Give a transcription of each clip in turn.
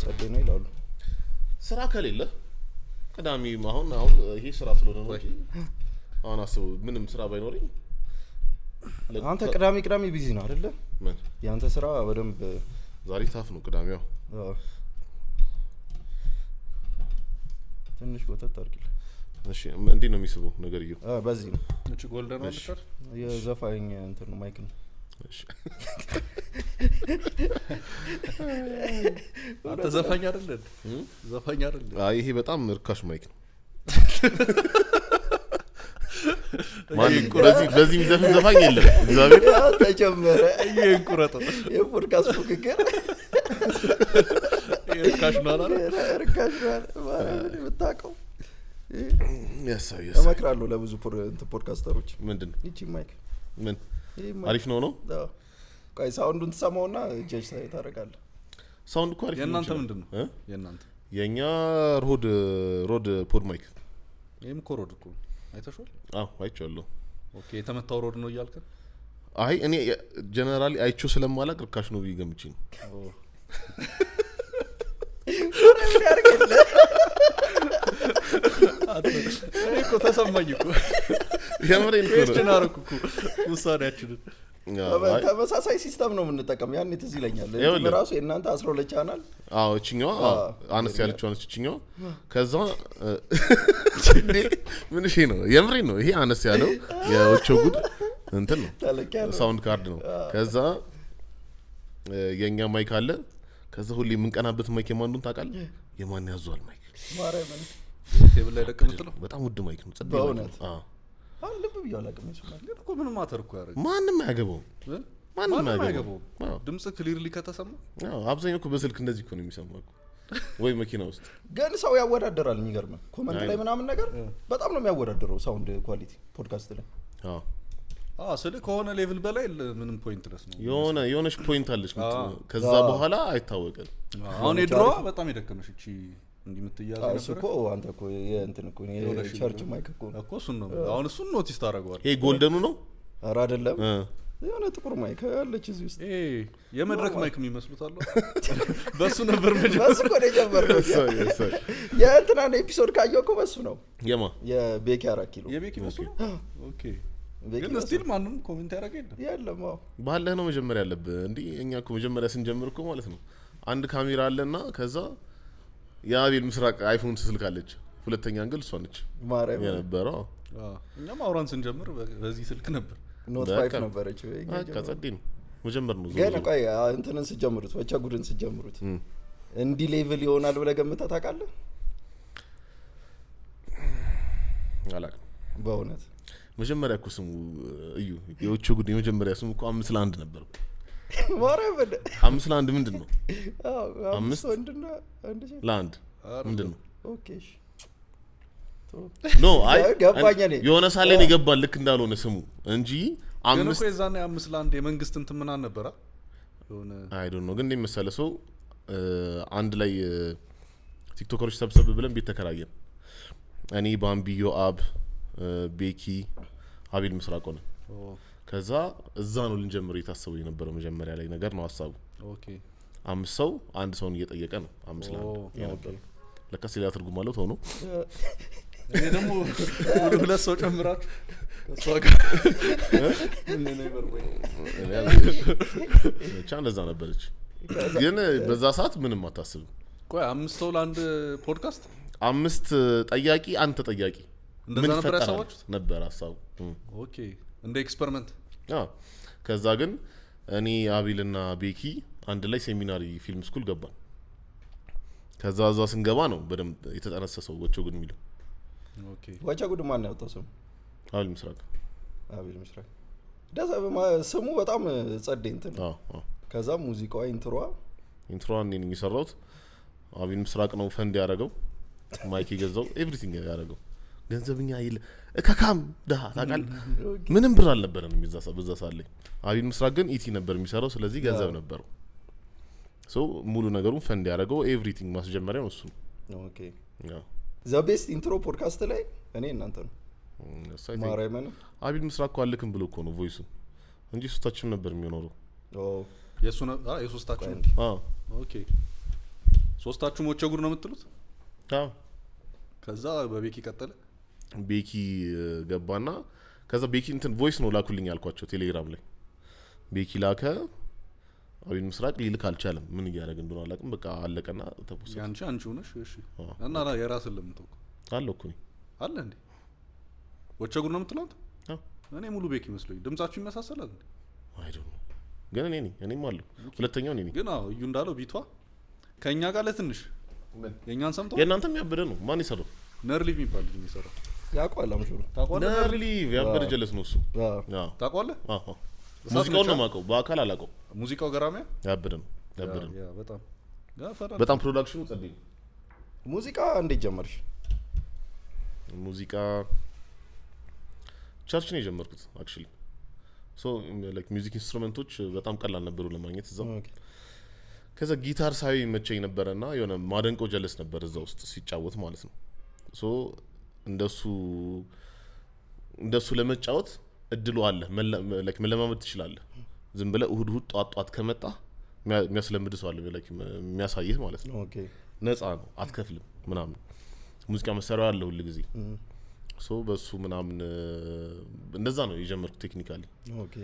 ጸዴ ነው ይላሉ። ስራ ከሌለ ቅዳሜ አሁን ይሄ ስራ ስለሆነ ነው እንጂ አሁን አስበው ምንም ስራ ባይኖርኝ አንተ ቅዳሜ ቢዚ ነው አይደለ? ምን ያንተ ስራ በደንብ ዛሬ ታፍ ነው ቅዳሜው። ትንሽ ወተት አርግል። እሺ እንዴ ነው የሚስበው ነገር ይዩ? በዚህ ነው እቺ ጎልደን ነው ልትር የዘፋኝ እንትን ነው ማይክ ነው። እሺ አንተ ዘፋኝ አይደል? ዘፋኝ አይደል? አይ ይሄ በጣም ርካሽ ማይክ ነው። ማን በዚህ የሚዘፍን ዘፋኝ የለም። እግዚአብሔር ተጨመረ ይንቁረጥ የፖድካስት ፉክክር ርካሽ ነው አይደል? ርካሽ ነው ማለት የምታውቀው። ያሳው እመክራለሁ ለብዙ ፖድካስተሮች። ምንድነው እቺ ማይክ ምን አሪፍ ነው? አዎ ቆይ ሳውንዱን ትሰማውና ጀጅ ታደርጋለህ። ሳውንድ እኮ አሪፍ ነው። የእናንተ ምንድነው? የእናንተ የኛ ሮድ ፖድ ማይክ ይሄም እኮ ሮድ እኮ አይተሽዋል? አዎ አይቼዋለሁ። ኦኬ የተመታው ሮድ ነው እያልከ? አይ እኔ ጀነራሊ አይቼው ስለማላቅ ርካሽ ነው ቢገምጪ ነው። እኮ ተሰማኝ እኮ የምሬን ነው እኮ ውሳኔያችንን ተመሳሳይ ሲስተም ነው የምንጠቀመው። ያን ትዝ ይለኛል ለራሱ የእናንተ 12 ቻናል እቺኛው አነስ ያለችው እቺኛው ከዛ ምን እሺ ነው የምሬን ነው። ይሄ አነስ ያለው የኦቾ ጉድ እንትን ነው ሳውንድ ካርድ ነው። ከዛ የኛ ማይክ አለ። ከዛ ሁሌ የምንቀናበት ማይክ የማንዱን ታውቃለህ? የማን ያዟል ማይክ ማርያምን ቴብል ላይ ደቅነጥ ነው። በጣም ውድ ማይክ ነው። ጸጥ በእውነት ልብ ብዬ አላውቅም። ይስማል ግን እኮ ምንም ማተር እኮ ያደርግ ማንም አያገባው ድምጽ ክሊርሊ ከተሰማ አብዛኛው እኮ በስልክ እንደዚህ እኮ ነው የሚሰማው እኮ ወይ መኪና ውስጥ። ግን ሰው ያወዳደራል። የሚገርም ኮመንት ላይ ምናምን ነገር በጣም ነው የሚያወዳደረው ሳውንድ ኳሊቲ ፖድካስት ላይ። ስለ ከሆነ ሌቭል በላይ ምንም ፖይንት ለስ ነው የሆነች ፖይንት አለች። ከዛ በኋላ አይታወቅም። አሁን የድሮዋ በጣም የደከመሽ እቺ እንዲምትያዝ ነበር እኮ አንተ እኮ የእንትን እኮ የቸርች ማይክ እኮ እሱን ነው አሁን እሱን ኖቲስ ታደርገዋል። ይሄ ጎልደኑ ነው? ኧረ አይደለም የሆነ ጥቁር ማይክ አለች እዚህ ውስጥ። የመድረክ ማይክ የሚመስሉት አሉ። በሱ ነበር በሱ እኮ ነው የጀመረው። የእንትናን ኤፒሶድ ካየው እኮ በሱ ነው። የቤኪ 4 ኪሎ የቤኪ በሱ ነው። ኦኬ ግን ስቲል ማንም ኮሜንት ያደረገ የለም። ባለህ ነው መጀመሪያ ያለብህ። እንዴ እኛ እኮ መጀመሪያ ስንጀምር እኮ ማለት ነው አንድ ካሜራ አለና ከዛ የአቤል ምስራቅ አይፎን ስልክ አለች። ሁለተኛ አንግል እሷ ነች የነበረው። እኛም አውራን ስንጀምር በዚህ ስልክ ነበር። ኖት 5 ነበረች። ከጸዴ ነው መጀመር ነው። ግን ቆይ እንትንን ስጀምሩት ወቻ ጉድን ስጀምሩት እንዲ ሌቭል ይሆናል ብለህ ገምተህ ታውቃለህ? አላውቅም በእውነት። መጀመሪያ እኮ ስሙ እዩ የኦቾ ጉድ የመጀመሪያ ስሙ እኮ 5 ለ1 ነበር። ማረም 5 ለ1 ምንድነው? 5 ወንድና አንድ ሴት ለ1 ምንድነው? ኦኬ እሺ ኖ አይ ገባኝ። እኔ የሆነ ሳለን ይገባል ልክ እንዳልሆነ ስሙ እንጂ 5 ነው። ከዛና 5 ለ1 የመንግስት እንትን ምን አነበራ የሆነ አይ ዶንት ኖ። ግን እንደሚመሰለ ሰው አንድ ላይ ቲክቶከሮች ሰብሰብ ብለን ቤት ተከራየን። እኔ ባምቢዮ አብ ቤኪ አቤል ምስራቅ ሆነ። ከዛ እዛ ነው ልንጀምር የታሰበው የነበረው መጀመሪያ ላይ ነገር ነው ሐሳቡ። ኦኬ 5 ሰው አንድ ሰውን እየጠየቀ ነው 5 ለ1 የነበረው። ለካስ ሌላ ትርጉም አለው ተው ነው። እኔ ደግሞ ሁለት ሰው ጨምራችሁ ከሷ ጋር ምን ነበር ወይ እንደዛ ነበረች። ግን በዛ ሰዓት ምንም አታስብም። ቆይ 5 ሰው ለአንድ ፖድካስት 5 ጠያቂ አንተ ጠያቂ እንደዛ ነበር ያሳዋችሁት? ነበር ሐሳቡ። ኦኬ እንደ ኤክስፐሪመንት። ከዛ ግን እኔ አቤልና ቤኪ አንድ ላይ ሴሚናሪ ፊልም ስኩል ገባን። ከዛ እዛ ስንገባ ነው በደንብ የተጠነሰሰው ወቾ ጉድ የሚለው። ኦኬ ወቾ ጉድ ማን ያወጣው ስሙ? አቤል ምስራቅ። አቤል ምስራቅ ደዛ ስሙ በጣም ጸዴ እንትን። ከዛ ሙዚቃዋ ኢንትሮዋን እኔ ነኝ የሰራሁት። አቤል ምስራቅ ነው ፈንድ ያደረገው፣ ማይክ የገዛው፣ ኤቭሪቲንግ ያደረገው። ገንዘብኛ ይል እካካም ደሃ ታውቃለህ። ምንም ብር አልነበረንም በዛ ሰዓት ላይ። አቤል ምስራቅ ግን ኢቲ ነበር የሚሰራው፣ ስለዚህ ገንዘብ ነበረው። ሙሉ ነገሩን ፈንድ ያደረገው ኤቭሪቲንግ ማስጀመሪያው እሱ ነው። ኦኬ ዘ ቤስት ኢንትሮ ፖድካስት ላይ እኔ እናንተ ነው ማርያምን። አቤል ምስራቅ እኮ አልክም ብሎ እኮ ነው ቮይሱ እንጂ ሶስታችን ነበር የሚኖረው። የሱ ነው የሶስታችን። አዎ ኦኬ ሶስታችሁም ወቸ ጉድ ነው የምትሉት? አዎ ከዛ በቤኪ ቀጠለ። ቤኪ ገባና ከዛ ቤኪ እንትን ቮይስ ነው ላኩልኝ ያልኳቸው ቴሌግራም ላይ ቤኪ ላከ። አብይን ምስራቅ ሊልክ አልቻለም። ምን እያደረገ እንደሆነ አላውቅም። በቃ አለቀና ተፖሰተ። አንቺ ሆነሽ እሺ እና የራስን ለምትወቁ አለኩ ነኝ አለ እንዴ ወቸ ጉድ ነው የምትሉት? እኔ ሙሉ ቤኪ መስሎኝ ድምጻችሁ ይመሳሰላል እንዴ? አይዶን ግን እኔም አለው ሁለተኛው እኔ ግን አዎ እዩ እንዳለው ቢቷ ከኛ ጋር ለትንሽ የኛን ሰምቶ የእናንተም ያበደ ነው። ማን ይሰራው? ነርሊቭ የሚባል ልጅ ይሰራው ያውቀዋል። አምሹሩ ታውቀዋለህ? ነርሊቭ ያበደ ጀለስ ነው እሱ። አዎ ታውቀዋለህ? አዎ ሙዚቃውን ነው የማውቀው፣ በአካል አላውቀው። ሙዚቃው ገራሚያ ያበደ ነው። ያ በጣም ፕሮዳክሽኑ ጸደይ ነው። ሙዚቃ እንዴት ጀመርሽ? ሙዚቃ ቸርች ነው የጀመርኩት አክቹሊ። ሶ ላይክ ሚውዚክ ኢንስትሩመንቶች በጣም ቀላል ነበሩ ለማግኘት እዛው። ከዛ ጊታር ሳይ መቸኝ ነበርና የሆነ ማደንቆ ጀለስ ነበር እዛ ውስጥ ሲጫወት ማለት ነው። ሶ እንደሱ ለመጫወት እድሉ አለ። ላይክ መለማመድ ትችላለህ። ዝም ብለህ እሁድ ጧት ከመጣ የሚያስለምድ ሰው አለ ላይክ የሚያሳይህ ማለት ነው። ኦኬ ነፃ ነው፣ አትከፍልም ምናምን። ሙዚቃ መሳሪያ አለ ሁሉ ጊዜ። ሶ በሱ ምናምን እንደዛ ነው የጀመርኩት ቴክኒካሊ። ኦኬ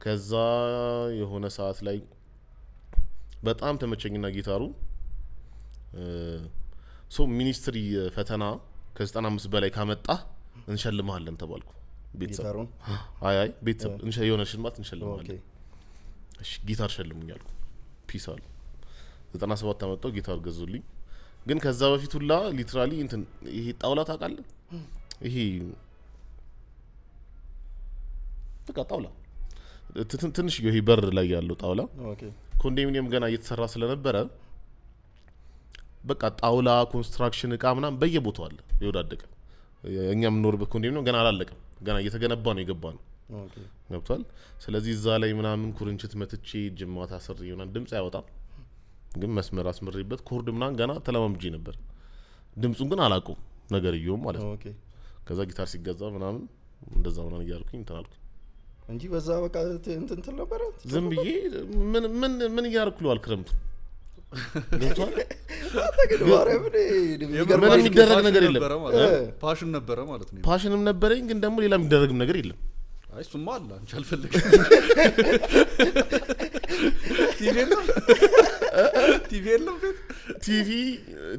ከዛ የሆነ ሰዓት ላይ በጣም ተመቸኝና ጊታሩ ሶ ሚኒስትሪ ፈተና ከ95 በላይ ካመጣ እንሸልማለን ተባልኩ። ቤተሰብ ጊታሩን አይ ቤተሰብ የሆነ ሽልማት እንሸልማለን። እሺ ጊታር ሸልሙኝ አልኩ። ፒስ አሉ 97 አመጣው ጊታር ገዙልኝ። ግን ከዛ በፊት ሁላ ሊትራሊ እንትን ይሄ ጣውላ ታውቃለህ? ይሄ በቃ ጣውላ ትንሽ ይሄ በር ላይ ያለው ጣውላ ኮንዶሚኒየም ገና እየተሰራ ስለነበረ በቃ ጣውላ ኮንስትራክሽን እቃ ምናምን በየቦታው አለ የወዳደቀ። እኛ የምንኖርበት ኮንዶሚኒየም ገና አላለቀም፣ ገና እየተገነባ ነው የገባ ነው። ገብቷል። ስለዚህ እዛ ላይ ምናምን ኩርንችት መትቼ ጅማታ ስር ይሆናል ድምጽ አይወጣም፣ ግን መስመር አስመርይበት ኮርድ ምናምን ገና ተለማምጄ ነበር። ድምጹን ግን አላውቀውም ነገርየውም ማለት ነው። ከዛ ጊታር ሲገዛ ምናምን እንደዛ ምናምን እያልኩኝ እንትን አልኩኝ እንጂ በዛ በቃ እንትን ነበር። ዝም ብዬ ምን እያደረኩ ነው አልክረምቱ ገብቷል። ምንም የሚደረግ ነገር የለም። ፓሽን ነበረ ማለት ነው። ፓሽንም ነበረኝ፣ ግን ደግሞ ሌላ የሚደረግም ነገር የለም። አይ እሱማ አለ። አንቺ አልፈልግም። ቲቪ የለም ቤት ቲቪ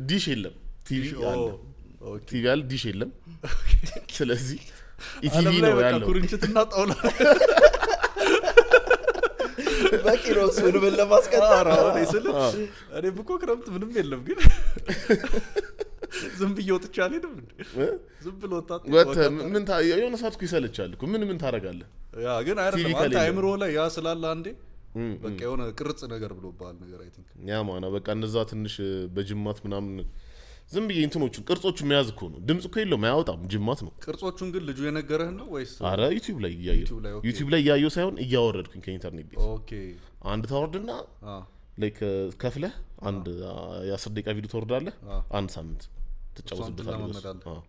ዲሽ የለም። ቲቪ አለ፣ ቲቪ አለ፣ ዲሽ የለም። ስለዚህ ኢቲቪ ነው ያለው። ኩርንችትና ጣውላ በቂ ነው። እሱን ምን ለማስቀጠር እኔ ብኮ ክረምት ምንም የለም፣ ግን ዝም ብዬ ወጥቼ አልሄድም እንዴ? ዝም ብሎ ወጣ ምን የሆነ ሰዓት እኮ ይሰለቻል እኮ ምን ታረጋለህ? ያ ግን አይደለም አንተ አይምሮ ላይ ያ ስላለ አንዴ በቃ የሆነ ቅርጽ ነገር ብሎባል ነገር አይ ቲንክ ያ ማና በቃ እንደዛ ትንሽ በጅማት ምናምን ዝም ብዬ እንትኖቹን ቅርጾቹን መያዝ እኮ ነው። ድምጽ እኮ የለውም አያወጣም፣ ጅማት ነው። ቅርጾቹን ግን ልጁ የነገረህ ነው ወይስ? አረ ዩቲዩብ ላይ እያየሁ ሳይሆን እያወረድኩኝ ከኢንተርኔት ቤት። ኦኬ አንድ ታወርድና ላይክ ከፍለህ አንድ የ10 ደቂቃ ቪዲዮ ታወርዳለህ። አንድ ሳምንት ትጫወትበታለህ።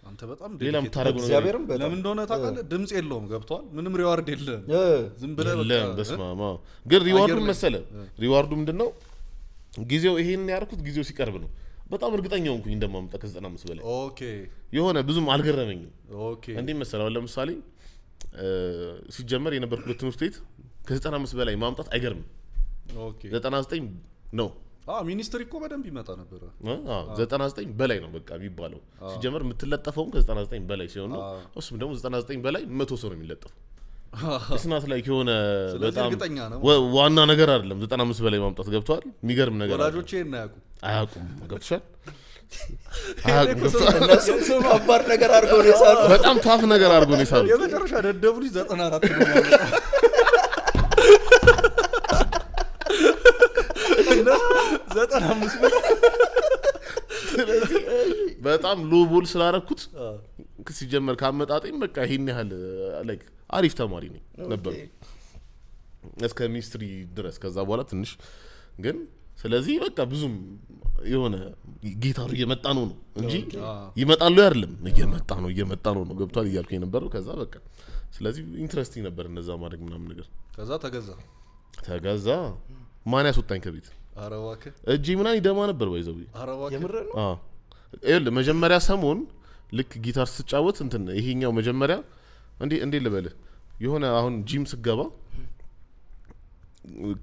አንተ በጣም ሌላም ታረጋው ነገር ለምን እንደሆነ ታውቃለህ? ድምጽ የለውም ገብቷል። ምንም ሪዋርድ የለም። ዝም ብለህ በቃ በስማማ ግን ሪዋርዱ መሰለ ሪዋርዱ ምንድነው? ጊዜው ይሄን ያርኩት ጊዜው ሲቀርብ ነው። በጣም እርግጠኛ ሆንኩኝ እንደማመጣ ከ95 በላይ። ኦኬ የሆነ ብዙም አልገረመኝም። ኦኬ እንዴ መሰለህ ለምሳሌ ሲጀመር የነበርኩበት ትምህርት ቤት ከ95 በላይ ማምጣት አይገርምም። ኦኬ 99 ነው። ሚኒስትሪ እኮ በደንብ ይመጣ ነበር። 99 በላይ ነው በቃ የሚባለው። ሲጀመር የምትለጠፈውም ከ99 በላይ ሲሆን ነው። እሱም ደግሞ 99 በላይ 100 ሰው ነው የሚለጠፈው። እስናት ላይ የሆነ በጣም ዋና ነገር አይደለም 95 በላይ ማምጣት። ገብቷል። የሚገርም ነገር ወላጆቼ አያውቁም። ገብቷል። እነሱ ከባድ ነገር አድርገው ነው የሳሉት። በጣም ታፍ ነገር አድርገው ነው የሳሉት። የመጨረሻ ደደቡ ልጅ 94 ነው ማለት 95 ብሎ ስለዚህ በጣም ሎቦል ስላረኩት ሲጀመር ካመጣጠኝ በቃ ይሄን ያህል ላይክ አሪፍ ተማሪ ነኝ ነበር እስከ ሚኒስትሪ ድረስ። ከዛ በኋላ ትንሽ ግን ስለዚህ በቃ ብዙም የሆነ ጊታሩ እየመጣ ነው እንጂ ይመጣሉ አይደለም እየመጣ ነው ገብቷል እያልኩ የነበረው። ከዛ በቃ ስለዚህ ኢንትረስቲንግ ነበር እንደዛ ማድረግ ምናምን ነገር። ከዛ ተገዛ ማን ያስወጣኝ ከቤት? አረዋከ እጂ ምናምን ይደማ ነበር ባይዘው አረዋከ የምር ነው ይኸውልህ መጀመሪያ ሰሞን ልክ ጊታር ስጫወት እንትን ይሄኛው መጀመሪያ እንዴ ልበልህ የሆነ አሁን ጂም ስገባ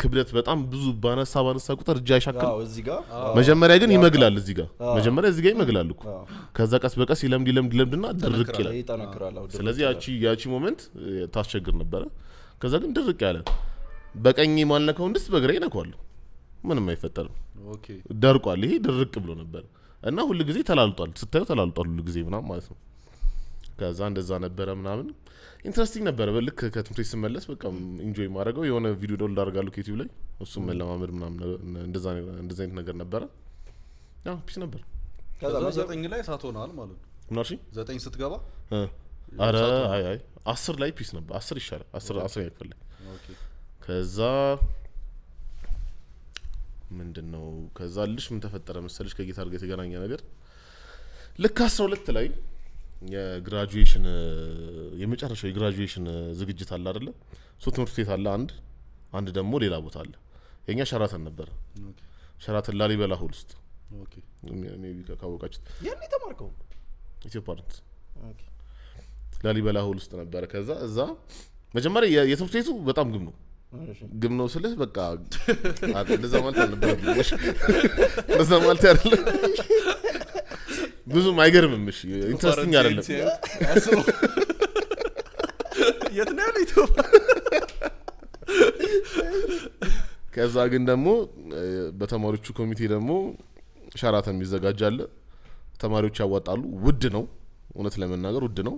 ክብደት በጣም ብዙ ባነሳ ቁጥር እጅ አይሻክል እዚህ ጋር መጀመሪያ ግን ይመግላል እዚህ ጋር መጀመሪያ እዚህ ጋር ይመግላል እኮ ከዛ ቀስ በቀስ ይለምድና ድርቅ ይላል ስለዚህ ያቺ ሞመንት ታስቸግር ነበር ከዛ ግን ድርቅ ያለ በቀኝ ማልነካው እንድስ በግሬ ነካዋለሁ ምንም አይፈጠርም ኦኬ ደርቋል ይሄ ድርቅ ብሎ ነበር እና ሁሉ ጊዜ ተላልጧል ስታዩ ተላልጧል ሁሉ ጊዜ ምናምን ማለት ነው ከዛ እንደዛ ነበር ምናምን ኢንትረስቲንግ ነበር በልክ ከትምፕሌስ ስመለስ በቃ ኢንጆይ ማድረገው የሆነ ቪዲዮ ዶል አድርጋለሁ ዩቲዩብ ላይ እሱም መለማመድ ምናምን እንደዛ አይነት ነገር ነበር ያው ፒስ ነበር ከዛ 9 ላይ ሳትሆናል ማለት ነው ምናልሽ 9 ስትገባ አረ አይ 10 ላይ ፒስ ነበር 10 ይሻላል 10 ያክፈል ኦኬ ከዛ ምንድነው ከዛ ልሽ ምን ተፈጠረ መሰለሽ ከጊታር ጋር የተገናኘ ነገር ልክ 12 ላይ የግራጁዌሽን የመጨረሻው የግራጁዌሽን ዝግጅት አለ አይደለ ሶ ትምህርት ቤት አለ አንድ ደግሞ ሌላ ቦታ አለ የኛ ሸራተን ነበር ኦኬ ሸራተን ላሊበላ ሆል ውስጥ ኦኬ ሜቢ ካወቃችሁት የኔ ተማርከው ኢትዮፓርት ኦኬ ላሊበላ ሆል ውስጥ ነበር ከዛ እዛ መጀመሪያ የትምህርት ቤቱ በጣም ግም ነው ስልህ በቃ እንደዛ ማለት አልነበረም እንደዛ ማለት አይደለም ብዙም አይገርምም እሺ ኢንትረስቲንግ አይደለም የት ነው ያለው ከዛ ግን ደግሞ በተማሪዎቹ ኮሚቴ ደግሞ ሸራተን ይዘጋጃል ተማሪዎች ያዋጣሉ ውድ ነው እውነት ለመናገር ውድ ነው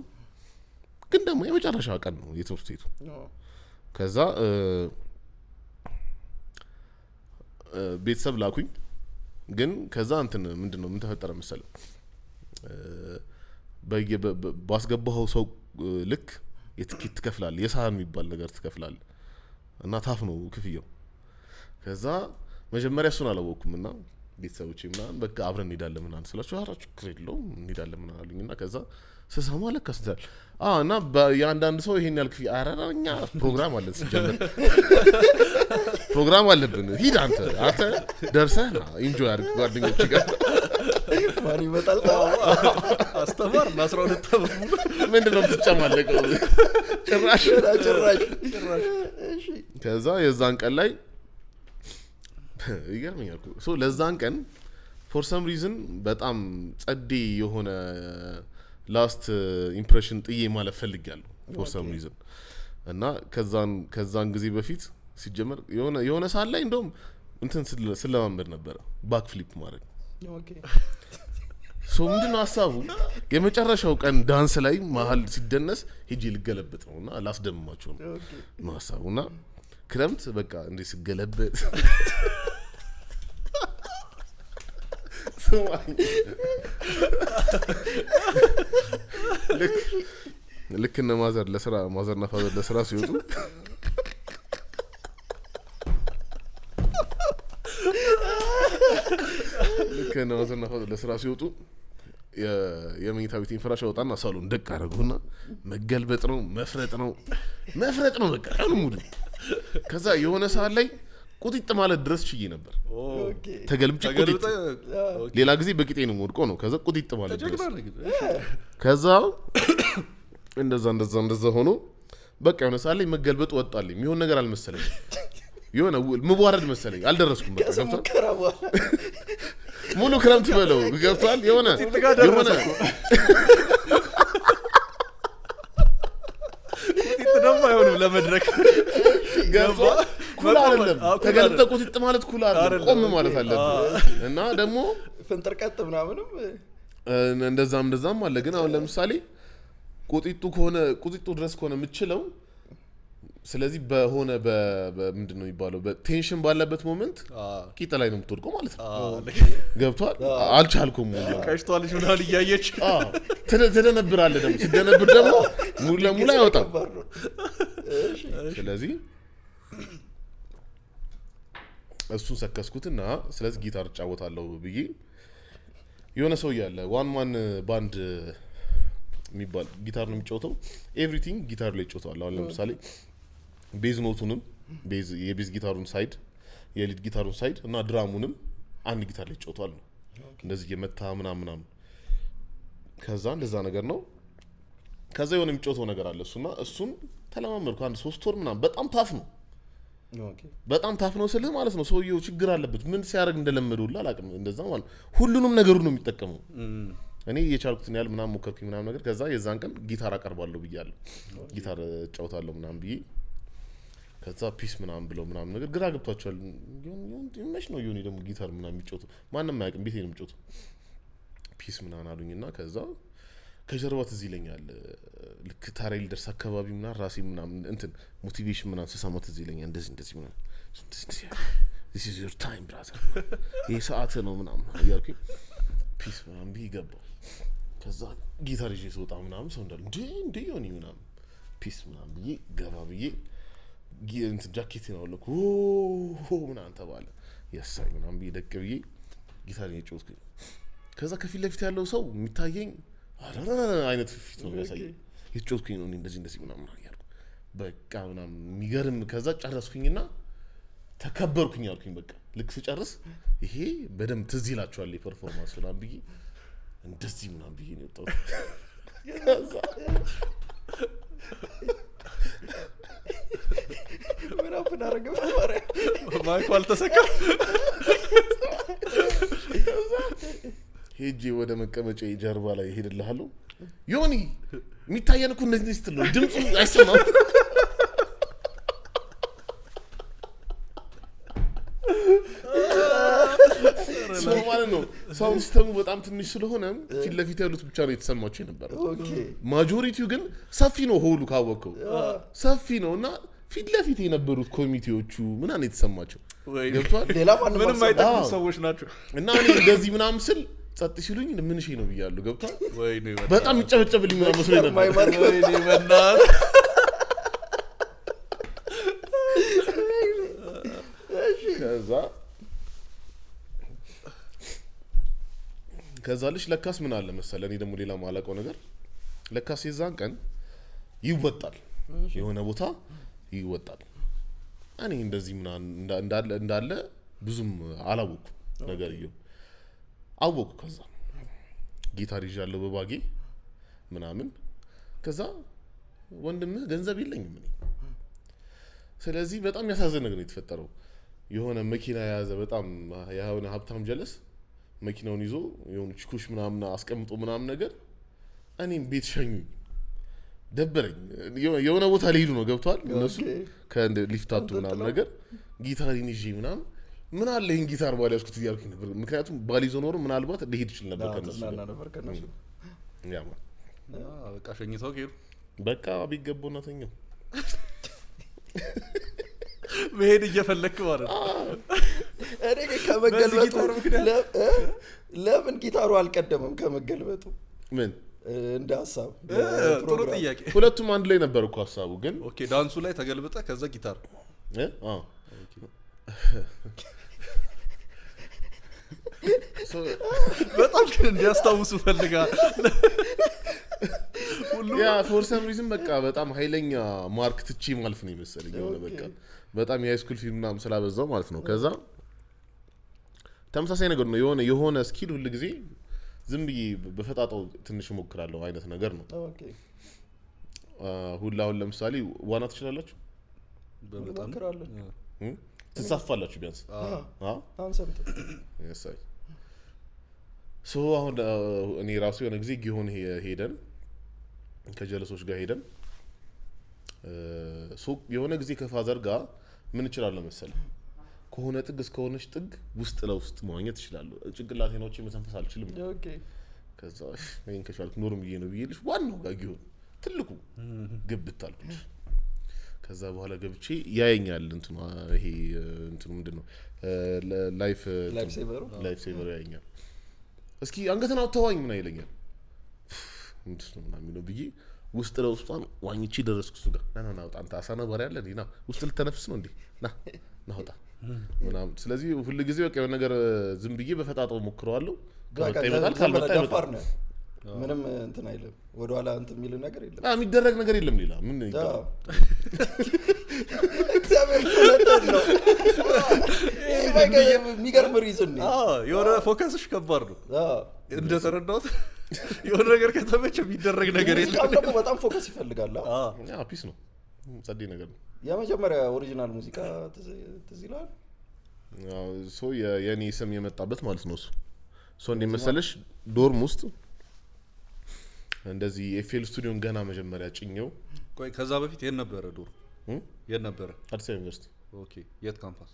ግን ደግሞ የመጨረሻ ቀን ነው የትምህርት ቤቱ ከዛ ቤተሰብ ላኩኝ ግን ከዛ እንትን ምንድነው ምን ተፈጠረ መሰለ ባስገባው ሰው ልክ የትኬት ትከፍላለህ የሳህን የሚባል ነገር ትከፍላለህ እና ታፍ ነው ክፍያው ከዛ መጀመሪያ እሱን አላወቅኩምና ቤተሰቦቼ ምናምን በቃ አብረን እንሄዳለን ምናምን ስላችሁ አራችሁ ክሬሎ እንሄዳለን ምናምን አሉኝና ከዛ ስሰማ ለካስተል እና ያንዳንድ ሰው ይሄን ያልክ አራራኛ ፕሮግራም አለ ሲጀምር ፕሮግራም አለብን ሂድ አንተ ደርሰህ ኢንጆይ አድርግ ጓደኞች ጋር ማን ይመጣል አስተማር ለ12 ተበሙ ምንድነው ትጨማለቀው ጭራሽ እሺ ከዛ የዛን ቀን ላይ ይገርመኛል ሶ ለዛን ቀን ፎር ሰም ሪዝን በጣም ጸዴ የሆነ ላስት ኢምፕሬሽን ጥዬ ማለት ፈልጊያለሁ ፎር ሰም ሪዝን እና ከዛን ጊዜ በፊት ሲጀመር የሆነ ሰዓት ላይ እንደውም እንትን ስለማመድ ነበር ባክ ፍሊፕ ማድረግ ኦኬ ሶ ምንድነው ሐሳቡ የመጨረሻው ቀን ዳንስ ላይ መሀል ሲደነስ ሄጄ ልገለበጥ ነውና ላስደምማቸው ነው ሐሳቡና ክረምት በቃ እንዴ ሲገለበጥ ልክ እነ ማዘርና ፋዘር ለስራ ሲወጡ ልክ እነ ማዘርና ፋዘር ለስራ ሲወጡ የመኝታ ቤቴን ፍራሽ አወጣና ሳሎን ደቅ አደረጉና መገልበጥ ነው መፍረጥ ነው በቃ ቀኑ ሙሉ ከዛ የሆነ ሰዓት ላይ ቁጥጥ ማለት ድረስ ችዬ ነበር ተገልብጭ ቁጥጥ ሌላ ጊዜ በቂጤ ነው ወድቆ ነው ከዛ ቁጥጥ ማለት ድረስ ከዛ እንደዛ ሆኖ በቃ የሆነ ሰዓት ላይ መገልበጥ ወጣልኝ የሚሆን ነገር አልመሰለኝ የሆነ መዋረድ መሰለኝ አልደረስኩም በቃ ገብቷል ሙሉ ክረምት በለው ገብቷል የሆነ ቁጥጥ ደግሞ አይሆንም ለመድረክ ገብቷል ኩል አይደለም ተገልብጠ ቁጥጥ ማለት ኩል አይደለም ቆም ማለት አለበት እና ደግሞ ፍንጥርቀጥ ምናምንም እንደዛም አለ ግን አሁን ለምሳሌ ቁጥጡ ድረስ ከሆነ የምችለው ስለዚህ በሆነ ምንድነው የሚባለው በቴንሽን ባለበት ሞመንት ቂጣ ላይ ነው የምትወድቀው ማለት ነው ገብቷል አልቻልኩም ቀሽቷል ጆናል እያየች ተደነብራለህ ደግሞ ሲደነብር ደግሞ ሙሉ ለሙሉ አይወጣም ስለዚህ እሱን ሰከስኩትና ስለዚህ ጊታር እጫወታለሁ ብዬ የሆነ ሰው ያለ ዋን ማን ባንድ የሚባል ጊታር ነው የሚጫወተው ኤቭሪቲንግ ጊታር ላይ ይጫወታል አሁን ለምሳሌ ቤዝ ኖቱንም የቤዝ ጊታሩን ሳይድ የሊድ ጊታሩን ሳይድ እና ድራሙንም አንድ ጊታር ላይ ጫውቷል ነው እንደዚህ የመታ ምናምን ከዛ እንደዛ ነገር ነው ከዛ የሆነ የሚጫወተው ነገር አለ እሱን ተለማመድኩ አንድ 3 ወር ምናምን በጣም ታፍ ነው በጣም ታፍ ነው ስልህ ማለት ነው ሰውየው ችግር አለበት ምን ሲያደርግ እንደለመደውላ አላውቅም እንደዛ ማለት ሁሉንም ነገሩን ነው የሚጠቀመው እኔ የቻልኩትን ያህል ምናምን ሞከርኩኝ ምናምን ነገር ከዛ የዛን ቀን ጊታር አቀርባለሁ ብያለሁ ጊታር ጫውታለሁ ምናምን ብዬ ከዛ ፒስ ምናምን ብለው ምናምን ነገር ግራ ገብቷቸዋል ይመሽ ነው ይሁን ደግሞ ጊታር ምናምን የሚጫወተው ማንንም አያውቅም ቤቴ ነው የሚጫወተው ፒስ ምናምን አሉኝና ከዛ ከጀርባ ትዝ ይለኛል ልክ ታሪል ደርስ አካባቢ ምናምን ራሴ ምናምን እንትን ሞቲቬሽን ምናምን ስሰማ ትዝ ይለኛል እንደዚህ ምናምን this is your time brother ይሄ ሰዓት ነው ምናምን እያልኩኝ ፒስ ምናምን ቢገባው ከዛ ጊታር ይዤ ስወጣ ምናምን ሰው እንዳለ እንዴ ይሆን ምናምን ፒስ ምናምን ብዬ ገባ ብዬ እንትን ጃኬቴን አወለኩ ምናምን ተባለ የሳይ ምናምን ብዬ ደቅ ብዬ ጊታር እየጫወትኩኝ ከዛ ከፊት ለፊት ያለው ሰው የሚታየኝ አይነት ፊት ነው የሚያሳየኝ እየጫወትኩኝ ነው እንደዚህ ምናምን ያልኩ በቃ ምናምን የሚገርም ከዛ ጨረስኩኝና ተከበርኩኝ አልኩኝ በቃ ልክ ስጨርስ ይሄ በደም ትዝ ይላችኋል የፐርፎርማንስ ምናምን ብዬ እንደዚህ ምናምን ብዬ ነው የወጣሁት ምን አፍን አረገው ማረኝ ማይክ አልተሰካም ሄጄ ወደ መቀመጫ ጀርባ ላይ ሄድልሃለሁ ዮኒ የሚታየን እኮ እንደዚህ ስትል ነው ድምፁ አይሰማም ሰው ማለት ነው ሳውንድ ሲስተሙ በጣም ትንሽ ስለሆነ ፊት ለፊት ያሉት ብቻ ነው የተሰማቸው የነበረው ማጆሪቲው ግን ሰፊ ነው ሆሉ ካወቀው ሰፊ ነውና ፊት ለፊት የነበሩት ኮሚቴዎቹ ምናምን የተሰማቸው ገብቷል ሌላ ምንም አይጠቅሙ ሰዎች ናቸው እና እኔ እንደዚህ ምናምን ስል ጸጥ ሲሉኝ ምን እሺ ነው ብያለሁ ገብቷል ወይኔ በጣም ይጨበጨብልኝ ምናምን መስሎኝ ነበር ወይኔ በእናት ከዛ ልጅ ለካስ ምን አለ መሰለ እኔ ደግሞ ሌላ ማላቀው ነገር ለካስ የዛን ቀን ይወጣል የሆነ ቦታ ይወጣል እኔ እንደዚህ ምናምን እንዳለ ብዙም አላወኩም ነገር ይዩ አወኩ ከዛ ጊታር ይዣለሁ በባጌ ምናምን ከዛ ወንድምህ ገንዘብ የለኝም እኔ ስለዚህ በጣም ያሳዘነ ነገር ነው የተፈጠረው የሆነ መኪና ያዘ በጣም የሆነ ሀብታም ጀለስ መኪናውን ይዞ የሆነ ቺኩሽ ምናምን አስቀምጦ ምናምን ነገር እኔም ቤት ሸኙኝ ደበረኝ የሆነ ቦታ ሊሄዱ ነው ገብቷል እነሱ ከእንደ ሊፍታቱ ምናምን ነገር ጊታሪን ይዤ ምናምን ምን አለ ይሄን ጊታር ባል ያስኩት ይያልኩኝ ነበር ምክንያቱም ባሊዞ ኖሮ ምናልባት ሊሄድ ይችላል ነበር ከነሱ ያማ በቃ ሸኝተው ሄዱ በቃ ቢገባው ናተኛው መሄድ እየፈለክ ማለት እኔ ከመገልበጡ ለምን ጊታሩ አልቀደመም ከመገልበጡ ምን እንደ ሐሳብ ጥሩ ጥያቄ ሁለቱም አንድ ላይ ነበር እኮ ሐሳቡ ግን ኦኬ ዳንሱ ላይ ተገልብጠ ከዛ ጊታር በጣም ግን እንዲያስታውሱ ፈልጋ ሁሉ ያ ፎር ሰም ሪዝን በቃ በጣም ኃይለኛ ማርክ ትቺ ማልፍ ነው ይመስልኝ የሆነ በቃ በጣም የሃይስኩል ፊልም ምናምን ስላበዛው ማለት ነው ከዛ ተመሳሳይ ነገር ነው የሆነ ስኪል ሁሉ ጊዜ ዝም ብዬ በፈጣጣው ትንሽ ሞክራለሁ አይነት ነገር ነው ኦኬ ሁላውን ለምሳሌ ዋና ትችላላችሁ በጣም ትሳፋላችሁ ቢያንስ አንሰምጥ ያሳይ ሶ አሁን እኔ ራሱ የሆነ ጊዜ ጊዮን ሄደን ከጀለሶች ጋር ሄደን ሶ የሆነ ጊዜ ከፋዘር ጋር ምን ይችላል መሰለ ከሆነ ጥግ እስከሆነች ጥግ ውስጥ ለውስጥ ማግኘት ይችላል ጭንቅላቴ ነው መተንፈስ አልችልም ኦኬ ከዛ ወይን ከቻልኩ ኖርም ነው ብዬልሽ ዋናው ጋር ጊዮን ትልቁ ግብት አልኩሽ ከዛ በኋላ ገብቼ ያየኛል እንትኑ ይሄ እንትኑ ምንድነው ላይፍ ሴቨሩ ያየኛል እስኪ አንገተን አውጥተዋኝ ምን አይለኛል ምንድነው ምናምን ነው ብዬ ውስጥ ለውስጧን ዋኝቺ ደረስኩ እሱ ጋር ና አውጣ አንተ አሳና ባሪ ያለ እንዴ ና ውስጥ ልተነፍስ ነው እንዴ ና አውጣ ምናምን ስለዚህ ሁሉ ጊዜ በቃ የሆነ ነገር ዝም ብዬ በፈጣጣው ሞክረዋለሁ ከመጣ ይመጣል ካልመጣ ይመጣል ምንም እንትን አይልም ወደ ኋላ እንትን የሚል ነገር የለም የሚደረግ ነገር የለም ሌላ ምን እግዚአብሔር ነው የሚገርም ሪዝን ነው። የሆነ ፎከስሽ ከባድ ነው እንደተረዳሁት። የሆነ ነገር ከተመቸ የሚደረግ ነገር የለም። ደግሞ በጣም ፎከስ ይፈልጋል። ፒስ ነው፣ ጸዴ ነገር ነው። የመጀመሪያ ኦሪጂናል ሙዚቃ ትዝ ይላል። ሶ የኔ ስም የመጣበት ማለት ነው። እሱ እንዴት መሰለሽ ዶርም ውስጥ እንደዚህ ኤፍኤል ስቱዲዮን ገና መጀመሪያ ጭኘው። ቆይ ከዛ በፊት የት ነበረ ዶርም? የት ነበረ? አዲስ አበባ ዩኒቨርሲቲ። ኦኬ። የት ካምፓስ?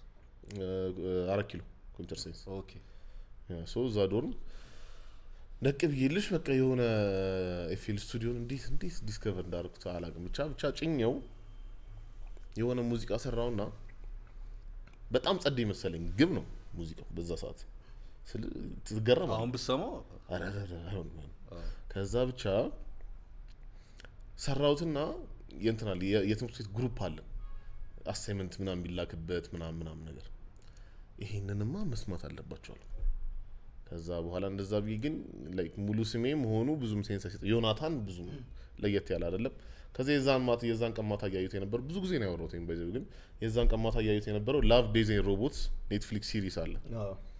4 ኪሎ ኮምፒውተር ሳይንስ። ኦኬ። ሶ እዛ ዶርም ነቅ ብዬልሽ በቃ የሆነ ኤፍኤል ስቱዲዮን እንዴት ዲስከቨር እንዳደረኩት አላውቅም። ብቻ ጭኘው የሆነ ሙዚቃ ሰራውና በጣም ጸዴ መሰለኝ። ግብ ነው ሙዚቃው በዛ ሰዓት ትገረም። አሁን ብትሰማው አይሆንም። ከዛ ብቻ ሰራውትና የእንትናል የትምህርት ቤት ግሩፕ አለ አሳይመንት ምናምን ቢላክበት ምናምን ነገር ይሄንንማ መስማት አለባቸው። ከዛ በኋላ እንደዛ ቢይ ግን ላይክ ሙሉ ስሜ መሆኑ ብዙም ሴንስ አይሰጥ። ዮናታን ብዙም ለየት ያለ አይደለም። ከዛ የዛን ቀማታ ያዩት የነበር ብዙ ጊዜ ነው ያወራሁት። በዚህ ግን የዛን ቀማታ ያዩት የነበረው ላቭ ዴዝ ኤንድ ሮቦትስ ኔትፍሊክስ ሲሪስ አለ።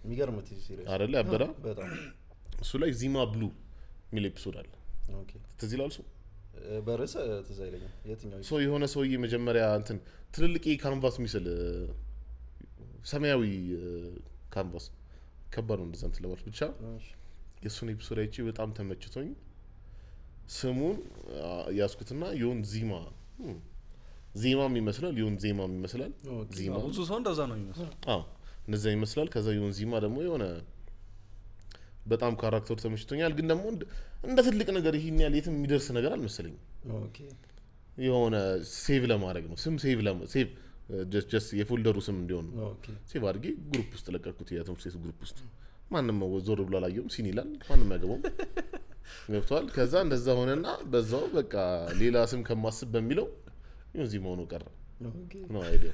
የሚገርም ሲሪስ አይደለ? ያበራ በጣም እሱ ላይ ዚማ ብሉ ሚል ኤፒሶድ አለ። ኦኬ። ትዝ ይላል እሱ በርዕስ ትዝ አይለኝም የትኛው። ሶ የሆነ ሰውዬ መጀመሪያ እንትን ትልልቅ ካንቫስ ሚስል ሰማያዊ ካንቫስ ከባድ ነው እንደዛ እንትን ለማለት ብቻ የሱን ኤፒሶድ አይቼ በጣም ተመችቶኝ ስሙን ያስኩትና ዮን ዜማም ይመስላል፣ ዮን ዜማም ይመስላል። ዜማ ብዙ ሰው እንደዛ ነው የሚመስለው። እንደዛ ይመስላል። ከዛ ዮን ዜማ ደግሞ የሆነ በጣም ካራክተሩ ተመችቶኛል። ግን ደግሞ እንደ ትልቅ ነገር ይሄን ያህል የትም የሚደርስ ነገር አልመሰለኝም። ኦኬ። የሆነ ሴቭ ለማድረግ ነው ስም ሴቭ ጀስት የፎልደሩ ስም እንዲሆን ነው። ሴቭ አድርጌ ግሩፕ ውስጥ ለቀኩት። የትምህርት ቤት ግሩፕ ውስጥ ማንም ዞር ብሎ አላየውም። ሲን ይላል ማንም ያገባው ገብቷል። ከዛ እንደዛ ሆነና በዛው በቃ ሌላ ስም ከማስብ በሚለው ይሁን እዚህ መሆኑ ቀረ ነው አይዲያ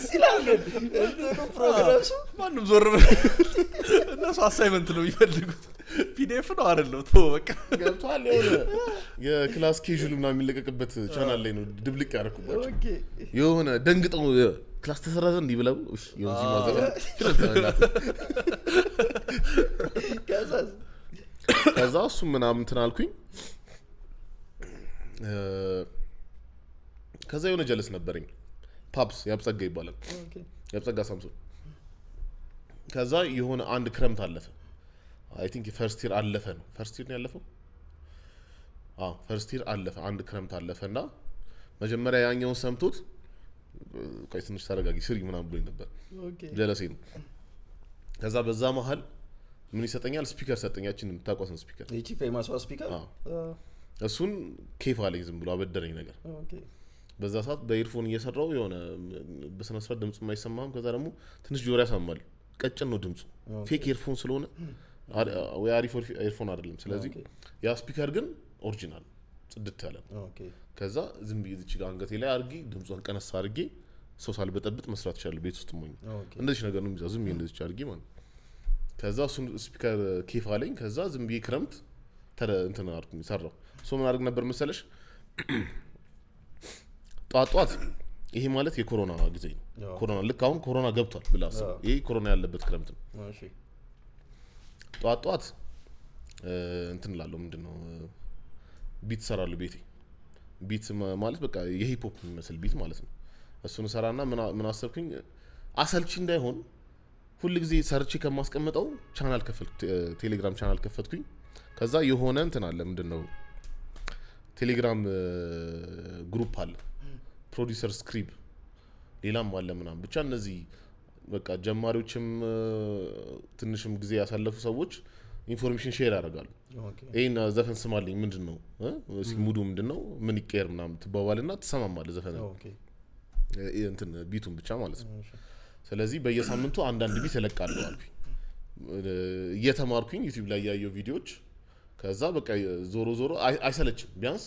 ሲላልገን እንትኑ ፕሮግራምሱ ማንም ዞር ብሎ እነሱ አሳይመንት ነው የሚፈልጉት። ፒዲኤፍ ነው አይደለም ቶ በቃ ገብቷል። የሆነ የክላስ ኬጁል ምናምን የሚለቀቅበት ቻናል ላይ ነው ድብልቅ ያደረኩባቸው። የሆነ ደንግጠው ክላስ ተሰራዘ እንዲህ ብለው የዚህ ማዘራ ከዛ እሱ ምናምን እንትን አልኩኝ። ከዛ የሆነ ጀለስ ነበረኝ ፓፕስ ያብጸጋ ይባላል። ያብጸጋ ሳምሶን። ከዛ የሆነ አንድ ክረምት አለፈ። አይ ቲንክ ፈርስት ይር አለፈ ነው። ፈርስት ይር ነው ያለፈው። ፈርስት ይር አለፈ። አንድ ክረምት አለፈና መጀመሪያ ያኛውን ሰምቶት ቆይ ትንሽ ተረጋጊ ስሪ ምናምን ብሎኝ ነበር። ጀለሴ ነው። ከዛ በዛ መሀል ምን ይሰጠኛል? ስፒከር ሰጠኛችን የምታውቋትን ስፒከር እቺ ፌማስ ስፒከር። እሱን ኬፍ አለኝ ዝም ብሎ አበደረኝ ነገር። በዛ ሰዓት በኤርፎን እየሰራው የሆነ በስነ ስርዓት ድምጽ የማይሰማም። ከዛ ደግሞ ትንሽ ጆሮ ያሳማል። ቀጭን ነው ድምጹ ፌክ ኤርፎን ስለሆነ ወይ አሪፍ ኤርፎን አይደለም። ስለዚህ ያ ስፒከር ግን ኦሪጂናል ጽድት ያለ ነው። ከዛ ዝም ብዬ እዚህ ጋር አንገቴ ላይ አርጊ ድምጿን ቀነስ አርጊ ሰው ሳልበጠብጥ መስራት ይችላል ቤት ውስጥ ሞኝ እንደዚህ ነገር ነው የሚዛው ዝም ብዬ እንደዚህ አርጊ ማለት። ከዛ እሱን ስፒከር ኬፍ አለኝ። ከዛ ዝም ብዬ ክረምት እንትን አርኩኝ ሰራው። ምን አድርግ ነበር መሰለሽ ጧት ይሄ ማለት የኮሮና ጊዜ ነው። ኮሮና ልክ አሁን ኮሮና ገብቷል ብላ አስብ። ይሄ ኮሮና ያለበት ክረምት ነው። እሺ ጧት እንትን ላለው ምንድነው ቢት ሰራለሁ ቤቴ። ቢት ማለት በቃ የሂፕ ሆፕ የሚመስል ቢት ማለት ነው። እሱን ሰራና ምን አሰብኩኝ አሰልቺ እንዳይሆን ሁሉ ጊዜ ሰርቼ ከማስቀምጠው ቻናል ቴሌግራም ቻናል ከፈትኩኝ። ከዛ የሆነ እንትን አለ ምንድነው ቴሌግራም ግሩፕ አለ ፕሮዲዩሰር ስክሪፕ ሌላም አለ ምናምን ብቻ እነዚህ በቃ ጀማሪዎችም ትንሽም ጊዜ ያሳለፉ ሰዎች ኢንፎርሜሽን ሼር ያደርጋሉ። ይሄን ዘፈን ስማልኝ ምንድነው እስኪ ሙዱ ምንድነው ምን ይቀየር ምናምን ትባባልና ትሰማማለህ ዘፈን እንትን ቢቱን ብቻ ማለት ነው። ስለዚህ በየሳምንቱ አንዳንድ ቢት እለቃለሁ አልኩኝ እየተማርኩኝ ዩቲዩብ ላይ ያየው ቪዲዮዎች። ከዛ በቃ ዞሮ አይሰለችም ቢያንስ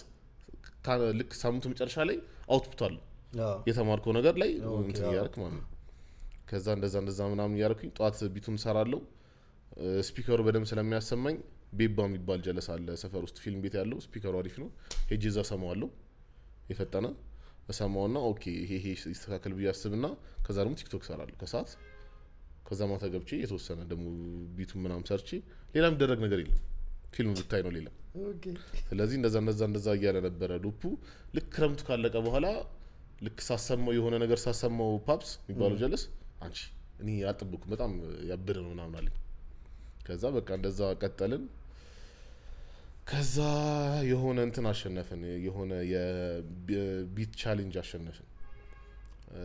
ልክ ሳምንቱ መጨረሻ ላይ አውትፑት አለ የተማርከው ነገር ላይ እንትን ያርክ ማለት ነው። ከዛ እንደዛ ምናምን ያርኩኝ ጧት ቢቱን ሰራለው። ስፒከሩ በደም ስለሚያሰማኝ ቤባ የሚባል ጀለስ አለ ሰፈር ውስጥ ፊልም ቤት ያለው ስፒከሩ አሪፍ ነው። ሄጄ እዛ ሰማዋለሁ። የፈጠነ እሰማውና ኦኬ ይሄ ይስተካከል ብዬ አስብና ከዛ ደግሞ ቲክቶክ ሰራለሁ ከሰዓት ከዛ ማታ ገብቼ የተወሰነ ደግሞ ቢቱ ምናምን ሰርቼ ሌላ የሚደረግ ነገር የለም ፊልም ብታይ ነው ሌላ ኦኬ ስለዚህ እንደዛ እያለ ነበረ ሉፑ ልክ ክረምቱ ካለቀ በኋላ ልክ ሳሰማው የሆነ ነገር ሳሰማው ፓፕስ የሚባለው ጀለስ አንቺ እኔ አልጠብኩም በጣም ያበደ ነው ምናምን አለኝ ከዛ በቃ እንደዛ ቀጠልን ከዛ የሆነ እንትን አሸነፈን የሆነ የቢት ቻሌንጅ አሸነፈን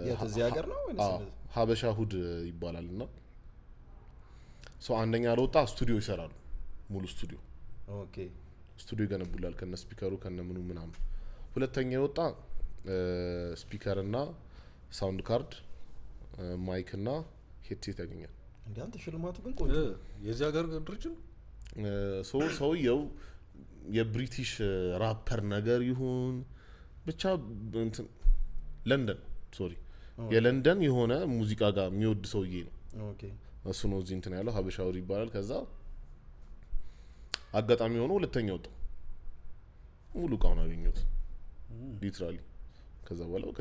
የዚህ ሀገር ነው ወይስ ሀበሻ ሁድ ይባላልና አንደኛ ለወጣ ስቱዲዮ ይሰራሉ ሙሉ ስቱዲዮ ኦኬ ስቱዲዮ ይገነቡላል ከነ ስፒከሩ ከነ ምኑ ምናምን ሁለተኛ የወጣ ስፒከር እና ሳውንድ ካርድ ማይክ እና ሄድሴት ያገኛል እንዴ አንተ ሽልማቱ ግን ቆንጆ የዚህ ሀገር ድርጅት ሰውየው የብሪቲሽ ራፐር ነገር ይሁን ብቻ እንትን ለንደን የለንደን የሆነ ሙዚቃ ጋር የሚወድ ሰውዬ ነው ኦኬ እሱ ነው እዚህ እንትን ያለው ሀበሻውሪ ይባላል ከዛ አጋጣሚ ሆኖ ሁለተኛ ወጣ ሙሉ ቃውን አገኘሁት ሊትራሊ ከዛ በኋላ በቃ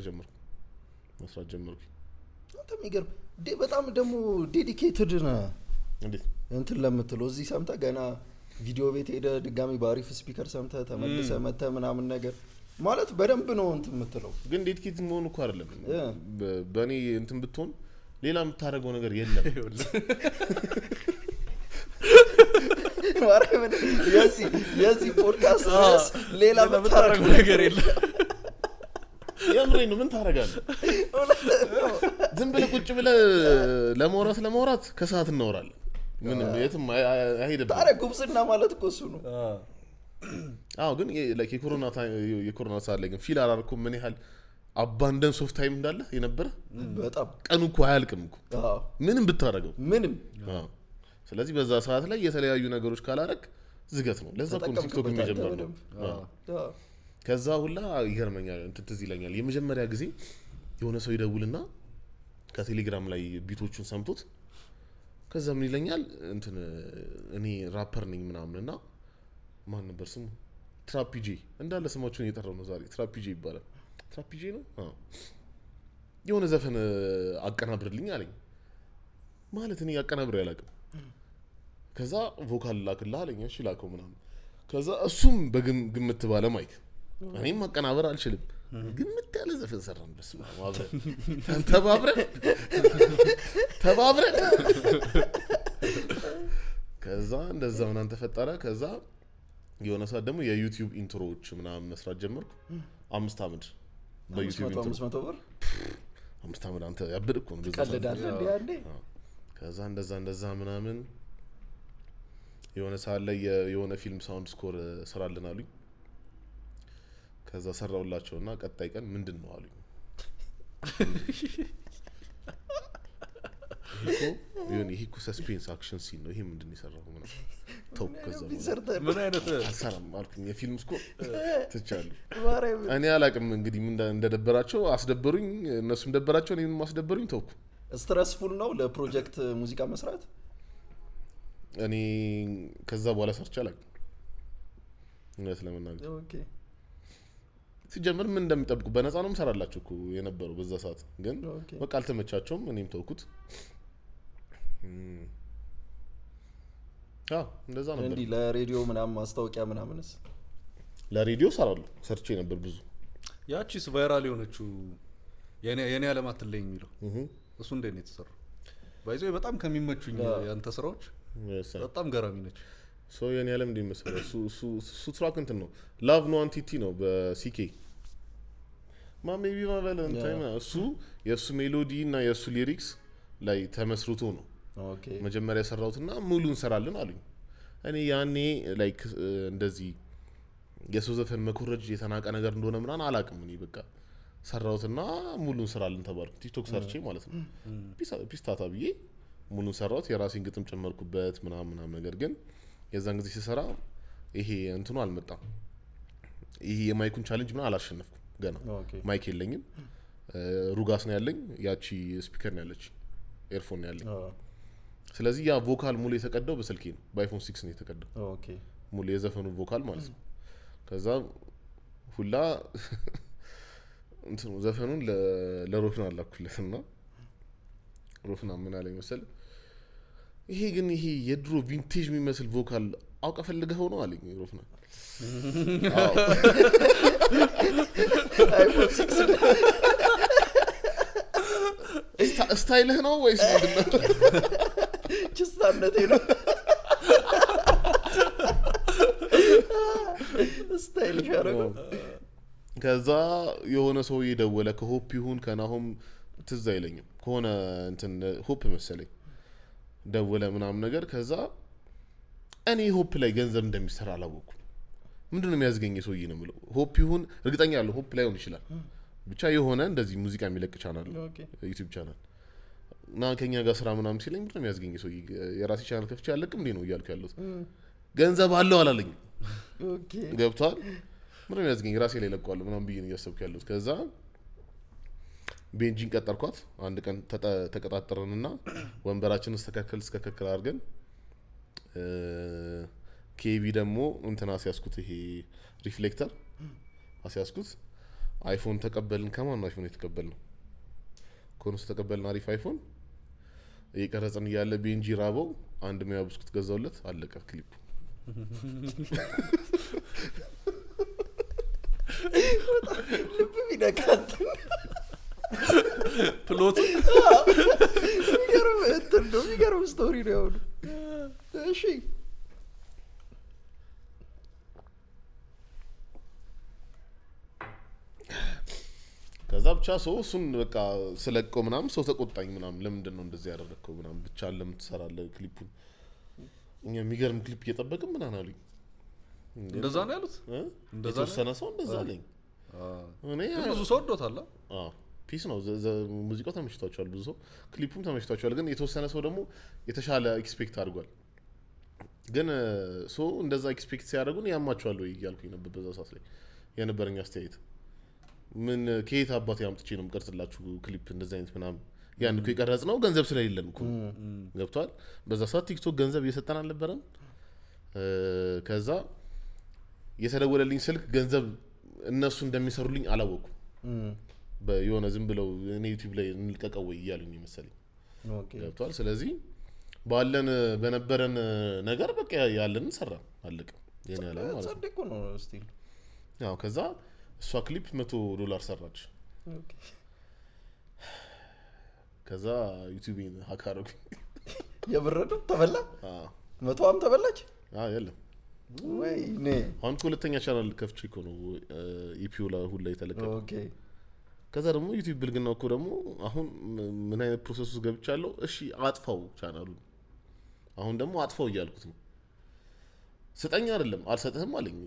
መስራት ጀመርኩ አንተ የሚገርም በጣም ደግሞ ዴዲኬትድ ነህ እንዴት እንትን ለምትለው እዚህ ሰምተህ ገና ቪዲዮ ቤት ሄደ ድጋሚ ባሪፍ ስፒከር ሰምተህ ተመልሰህ መተህ ምናምን ነገር ማለት በደንብ ነው እንትን የምትለው ግን ዴዲኬት መሆን እኮ አይደለም በእኔ እንትን ብትሆን ሌላ የምታደርገው ነገር የለም ማርያምን የዚህ ፖድካስት ሌላ የምታደርገው ነገር የለም የምሬን ነው ምን ታደርጋለህ ዝም ብለህ ቁጭ ብለህ ለማውራት ከሰዓት እናወራለን ምንም የትም አይሄድም ታዲያ ጉብዝና ማለት እኮ እሱ ነው ግን ላይክ የኮሮና ሰዓት ላይ ግን ፊል አላልኩም ምን ያህል አባንደንስ ኦፍ ታይም እንዳለ የነበረ በጣም ቀኑ እኮ አያልቅም እኮ ምንም ብታረገው ምንም ስለዚህ በዛ ሰዓት ላይ የተለያዩ ነገሮች ካላረክ ዝገት ነው ለዛ እኮ ቲክቶክ የሚጀምረው ከዛ ሁላ ይገርመኛል እንትን ትዝ ይለኛል የመጀመሪያ ጊዜ የሆነ ሰው ይደውልና ከቴሌግራም ላይ ቢቶቹን ሰምቶት ከዛ ምን ይለኛል እንትን እኔ ራፐር ነኝ ምናምንና ማን ነበር ስሙ ትራፒጂ እንዳለ ስማቸውን እየጠራው ነው ዛሬ ትራፒጂ ይባላል ትራፒጂ ነው የሆነ ዘፈን አቀናብርልኝ አለኝ ማለት እኔ አቀናብሬ አላውቅም ከዛ ቮካል ላክልህ አለኝ እሺ ላከው ምናምን ከዛ እሱም በግምት ባለ ማይክ እኔም ማቀናበር አልችልም ግምት ያለ ዘፈን ሰራን በስመ አብ ተባብረን ከዛ እንደዛ ምናምን ተፈጠረ ከዛ የሆነ ሰዓት ደግሞ የዩቲዩብ ኢንትሮዎች ምናምን መስራት ጀመርኩ 5 አመት በዩቲዩብ ኢንትሮ 500 ብር 5 አመት አንተ ያብድ እኮ ነው ቀልዳለ እንዴ አንዴ ከዛ እንደዛ ምናምን የሆነ ሰዓት ላይ የሆነ ፊልም ሳውንድ ስኮር ስራልን አሉኝ ከዛ ሰራውላቸውና ቀጣይ ቀን ምንድነው አሉኝ ይሄ እኮ ሰስፔንስ አክሽን ሲን ነው ይሄ ምንድነው የሰራው ምናምን ተው ከዛ ምን አይነት አሰራም አልኩኝ የፊልም ስኮር ትቻለሁ እኔ አላቅም እንግዲህ ምን እንደደበራቸው አስደበሩኝ እነሱም ደበራቸው እኔም ማስደበሩኝ ተውኩ ስትረስፉል ነው ለፕሮጀክት ሙዚቃ መስራት እኔ ከዛ በኋላ ሰርች አላቅም እውነት ለመናገር ኦኬ ሲጀምር ምን እንደሚጠብቁ በነፃ ነው መስራላችሁ እኮ የነበረው በዛ ሰዓት ግን በቃ አልተመቻቸውም እኔም ተውኩት እንደዛ ነበር እንዴ ለሬዲዮ ምናምን ማስታወቂያ ምናምንስ ለሬዲዮ ሰራለሁ ሰርቼ ነበር ብዙ ያቺስ ቫይራል የሆነችው የኔ ዓለም አትለኝ የሚለው እሱ እንዴት ነው የተሰራው ባይዘው በጣም ከሚመቹኝ ያንተ ስራዎች በጣም ገራሚ ነች የኔ ዓለም እንደሚመስለው እሱ ትራክ እንትን ነው ላቭ ኖ አንቲቲ ነው በሲኬ ሜቢ ማበለን ታይም እሱ የሱ ሜሎዲ እና የሱ ሊሪክስ ላይ ተመስርቶ ነው ኦኬ መጀመሪያ ሰራውትና ሙሉ እንሰራለን አሉኝ እኔ ያኔ ላይክ እንደዚህ የሰው ዘፈን መኮረጅ የተናቀ ነገር እንደሆነ ምናን አላቅም እኔ በቃ ሰራውትና ሙሉ እንሰራለን ተባልኩ ቲክቶክ ሰርቼ ማለት ነው ፒስታታ ብዬ ሙሉ ሰራውት የራሴን ግጥም ጨመርኩበት ምናምን ነገር ግን የዛን ጊዜ ሲሰራ ይሄ እንትኑ አልመጣም ይሄ የማይኩን ቻሌንጅ ምናምን አላሸነፍኩም ገና ማይክ የለኝም ሩጋስ ነው ያለኝ ያቺ ስፒከር ነው ያለች ኤርፎን ነው ያለኝ ስለዚህ ያ ቮካል ሙሉ የተቀዳው በስልኬ ነው በአይፎን 6 ነው የተቀዳው ሙሉ የዘፈኑ ቮካል ማለት ነው ከዛ ሁላ እንትኑ ዘፈኑን ለሮፍና አላኩለትና ሮፍና ምን አለኝ መሰለህ ይሄ ግን ይሄ የድሮ ቪንቴጅ የሚመስል ቮካል አውቀ ፈልገው ነው አለኝ ሮፍና አይፎን 6 ስታይልህ ነው ወይስ ምንድነው ችስታነቴ ነው ስታይል ሻረው ከዛ የሆነ ሰው ይደወለ ከሆፕ ይሁን ከናሆም ትዝ አይለኝም ከሆነ እንትን ሆፕ መሰለኝ ደወለ ምናምን ነገር ከዛ እኔ ሆፕ ላይ ገንዘብ እንደሚሰራ አላወኩም ምንድነው የሚያዝገኝ ሰውዬ ነው የምለው ሆፕ ይሁን እርግጠኛ ያለው ሆፕ ላይ ሆን ይችላል ብቻ የሆነ እንደዚህ ሙዚቃ የሚለቅ ቻናል ዩቲዩብ ቻናል እና ከኛ ጋር ስራ ምናምን ሲለኝ ምንድነው የሚያዝገኝ ሰውዬ የራሴ ቻናል ከፍቼ ያለቅም እንዴ ነው እያልኩ ያለሁት ገንዘብ አለው አላለኝ ኦኬ ገብቷል ምንም ያዝገኝ ራሴ ላይ ለቀዋለሁ ምናምን ብዬ ነው ያሰብኩ ያለሁት ከዛ ቤንጂን ቀጠርኳት አንድ ቀን ተቀጣጣረንና ወንበራችንን እስከከከል አድርገን ኬቪ ደግሞ እንትና ሲያስኩት ይሄ ሪፍሌክተር አሲያስኩት አይፎን ተቀበልን ከማን ነው አይፎን የተቀበልነው ኮንስ ተቀበልን አሪፍ አይፎን እየቀረጸን ያለ ቤንጂ ራበው አንድ ሚያ ብስኩት ገዛውለት አለቀ ክሊፑ ልብ ቢነካት ፕሎት የሚገርም ስቶሪ ነው ያው እሺ ከዛ ብቻ ሰው እሱን በቃ ስለቀው ምናምን ሰው ተቆጣኝ ምናምን ለምንድን ነው እንደዚህ ያደረከው ምናምን ብቻ ለምን ትሰራለህ ክሊፑን እኛ የሚገርም ክሊፕ እየጠበቅን ምናምን አሉኝ እንደዛ ነው ያሉት እንደዛ ተሰነ ሰው እንደዛ አለኝ እኔ ብዙ ሰው ወዶታል ፒስ ነው ሙዚቃው ተመችቷቸዋል ብዙ ሰው ክሊፑም ተመችቷቸዋል ግን የተወሰነ ሰው ደግሞ የተሻለ ኤክስፔክት አድርጓል ግን ሰው እንደዛ ኤክስፔክት ሲያደርጉን ያማቸዋል ወይ እያልኩኝ ነበር በዛ ሰዓት ላይ የነበረኝ አስተያየት ምን ከየት አባቴ አምጥቼ ነው የምቀርጽላችሁ ክሊፕ እንደዛ አይነት ምናምን ያን እኮ ይቀርጽ ነው ገንዘብ ስለሌለን እኮ ገብቷል በዛ ሰዓት ቲክቶክ ገንዘብ እየሰጠን አልነበረም ከዛ የተደወለልኝ ስልክ ገንዘብ እነሱ እንደሚሰሩልኝ አላወኩም በየሆነ ዝም ብለው እኔ ዩቲዩብ ላይ እንልቀቀው ወይ ይያሉኝ መሰለኝ ገብቷል ስለዚህ ባለን በነበረን ነገር በቃ ያለን ሰራን አለቀ የኔ ያለ ማለት ነው ጸድቆ ነው ስቲል ያው ከዛ እሷ ክሊፕ $100 ሰራች ኦኬ ከዛ ዩቲዩብን ሃክ አደረጉ የብረዱ ተበላ 100 ተበላች የለም ወይ ኔ አሁን ሁለተኛ ቻናል ከፍቼ እኮ ነው ኢፒዩ ላይ ሁሉ የተለቀቀ ኦኬ ከዛ ደግሞ ዩቲዩብ ብልግናው እኮ ደግሞ አሁን ምን አይነት ፕሮሰስ ውስጥ ገብቻለሁ እሺ አጥፋው ቻናሉን አሁን ደግሞ አጥፋው እያልኩት ነው ስጠኝ አይደለም አልሰጥህም አለኝ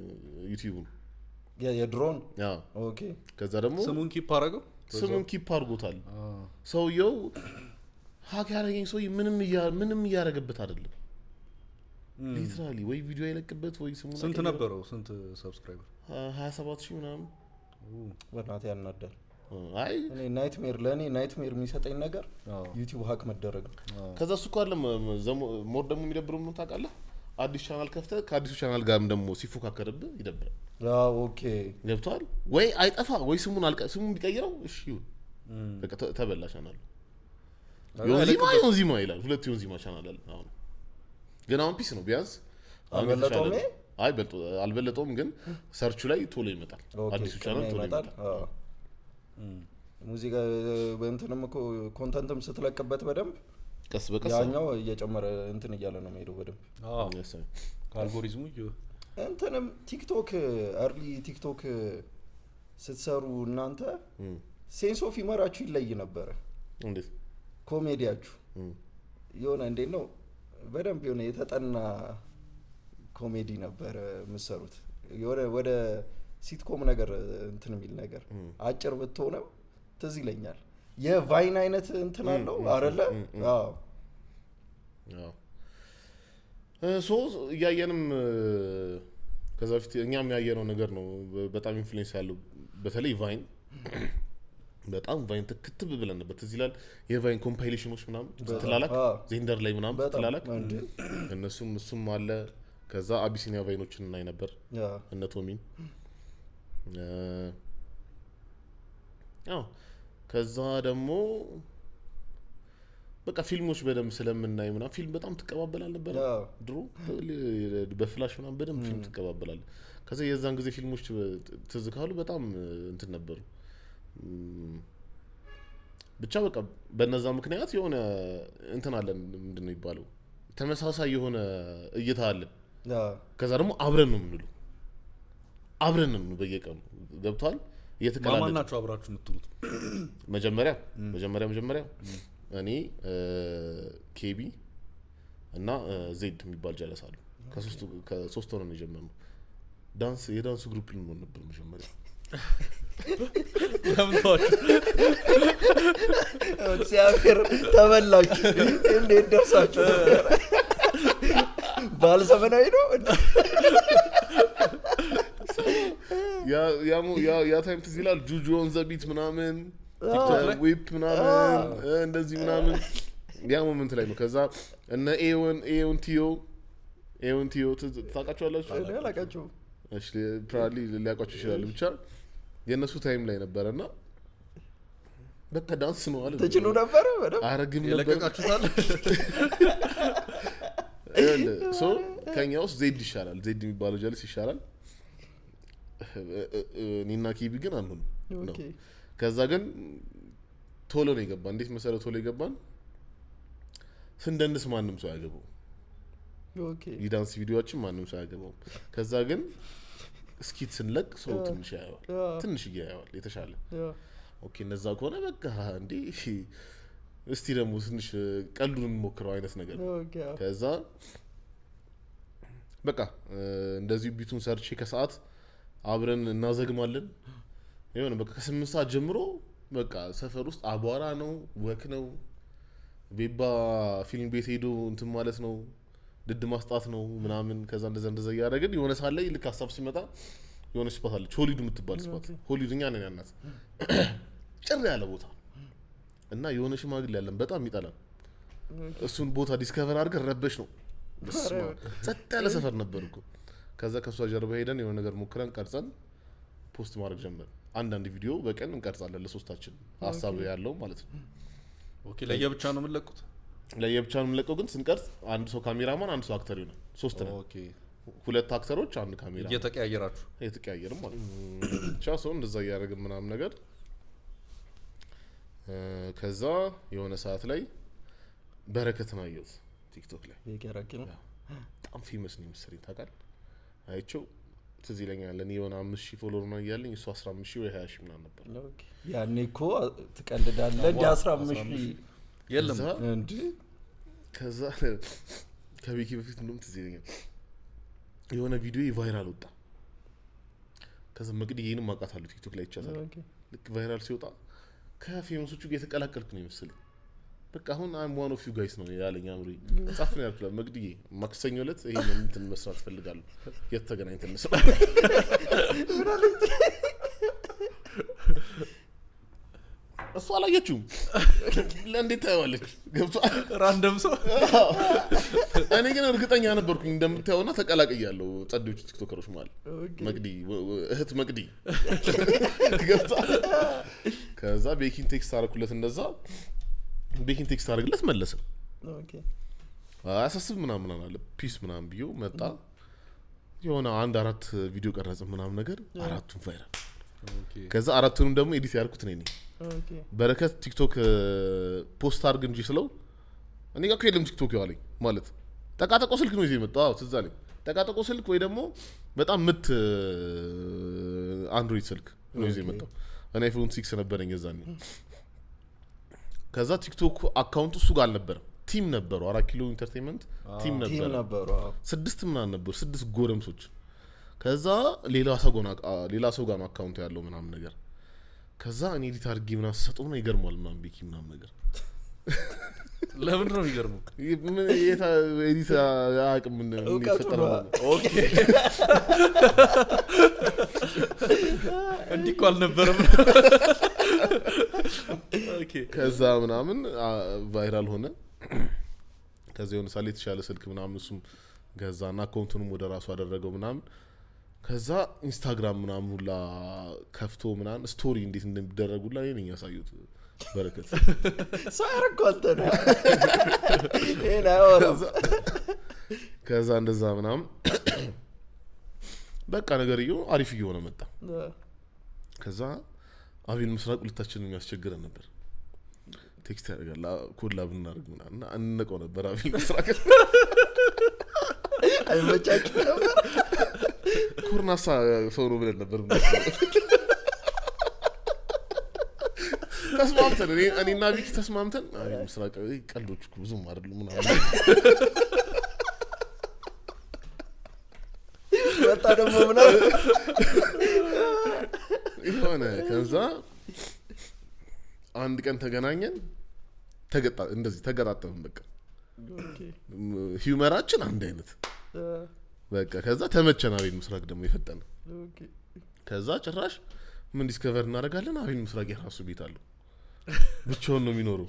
ዩቲዩብን የድሮን ኦኬ ከዛ ደግሞ ስሙን ኪፕ አረጋው ስሙን ኪፕ አድርጎታል ሰውየው ሃክ ያረገኝ ሰው ምንም ያረጋበት አይደለም ሊትራሊ ወይ ቪዲዮ አይለቅበት ወይ ስሙን ስንት ነበረው ስንት ሰብስክራይበር 27000 ምናምን ወናት ያናደር አይ እኔ ናይትሜር የሚሰጠኝ ነገር ዩቲዩብ ሃክ መደረግ ከዛ እሱ እኮ አይደለም ሞር ደግሞ የሚደብረው ምን ታውቃለህ አዲስ ቻናል ከፍተህ ከአዲሱ ቻናል ጋርም ደግሞ ሲፎካከርብህ ይደብራል ኦኬ ገብቷል ወይ አይጠፋ ወይ ስሙን ቢቀይረው እሺ ይሁን በቃ ተበላ ቻናል ዮንዚማ ይላል ሁለት ዮንዚማ ቻናል አለ አሁን ግን አሁን ፒስ ነው ቢያንስ አልበለጠውም ግን ሰርቹ ላይ ቶሎ ይመጣል አዲሱ ቻናል ቶሎ ይመጣል ሙዚቃ በእንትንም እኮ ኮንተንትም ስትለቅበት በደንብ ቀስ በቀስ ያኛው እየጨመረ እንትን እያለ ነው የሚሄደው በደንብ ከአልጎሪዝሙ እንትንም ቲክቶክ አርሊ ቲክቶክ ስትሰሩ እናንተ ሴንስ ኦፍ ሂመራችሁ ይለይ ነበር እንዴት ኮሜዲያችሁ የሆነ እንዴት ነው በደንብ የሆነ የተጠና ኮሜዲ ነበር የምትሰሩት የሆነ ወደ ሲትኮም ነገር እንትን የሚል ነገር አጭር ብትሆንም ትዝ ይለኛል የቫይን አይነት እንትን አለው አይደለ አዎ ሶ ያየንም ከዛ በፊት እኛም ያየነው ነገር ነው በጣም ኢንፍሉዌንስ ያለው በተለይ ቫይን በጣም ቫይን ተከትብ ብለን ነበር ትዝ ይላል የቫይን ኮምፓይሌሽኖች ምናምን ተላላክ ዜንደር ላይ ምናምን ተላላክ እነሱም አለ ከዛ አቢሲኒያ ቫይኖችን እናይ ነበር እነ ቶሚን አዎ ከዛ ደግሞ በቃ ፊልሞች በደንብ ስለምናይ ምናምን ፊልም በጣም ትቀባበላል ነበር ድሮ በፍላሽ ምናምን በደንብ ፊልም ትቀባበላል ከዛ የዛን ጊዜ ፊልሞች ትዝ ካሉ በጣም እንትን ነበሩ ብቻ በቃ በነዛ ምክንያት የሆነ እንትን አለን ምንድነው ይባለው ተመሳሳይ የሆነ እይታ አለን ከዛ ደግሞ አብረን ነው የምንለው አብረን ነው በየቀኑ ገብቷል እየተከላለ ማማናችሁ አብራችሁ የምትሉት መጀመሪያ እኔ ኬቢ እና ዜድ የሚባል ጀለሳሉ ከሶስት ሆነን የጀመርነው የዳንስ ግሩፕ ልንሆን ነበር መጀመሪያ ለምንታው ሲያፈር ተበላችሁ እንዴት ደርሳችሁ ባልዘመናዊ ነው ያ ታይም ትዝ ይላል ጁጁ ኦን ዘ ቢት ምናምን ቲክቶክ ዊፕ ምናምን እንደዚህ ምናምን ያ ሞመንት ላይ ነው ከዛ እነ ኤዮን ቲዮ ታውቃቸዋላችሁ አላውቃቸው እሺ ፕራሊ ሊያውቃቸው ይችላል ብቻ የነሱ ታይም ላይ ነበርና በቃ ዳንስ ነው አለ ተጭኖ ነበር በደም አረግም ነበር የለቀቃችሁታል ሶ ከኛውስ ዜድ ይሻላል ዜድ የሚባለው ጀልስ ይሻላል ኒና ኪቢ ግን አንሁን ኦኬ ከዛ ግን ቶሎ ነው የገባን እንዴት መሰረት ቶሎ የገባን ስንደንስ ማንንም ሰው ያገባው ኦኬ የዳንስ ቪዲዮአችን ማንንም ሰው ያገባው ከዛ ግን ስኪት ስንለቅ ሰው ትንሽ ያያዋል ትንሽ ያያዋል የተሻለ ኦኬ እነዛ ከሆነ በቃ እንዴ እስቲ ደግሞ ትንሽ ቀልዱን እንሞክረው አይነት ነገር ከዛ በቃ እንደዚህ ቢቱን ሰርች ከሰዓት አብረን እናዘግማለን ይሄን በቃ ከ8 ሰዓት ጀምሮ በቃ ሰፈር ውስጥ አቧራ ነው ወክ ነው ቤባ ፊልም ቤት ሄዶ እንትን ማለት ነው ድድ ማስጣት ነው ምናምን ከዛ እንደዛ ያደረግን የሆነ ሳለ ልክ ሐሳብ ሲመጣ የሆነ ስፓት አለ ሆሊውድ የምትባል ስፓት ሆሊውድኛ ነን ያናት ጭር ያለ ቦታ እና የሆነ ሽማግሌ ያለን በጣም ይጣላል እሱን ቦታ ዲስከቨር አድርገን ረበሽ ነው ጸጥ ያለ ሰፈር ነበርኩ ከዛ ከሷ ጀርባ ሄደን የሆነ ነገር ሞክረን ቀርጸን ፖስት ማድረግ ጀመርን አንዳንድ ቪዲዮ በቀን እንቀርጻለን ለሶስታችን ሐሳብ ያለው ማለት ነው ኦኬ ለየብቻ ነው የምንለቁት ለየብቻ ነው የምንለቀው ግን ስንቀርጽ አንድ ሰው ካሜራማን አንድ ሰው አክተር ይሆናል ሶስት ነው ኦኬ ሁለት አክተሮች አንድ ካሜራ እየተቀያየራችሁ ማለት ብቻ ሰው እንደዛ ያደረግን ምናምን ነገር ከዛ የሆነ ሰዓት ላይ በረከትን አየሁት ቲክቶክ ላይ የከራኪ ነው በጣም ፌመስ ነው መሰለኝ ታውቃለህ አይቼው ትዝ ይለኛል እኔ የሆነ 5000 ፎሎወር ነው ያለኝ እሱ 15000 ወይ 20000 ምናምን ነበር ኦኬ ያኔ እኮ ትቀልዳለህ እንደ 15000 የለም እንዴ ከዛ ከቤኪ በፊት እንደውም ትዝ ይለኛል የሆነ ቪዲዮ ቫይራል ወጣ ከዛ መቅዲዬንም አውቃታለሁ ቲክቶክ ላይ ይቻላል ልክ ቫይራል ሲወጣ ከፌመሶቹ ጋር የተቀላቀልኩ ነው ይመስልኝ በቃ አሁን I'm one of you guys ነው ያለኝ አምሪ ጻፍ ነው ያልኩት መቅዲዬ ማክሰኞ ዕለት ይሄን እንትን መስራት ፈልጋለሁ የተገናኝተን ነው እሷ አላየችውም ለእንዴት ታየዋለች ገብቷል ራንደም ሰው እኔ ግን እርግጠኛ ነበርኩኝ እንደምታየውና ተቀላቅያለሁ ጸዶቹ ቲክቶከሮች ማለት መቅዲ እህት መቅዲ ገብቷል ከዛ ቤኪን ቴክስት አረኩለት እንደዛ ቤኪን ቴክስት አረግለት መለሰ ኦኬ አሳስብ ምናምን አለ ፒስ ምናምን ቢዮ መጣ የሆነ አንድ አራት ቪዲዮ ቀረጽ ምናምን ነገር አራቱን ቫይራል ከዛ አራቱንም ደግሞ ኤዲት ያርኩት ነኝ ኦኬ በረከት ቲክቶክ ፖስት አርግ እንጂ ስለው እኔ ጋር ከየለም ቲክቶክ ያለኝ ማለት ተቃጠቆ ስልክ ነው ይዘህ መጣው ትዝ አለኝ ተቃጠቆ ስልክ ወይ ደግሞ በጣም ምት አንድሮይድ ስልክ ነው ይዘህ መጣው እኔ አይፎን 6 ነበርኝ የዛኔ ከዛ ቲክቶክ አካውንቱ እሱ ጋር አልነበረም ቲም ነበሩ 4 ኪሎ ኢንተርቴይንመንት ቲም ነበሩ 6 ምናምን ነበሩ 6 ጎረምሶች ከዛ ሌላ ሰው ጋር ነው አካውንት ያለው ምናምን ነገር ከዛ እኔ ኤዲት አድርጌ ምናምን ሰጠው ነው ይገርማል ምናምን ቤኪ ምናምን ነገር ለምን ነው የሚገርመው ምን ኤዲት አያውቅም ምን ይፈጠራል ኦኬ እንዲህ አልነበረም ኦኬ ከዛ ምናምን ቫይራል ሆነ ከዛ የሆነ ሳለ የተሻለ ስልክ ምናምን እሱም ገዛና አካውንቱንም ወደ ራሱ አደረገው ምናምን ከዛ ኢንስታግራም ምናምን ሁላ ከፍቶ ምናምን ስቶሪ እንዴት እንደሚደረጉላ እኔ ነኝ ያሳዩት በረከት ሳይረኩ አንተ ነው እኔ አወራው ከዛ እንደዛ ምናምን በቃ ነገርየው አሪፍ እየሆነ መጣ ከዛ አቤል ምስራቅ ሁለታችንን የሚያስቸግረን ነበር ቴክስት ያደርጋል ኮላብ እናደርግና እና እንነቀው ነበር አቤል ምስራቅ አይመቻችሁ ነበር ኩርናሳ ሰው ነው ብለን ነበር ተስማምተን እኔና ቢክ ተስማምተን አቤል ምስራቅ ቀልዶች ብዙም አይደሉም ምናምን ወጣ ደግሞ ምናምን ይሆነ ከዛ አንድ ቀን ተገናኘን እንደዚህ ተገጣጠምን በቃ ሂዩመራችን አንድ አይነት በቃ ከዛ ተመቸን አቤል ምስራቅ ደግሞ ይፈጠነ ከዛ ጭራሽ ምን ዲስከቨር እናደርጋለን አቤል ምስራቅ የራሱ ቤት አለው ብቻውን ነው የሚኖረው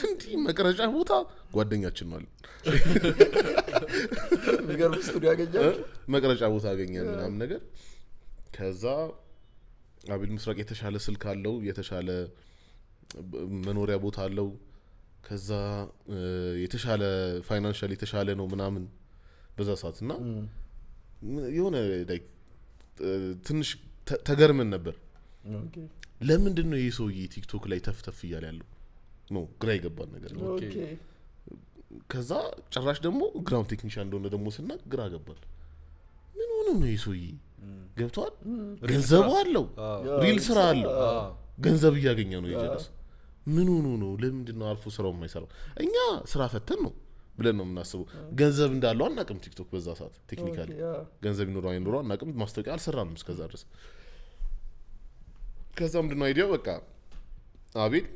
እንዴ መቅረጫ ቦታ ጓደኛችን ነው አለ የሚገርም ስቱዲዮ ያገኛል መቅረጫ ቦታ አገኘን ምናምን ነገር ከዛ አቤል ምስራቅ የተሻለ ስልክ አለው የተሻለ መኖሪያ ቦታ አለው ከዛ የተሻለ ፋይናንሻሊ የተሻለ ነው ምናምን በዛ ሰዓትና የሆነ ላይክ ትንሽ ተገርመን ነበር ኦኬ ለምንድን ነው ይሄ ሰውዬ ቲክቶክ ላይ ተፍተፍ ይያል ያለው ነው ግራ ይገባል ነገር ኦኬ ከዛ ጭራሽ ደግሞ ግራውንድ ቴክኒሻን እንደሆነ ደግሞ ስናቅ ግራ ገባል ምን ሆነ ነው ይሄ ሰውዬ ገብቷል ገንዘብ አለው ሪል ስራ አለው ገንዘብ እያገኘ ነው ይጀለስ ምን ሆኖ ነው ለምንድን ነው አልፎ ስራው የማይሰራው እኛ ስራ ፈተን ነው ብለን ነው የምናስበው ገንዘብ እንዳለው አናቅም ቲክቶክ በዛ ሰዓት ቴክኒካሊ ገንዘብ ይኖረው አይኖረው አናቅም ማስታወቂያ አልሰራንም እስከዛ ድረስ ከዛ ምንድነው አይዲያው በቃ አቤል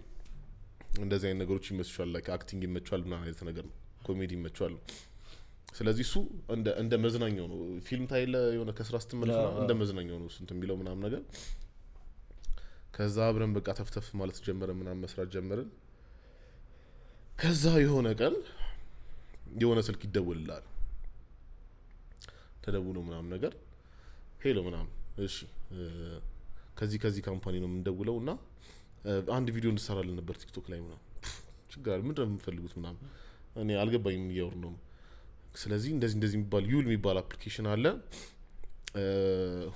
እንደዚህ አይነት ነገሮች ይመስላል ላይክ አክቲንግ ይመቻል ምናምን አይነት ነገር ነው ኮሜዲ ይመቻል ስለዚህ እሱ እንደ መዝናኛው ነው ፊልም ታይለ የሆነ ከስራ ስትመለስ እንደ መዝናኛው ነው እሱ እንትን የሚለው ምናምን ነገር ከዛ አብረን በቃ ተፍተፍ ማለት ጀመረ ምናምን መስራት ጀመርን ከዛ የሆነ ቀን የሆነ ስልክ ይደውልልሃል ተደውሎ ምናምን ነገር ሄሎ ምናምን እሺ ከዚህ ካምፓኒ ነው የምንደውለውና አንድ ቪዲዮ እንድሰራለን ነበር ቲክቶክ ላይ ምናምን ችግር አይደል ምንድነው የምትፈልጉት ምናምን እኔ አልገባኝም እያወሩ ነው ስለዚህ እንደዚህ የሚባል ዩል የሚባል አፕሊኬሽን አለ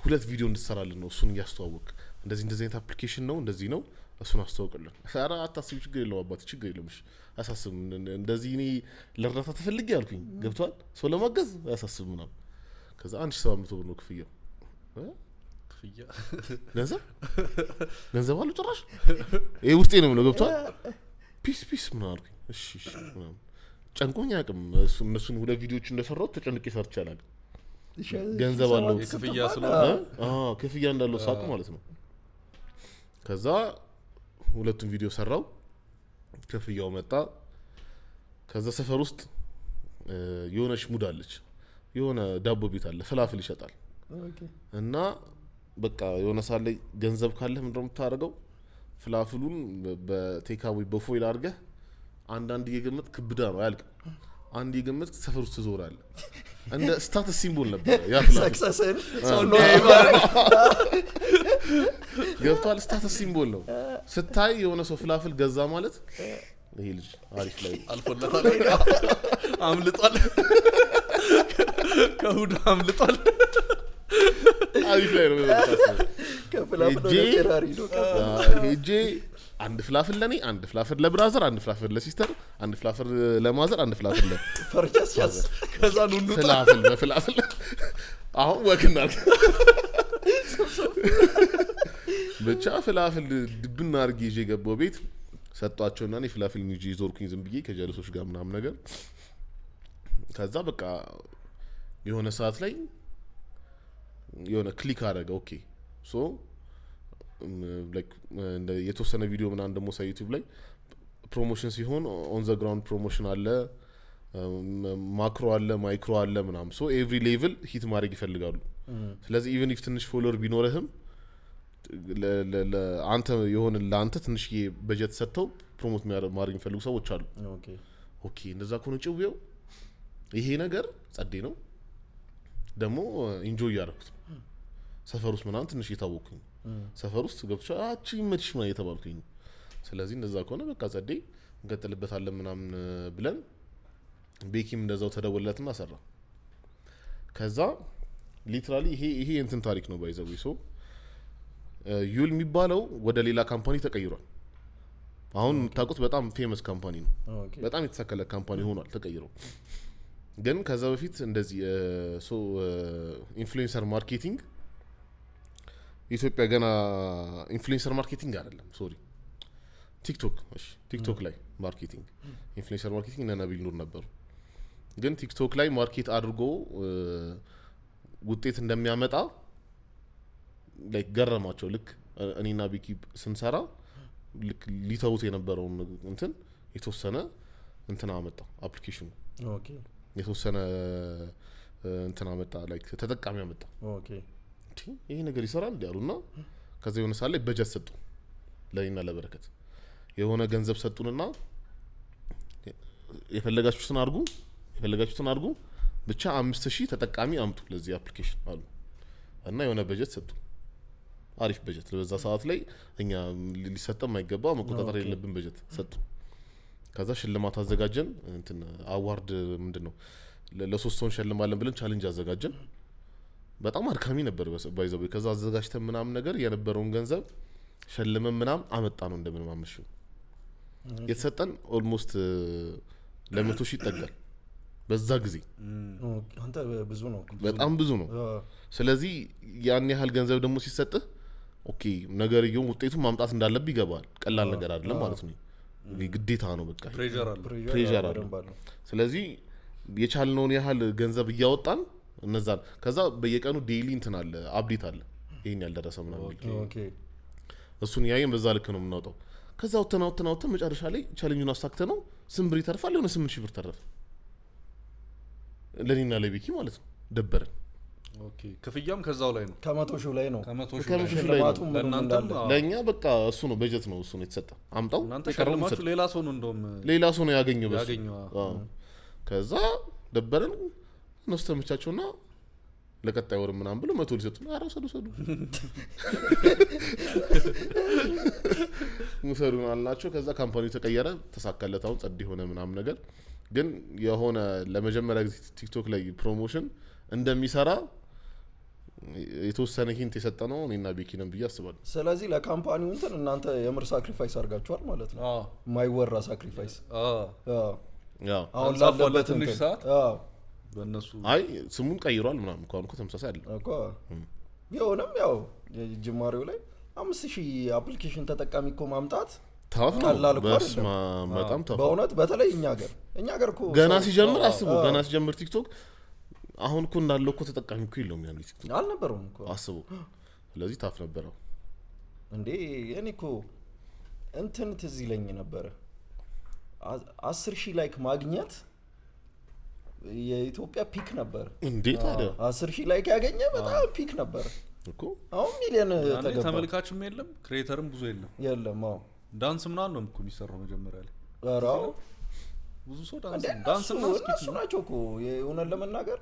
ሁለት ቪዲዮ እንድሰራለን ነው እሱን ያስተዋወቅ እንደዚህ አይነት አፕሊኬሽን ነው እንደዚህ ነው እሱን አስተዋውቅልን ኧረ አታስቢ ችግር የለውም አባቴ ችግር የለውም እሺ አሳስብ እንደዚህ እኔ ለእርዳታ ተፈልጌ ያልኩኝ ገብቷል ሰው ለማገዝ አያሳስብ ምናምን ከዛ 1700 ብር ነው ክፍያው ገንዘብ አለው ጭራሽ ይሄ ውስጤ ነው ነው ገብቷል ፒስ ምናምን አልኩኝ እሺ ምናምን ጨንቆኝ አቅም እነሱን ሁለት ቪዲዮዎች እንደሰራው ተጨንቄ ሰርቻለሁ ገንዘብ አለው ክፍያ ስለሆነ ክፍያ እንዳለው ሳቅ ማለት ነው ከዛ ሁለቱም ቪዲዮ ሰራው ክፍያው መጣ ከዛ ሰፈር ውስጥ የሆነች ሙድ አለች የሆነ ዳቦ ቤት አለ ፍላፍል ይሸጣል እና በቃ የሆነ ሳለ ገንዘብ ካለ ምንድነው የምታደርገው ፍላፍሉን በቴካዊ በፎይል አድርገህ አንድ የገመት ክብዳ ነው አያልቅም አንድ የገመት ሰፈር ውስጥ ትዞራለህ እንደ ስታተስ ሲምቦል ነበር ያ ፍላፍል ሰክሰስን ገብቷል ስታተስ ሲምቦል ነው ስታይ የሆነ ሰው ፍላፍል ገዛ ማለት ይሄ ልጅ አሪፍ ላይ አልፎለታል አምልጧል ከሁዳ አምልጧል አሪፍ ላይ ነው ማለት ከፍላፍል ለቴራሪ ነው ሄጄ አንድ ፍላፍል ለኔ አንድ ፍላፍል ለብራዘር አንድ ፍላፍል ለሲስተር አንድ ፍላፍል ለማዘር አንድ ፍላፍል ፈርቻስ ከዛ ኑኑ ፍላፍል በፍላፍል አሁን ወክና ብቻ ፍላፍል ድብና አርጌ ይዤ ገባው ቤት ሰጣቸውና እኔ ፍላፍል ይዤ ዞርኩኝ ዝም ብዬ ከጀለሶች ጋር ምናምን ነገር ከዛ በቃ የሆነ ሰዓት ላይ የሆነ ክሊክ አደረገ ኦኬ ሶ ላይክ እንደ የተወሰነ ቪዲዮ ምናምን ደሞ ሳይ ዩቲዩብ ላይ ፕሮሞሽን ሲሆን ኦን ዘ ግራውንድ ፕሮሞሽን አለ ማክሮ አለ ማይክሮ አለ ምናምን ሶ ኤቭሪ ሌቭል ሂት ማድረግ ይፈልጋሉ ስለዚህ ኢቭን ኢፍ ትንሽ ፎሎወር ቢኖርህም አንተ የሆነ ለአንተ ትንሽ በጀት ሰጥተው ፕሮሞት ማድረግ የሚፈልጉ ሰዎች አሉ ኦኬ እንደዛ ከሆነ ጭውየው ይሄ ነገር ጸዴ ነው ደግሞ ኢንጆይ ያደረኩት ሰፈር ውስጥ ምናምን ትንሽ እየታወቅኩኝ ሰፈር ውስጥ ገብቼ አቺ መጥሽ ነው እየተባልኩኝ ስለዚህ እንደዛ ከሆነ በቃ ጸዴ እንቀጥልበታለን ምናምን ብለን ቤኪም እንደዛው ተደወለለትና ሰራ ከዛ ሊትራሊ ይሄ እንትን ታሪክ ነው ባይዘው ሶ ዩል የሚባለው ወደ ሌላ ካምፓኒ ተቀይሯል አሁን ታውቁት በጣም ፌመስ ካምፓኒ ነው በጣም የተሳከለ ካምፓኒ ሆኗል ተቀይሮ ግን ከዛ በፊት እንደዚህ ሶ ኢንፍሉዌንሰር ማርኬቲንግ ኢትዮጵያ ገና ኢንፍሉዌንሰር ማርኬቲንግ አይደለም ሶሪ ቲክቶክ ላይ ማርኬቲንግ ኢንፍሉዌንሰር ማርኬቲንግ ነቢል ኑር ነበሩ ግን ቲክቶክ ላይ ማርኬት አድርጎ ውጤት እንደሚያመጣ ላይክ ገረማቸው ልክ እኔና ቢኪ ስንሰራ ልክ ሊተውት የነበረውን እንትን የተወሰነ እንትን አመጣ አፕሊኬሽኑ ኦኬ የተወሰነ እንትን አመጣ ላይክ ተጠቃሚ አመጣ ኦኬ ይሄ ነገር ይሰራል ያሉና ከዛ የሆነ ሳለ በጀት ሰጡ ለኔና ለበረከት የሆነ ገንዘብ ሰጡንና የፈለጋችሁትን አድርጉ ብቻ 5000 ተጠቃሚ አምጡ ለዚህ አፕሊኬሽን አሉ እና የሆነ በጀት ሰጡ አሪፍ በጀት ለዛ ሰዓት ላይ እኛ ሊሰጠም አይገባ መቆጣጠር የለብን በጀት ሰጡ ከዛ ሽልማት አዘጋጀን እንትን አዋርድ ምንድነው ለሶስት ሰው እንሸልማለን ብለን ቻሌንጅ አዘጋጀን በጣም አድካሚ ነበር ባይዘው ከዛ አዘጋጅተን ምናምን ነገር የነበረውን ገንዘብ ሸልመን ምናምን አመጣ ነው እንደምን ማመሹ የተሰጠን ኦልሞስት ለ100,000 ይጠጋል በዛ ጊዜ አንተ ብዙ ነው በጣም ብዙ ነው ስለዚህ ያን ያህል ገንዘብ ደግሞ ሲሰጥህ ኦኬ ነገር ይሁን ውጤቱን ማምጣት እንዳለብህ ይገባል ቀላል ነገር አይደለም ማለት ነው ግዴታ ነው በቃ ፕሬሸር አለ ስለዚህ የቻልነውን ያህል ገንዘብ እያወጣን እነዛን ከዛ በየቀኑ ዴይሊ እንትን አለ አፕዴት አለ ይሄን ያልደረሰ ምናምን ኦኬ እሱን ያየን በዛ ልክ ነው የምናወጣው ከዛ ወተናውተን መጨረሻ ላይ ቻሌንጁን አሳክተነው ስምብር ይተርፋል የሆነ 8,000 ብር ተረፈ ለኔና ለቤኪ ማለት ነው ደበረን ኦኬ ክፍያም ከዛው ላይ ነው ከ100,000 ላይ ነው ከ100,000 ላይ ለኛ በቃ እሱ ነው በጀት ነው እሱ ነው የተሰጠ አምጣው እናንተ ሸልማችሁ ሌላ ሰው ነው እንደውም ሌላ ሰው ነው ያገኘው በሱ ከዛ ደበረን ነው ተመቻቸውና ለቀጣይ ወር ምናምን ብሎ 100 ሊሰጡን አራ ሰዱ ሙሰሩን አልናቸው ከዛ ካምፓኒው ተቀየረ ተሳካለት አሁን ጸድ ሆነ ምናምን ነገር ግን የሆነ ለመጀመሪያ ጊዜ ቲክቶክ ላይ ፕሮሞሽን እንደሚሰራ የተወሰነ ሂንት የሰጠነው እኔና ቤኪ ነን ብዬ አስባለሁ ስለዚህ ለካምፓኒው እንትን እናንተ የምር ሳክሪፋይስ አድርጋችኋል ማለት ነው ማይወራ ሳክሪፋይስ አሁን ላለበት ትንሽ ሰዓት በእነሱ አይ ስሙን ቀይሯል ምናምን እንኳን እኮ ተመሳሳይ አይደለም እኮ ቢሆንም ያው የጅማሬው ላይ 5,000 አፕሊኬሽን ተጠቃሚ እኮ ማምጣት ታፍ ቀላል እኮ በስማ በጣም ታፍ በእውነት በተለይ እኛ ሀገር እኮ ገና ሲጀምር አስቡ ገና ሲጀምር ቲክቶክ አሁን እኮ እንዳለው እኮ ተጠቃሚ እኮ የለውም ያን ቲክቶክ አልነበረውም እኮ አስቡ ስለዚህ ታፍ ነበረው እንዴ እኔ እኮ እንትን ትዝ ይለኝ ነበር 10,000 ላይክ ማግኘት የኢትዮጵያ ፒክ ነበር እንዴት ታዲያ 10,000 ላይክ ያገኘ በጣም ፒክ ነበር እኮ አሁን ሚሊዮን ተገባ ተመልካችም የለም ክሬተርም ብዙ የለም አዎ ዳንስ ምናምን ነው እኮ የሚሰራው መጀመሪያ ላይ አራው ብዙ ሰው ዳንስ ነው እሱ ናቸው እኮ የሆነን ለመናገር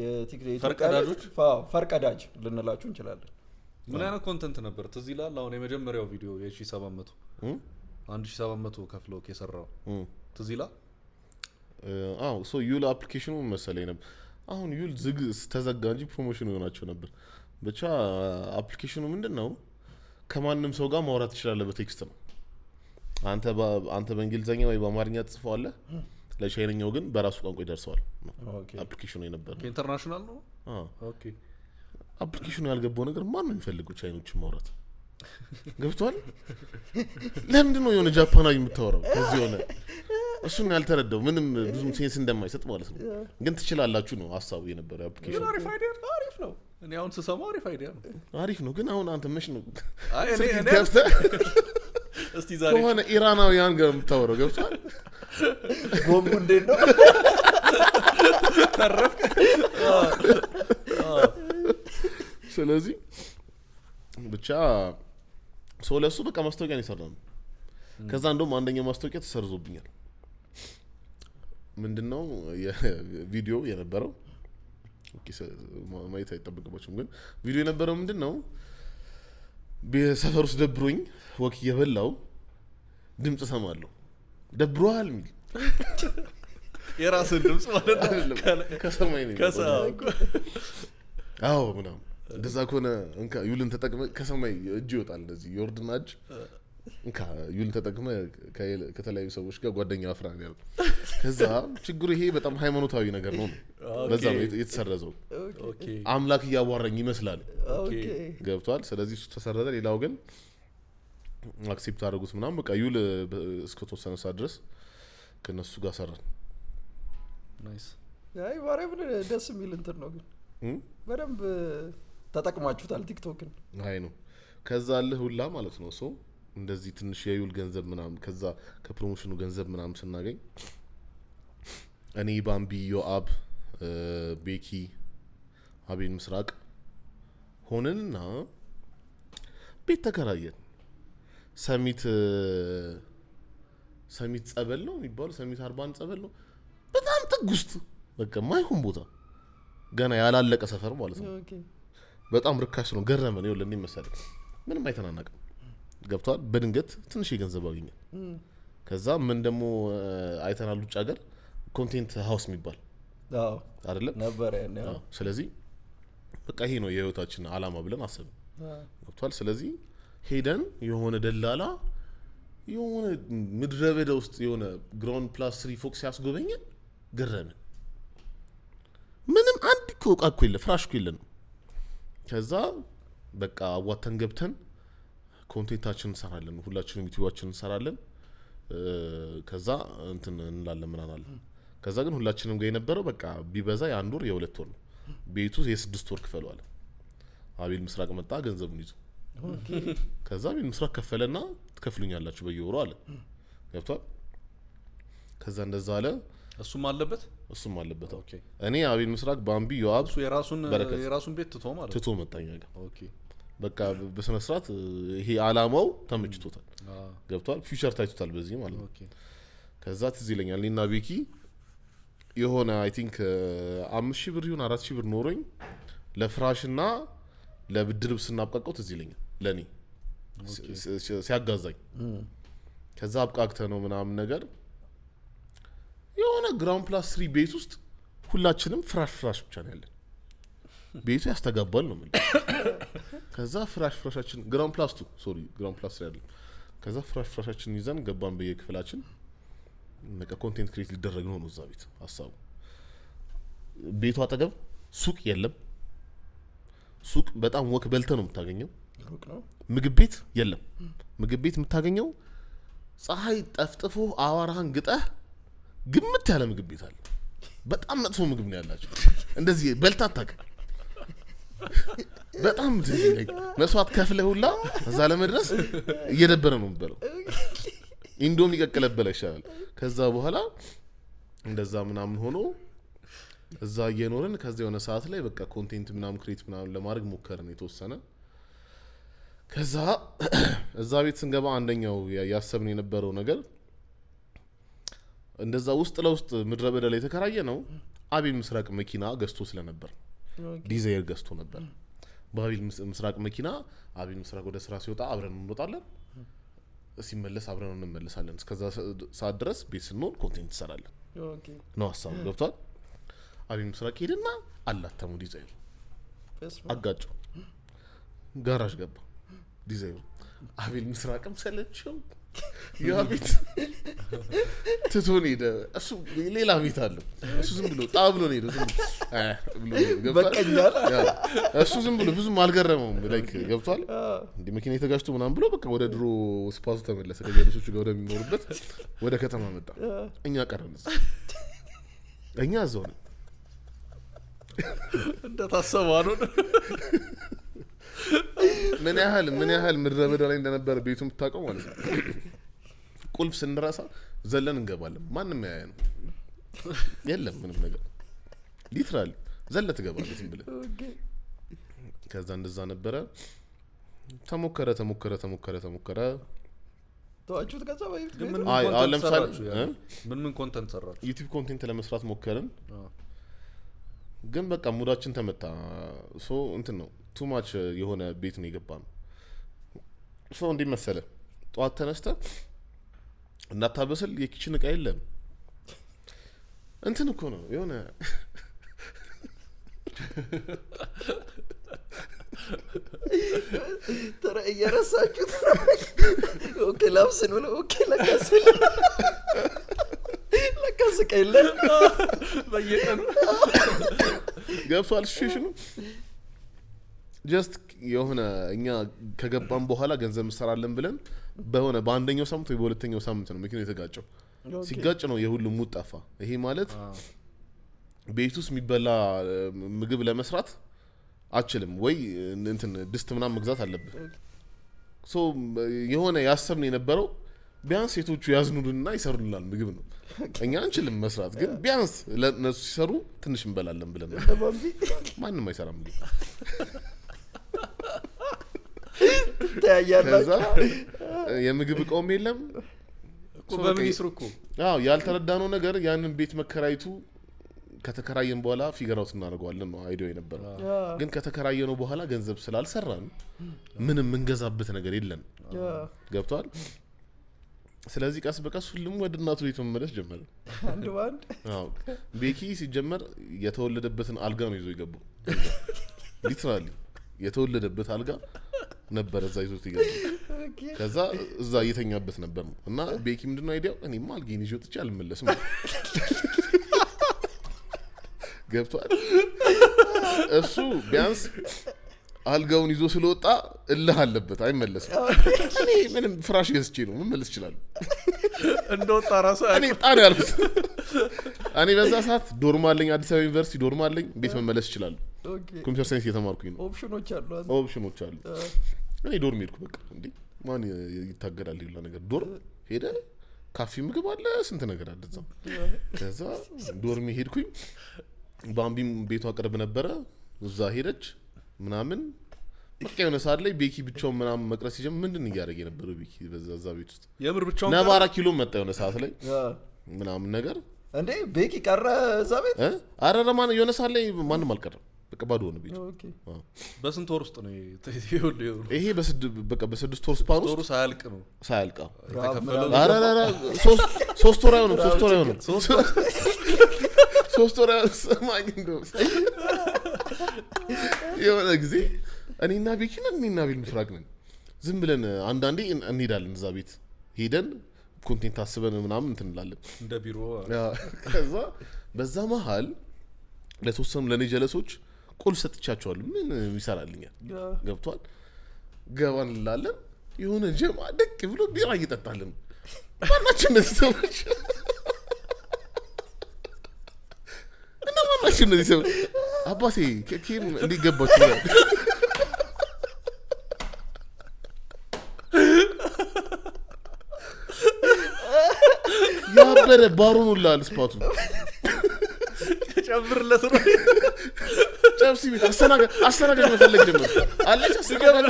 የቲክቶክ ፈርቀዳጆች ፈርቀዳጅ ልንላችሁ እንችላለን ምን አይነት ኮንተንት ነበር ትዝ ይላል አሁን የመጀመሪያው ቪዲዮ የ1700 ከፍለው ከሰራው ትዝ ይላል አው ሶ ዩል አፕሊኬሽኑ መሰለኝ ነበር አሁን ዩል ዝግ ተዘጋ እንጂ ፕሮሞሽን ይሆናቸው ነበር ብቻ አፕሊኬሽኑ ምንድነው ከማንም ሰው ጋር ማውራት ይችላል በቴክስት ነው አንተ በእንግሊዘኛ ወይ በአማርኛ ጽፈዋለህ ለቻይነኛው ግን በራሱ ቋንቋ ይደርሰዋል ኦኬ አፕሊኬሽኑ የነበረ ኢንተርናሽናል ነው ኦኬ አፕሊኬሽኑ ያልገባው ነገር ማን ነው የሚፈልገው ቻይኖችን ማውራት ገብቷል ለምንድን ነው የሆነ ጃፓናዊ የምታወራው ከዚህ ሆነ እሱን ያልተረዳው ምንም ብዙም ሴንስ እንደማይሰጥ ማለት ነው ግን ትችላላችሁ ነው ሐሳቡ የነበረው አፕሊኬሽን አሪፍ ነው እኔ አሁን ስሰማው አሪፍ ነው ግን አሁን አንተ መች ነው አይ እኔ እስቲ ዛሬ ከሆነ ኢራናውያን ጋር የምታወራው ገብቷል ቦምቡ እንዴት ነው ተረፍክ ስለዚህ ብቻ ሶለሱ በቃ ማስታወቂያ ነው የሰራነው ከዛ እንደውም አንደኛው ማስታወቂያ ተሰርዞብኛል ምንድነው የቪዲዮ የነበረው ማየት አይጠበቅባቸውም። ግን ቪዲዮ የነበረው ምንድነው በሰፈር ውስጥ ደብሮኝ ወክ እየበላው ድምጽ ሰማለሁ ደብሮሃል ሚል የራስን ድምጽ ማለት አይደለም ከሰማይ ነው አዎ ምናምን እንደዛ ከሆነ እንካ ዩልን ተጠቅመ ከሰማይ እጅ ይወጣል እንደዚህ ዮርድና እጅ እንካ ዩልን ተጠቅመ ከተለያዩ ሰዎች ጋር ጓደኛ አፍራን ያለው ከዛ ችግሩ ይሄ በጣም ሃይማኖታዊ ነገር ነው በዛ የተሰረዘው አምላክ እያዋራኝ ይመስላል ገብቷል ስለዚህ እሱ ተሰረዘ ሌላው ግን አክሴፕት አድርጉት ምናምን በቃ ዩል እስከተወሰነ ሰዓት ድረስ ከነሱ ጋር ሰራን ናይስ አይ ወሬም ደስ የሚል እንትን ነው ግን በደንብ ተጠቅማችሁታል ቲክቶክን አይ ነው ከዛ አለ ሁላ ማለት ነው ሶ እንደዚህ ትንሽ የዩል ገንዘብ ምናምን ከዛ ከፕሮሞሽኑ ገንዘብ ምናምን ስናገኝ እኔ ባምቢ ዮአብ ቤኪ አቤል ምስራቅ ሆነንና ቤት ተከራየን ሰሚት ጸበል ነው የሚባለው ሰሚት 40 ጸበል ነው በጣም ጥጉስት በቃ ማይሆን ቦታ ገና ያላለቀ ሰፈር ማለት ነው በጣም ርካሽ ነው ገረመን ይኸው ለኔ መሰለ ምንም አይተናናቅም ገብቷል በድንገት ትንሽ የገንዘብ አገኘ ከዛ ምን ደሞ አይተናል ውጭ ሀገር ኮንቴንት ሃውስ የሚባል አይደለ ነበር ያለው ስለዚህ በቃ ይሄ ነው የህይወታችን አላማ ብለን አሰብን ገብቷል ስለዚህ ሄደን የሆነ ደላላ የሆነ ምድረበዳ ውስጥ የሆነ ግራውንድ ፕላስ 3 ፎክስ ያስጎበኘ ገረመን ምንም አንድ ኮቃኩ የለ ፍራሽኩ የለን ከዛ በቃ አዋተን ገብተን ኮንቴንታችን እንሰራለን ሁላችንም ዩቲዩባችን እንሰራለን ከዛ እንትን እንላለን ምናናል ከዛ ግን ሁላችንም ጋር የነበረው በቃ ቢበዛ የ1 ወር የ2 ወር ነው ቤቱ የ6 ወር ክፈሉ አለ አቤል ምስራቅ መጣ ገንዘቡን ይዞ ከዛ አቤል ምስራቅ ከፈለና ትከፍሉኛላችሁ በየወሩ አለ ገብቷል ከዛ እንደዛ አለ እሱም አለበት ኦኬ እኔ አቤል ምስራቅ ባምቢ ዮአብ እሱ የራሱን ቤት ትቶ ማለት ትቶ መጣኛ ጋር ኦኬ በቃ በስነ ስርዓት ይሄ አላማው ተመችቶታል ገብቷል ፊውቸር ታይቶታል በዚህ ማለት ነው ኦኬ ከዛ ትዝ ይለኛል እኔና ቤኪ የሆነ አይ ቲንክ 5000 ብር ይሁን 4000 ብር ኖሮኝ ለፍራሽና ለብድር ልብስና አብቃቀው ትዝ ይለኛል ለኔ ሲያጋዛኝ ከዛ አብቃቅተ ነው ምናምን ነገር የሆነ ግራውንድ ፕላስ 3 ቤት ውስጥ ሁላችንም ፍራሽ ብቻ ነው ያለን ቤቱ ያስተጋባል ነው ማለት ከዛ ፍራሻችን ግራውንድ ፕላስ 3 ያለ ከዛ ፍራሻችን ይዘን ገባን በየክፍላችን በቃ ኮንቴንት ክሬት ሊደረግ ነው እዛ ቤት ሐሳቡ ቤቱ አጠገብ ሱቅ የለም ሱቅ በጣም ወክ በልተ ነው የምታገኘው ሩቅ ነው ምግብ ቤት የለም ምግብ ቤት የምታገኘው ፀሐይ ጠፍጥፎ አዋራህን ግጠህ ግምት ያለ ምግብ ቤት አለ በጣም መጥፎ ምግብ ነው ያላችሁ እንደዚህ በልታ አታውቅ በጣም መስዋዕት ከፍለህ ሁላ እዛ ለመድረስ እየደበረ ነው የምበለው ኢንዶሚ ቀቀለበለ ይሻላል ከዛ በኋላ እንደዛ ምናምን ሆኖ እዛ እየኖርን ከዛ የሆነ ሰዓት ላይ በቃ ኮንቴንት ምናምን ክሬት ምናምን ለማድረግ ሞከርን የተወሰነ ከዛ እዛ ቤት ስንገባ አንደኛው ያሰብን የነበረው ነገር እንደዛ ውስጥ ለውስጥ ምድረበዳ ላይ ተከራየ ነው አቤል ምስራቅ መኪና ገዝቶ ስለነበር ዲዛይር ገዝቶ ነበር በአቤል ምስራቅ መኪና አቤል ምስራቅ ወደ ስራ ሲወጣ አብረን እንወጣለን ሲመለስ አብረን እንመለሳለን እስከዛ ሰዓት ድረስ ቤት ስንሆን ኮንቴንት እንሰራለን ኦኬ ነው ሐሳቡ ገብቷል አቤል ምስራቅ ሄድና አላተሙ ዲዛይር አጋጭ ጋራዥ ገባ ዲዛይር አቤል ምስራቅም ሰለቸው ያ ቤት ትቶን ሄደ እሱ ሌላ ቤት አለ እሱ ዝም ብሎ ጣብሎ ነው ሄደ ብሎ በቀኛል እሱ ዝም ብሎ ብዙም አልገረመውም ላይክ ገብቷል እንዴ መኪና የተጋጭቶ ምናምን ብሎ በቃ ወደ ድሮ ስፓሱ ተመለሰ ከጀለሶቹ ጋር ወደሚኖርበት ወደ ከተማ መጣ እኛ ቀረን እኛ ዞን እንደታሰበው ነው ምን ያህል ምድረበዳ ላይ እንደነበር ቤቱን ተጣቀው ማለት ነው ቁልፍ ስንረሳ ዘለን እንገባለን ማንንም ያያየን የለም ምንም ነገር ሊትራሊ ዘለት ገባለት እንብለ ከዛ እንደዛ ነበረ ተሞከረ ተዋቹት ከዛ ወይ አይ ለምሳሌ ምን ኮንተንት ሰራችሁ ዩቲዩብ ኮንቴንት ለመስራት ሞከርን ግን በቃ ሙዳችን ተመታ ሶ እንትን ነው ቱ ማች የሆነ ቤት ነው የገባነው ሶ እንዴ መሰለ ጧት ተነስተ እናታበስል የኪችን እቃ የለም እንትን እኮ ነው የሆነ ተራ እየረሳችሁ ኦኬ ላብስን ብሎ ኦኬ ለካስ ቀይለ በየቀኑ ገብቷል ሲቹዌሽኑ ጀስት የሆነ እኛ ከገባን በኋላ ገንዘብ እንሰራለን ብለን በሆነ በአንደኛው ሳምንት ወይ በሁለተኛው ሳምንት ነው መኪናው የተጋጨው ሲጋጭ ነው የሁሉም ሙድ ጠፋ ይሄ ማለት ቤት ውስጥ የሚበላ ምግብ ለመስራት አችልም ወይ እንትን ድስት ምናምን መግዛት አለበት ሶ የሆነ ያሰብን የነበረው ቢያንስ ሴቶቹ ያዝኑልና ይሰሩልናል ምግብ ነው እኛ አንችልም መስራት ግን ቢያንስ ለነሱ ሲሰሩ ትንሽ እንበላለን ብለን ማንንም አይሰራም ምግብ ታያያላችሁ የምግብ እቃውም የለም እኮ በምን ይስሩኩ አዎ ያልተረዳነው ነገር ያንን ቤት መከራይቱ ከተከራየን በኋላ ፊገር አውት እናደርገዋለን ነው አይዲዮ የነበረው ግን ከተከራየነው በኋላ ገንዘብ ስላልሰራን ምንም እንገዛበት ነገር የለም ገብቷል ስለዚህ ቀስ በቀስ ሁሉም ወደ እናቱ ቤት መመለስ ጀመረ አንድ ባንድ አዎ ቤኪ ሲጀመር የተወለደበትን አልጋ ነው ይዞ ይገባው ሊትራሊ የተወለደበት አልጋ ነበር እዛ ይዞት ይገባው ከዛ እዛ እየተኛበት ነበር እና ቤኪ ምንድነው አይዲያው እኔማ አልጋዬን ይዤ ወጥቼ አልመለስም ገብቷል እሱ ቢያንስ አልጋውን ይዞ ስለወጣ እልህ አለበት አይመለስም እኔ ምንም ፍራሽ ገዝቼ ነው መመለስ ይችላል እንደወጣ ራሱ እኔ ጣን ያልኩት እኔ በዛ ሰዓት ዶርም አለኝ አዲስ አበባ ዩኒቨርሲቲ ዶርም አለኝ ቤት መመለስ ይችላል ኮምፒውተር ሳይንስ እየተማርኩኝ ነው ኦፕሽኖች አሉ እኔ ዶርም ሄድኩ በቃ እንዴ ማን ይታገዳል ይላ ነገር ዶርም ሄደ ካፌ ምግብ አለ ስንት ነገር አለ እዛ ከዛ ዶርም ሄድኩኝ ባምቢም ቤቷ ቅርብ ነበረ እዛ ሄደች ምናምን በቃ የሆነ ሰዓት ላይ ቤኪ ብቻውን ምናምን መቅረስ ሲጀምር ምንድን እያደረገ የነበረው ቤኪ በዛ ቤት ውስጥ የምር ብቻውን ነባራ ኪሎ መጣ የሆነ ሰዓት ላይ ምናምን ነገር እንዴ ቤኪ ቀረ እዛ ቤት አረረማን የሆነ ሰዓት ላይ ማንም አልቀረም በቃ ባዶ ነው ቤቱ በስንት ወር ውስጥ ነው ይሄ በስድስት ወር ስፓን ውስጥ ሳያልቅ ነው ሳያልቃ አረረረ 3 ወር አይሆንም 3 ወር አይሆንም 3 ወር ሰማኝ እንደው የሆነ ጊዜ እኔና ቤኪና እኔና ቤል ምስራቅ ነን ዝም ብለን አንዳንዴ እንሄዳለን እዛ ቤት ሄደን ኮንቴንት አስበን ምናምን እንትን እንላለን እንደ ቢሮ ከዛ በዛ መሃል ለተወሰኑ ለኔ ጀለሶች ቁልፍ ሰጥቻቸዋለሁ ምን ይሰራልኛል ገብቷል ገባን እንላለን የሆነ ጀማ ደቅ ብሎ ቢራ እየጠጣልን ማናችን እነዚህ ሰዎች እና ማናችን እነዚህ ሰዎች አባቴ ከኪም እንዲገባችሁ ያበረ ባሩን ሁላል ስፓቱ ጨምርለት ነው ጨብሲ ቤት አስተናጋጅ መፈለግ ጀመር አለች አስተናጋጅ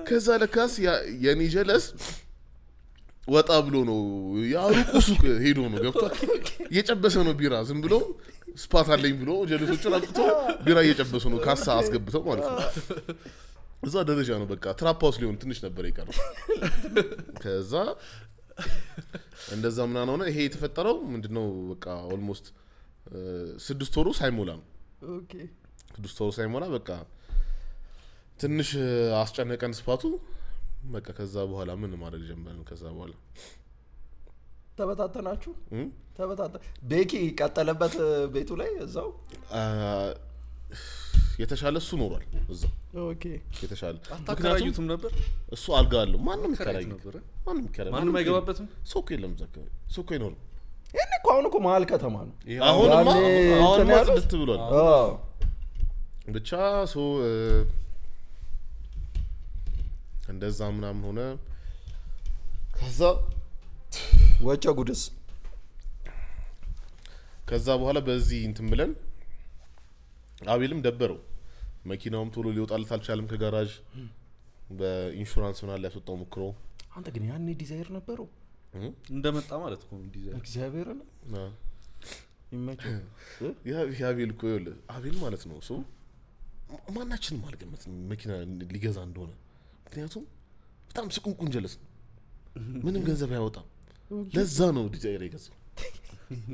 ከዛ ለካስ የኔ ጀለስ ወጣ ብሎ ነው ያሩቁ ሱቅ ሄዶ ነው ገብቷል እየጨበሰ ነው ቢራ ዝም ብሎ ስፓት አለኝ ብሎ ጀለሶቹን አጥቶ ቢራ እየጨበሱ ነው ካሳ አስገብተው ማለት ነው እዛ ደረጃ ነው በቃ ትራፓውስ ሊሆን ትንሽ ነበር ይቀርብ ከዛ እንደዛ ምናምን ሆነ ይሄ የተፈጠረው ምንድነው በቃ ኦልሞስት 6 ወሩ ሳይሞላ ነው ኦኬ 6 ወሩ ሳይሞላ በቃ ትንሽ አስጨነቀን ስፓቱ በቃ ከዛ በኋላ ምን ማድረግ ጀመርን ከዛ በኋላ ተበታተናችሁ ቤኪ ቀጠለበት ቤቱ ላይ እዛው የተሻለ እሱ ኖሯል እዛ ኦኬ የተሻለ አታከራዩትም ነበር እሱ አልጋ አለው ማንም ከራይ ነበር ማንም አይገባበትም ሶኮ የለም ዘከው ሶኮ ይኖር እኔ እኮ እኮ መሀል ከተማ ነው አሁን ማጽድት ብሏል ብቻ ሶ እንደዛ ምናምን ሆነ ከዛ ወጫ ጉድስ ከዛ በኋላ በዚህ እንትን ብለን አቤልም ደበረው መኪናውም ቶሎ ሊወጣለት አልቻለም ከጋራጅ በኢንሹራንስ ምናምን ሊያስወጣው ሞክሮ አንተ ግን ያኔ ዲዛይር ነበረው እንደመጣ ማለት ነው ዲዛይን እግዚአብሔር ነው ይመቸው አቤል እኮ ይኸውልህ አቤል ማለት ነው እሱ ማናችንም አልገመትንም መኪና ሊገዛ እንደሆነ ምክንያቱም በጣም ስቁንቁን ጀለስ ምንም ገንዘብ አያወጣም ለዛ ነው ዲዛይን የገዛው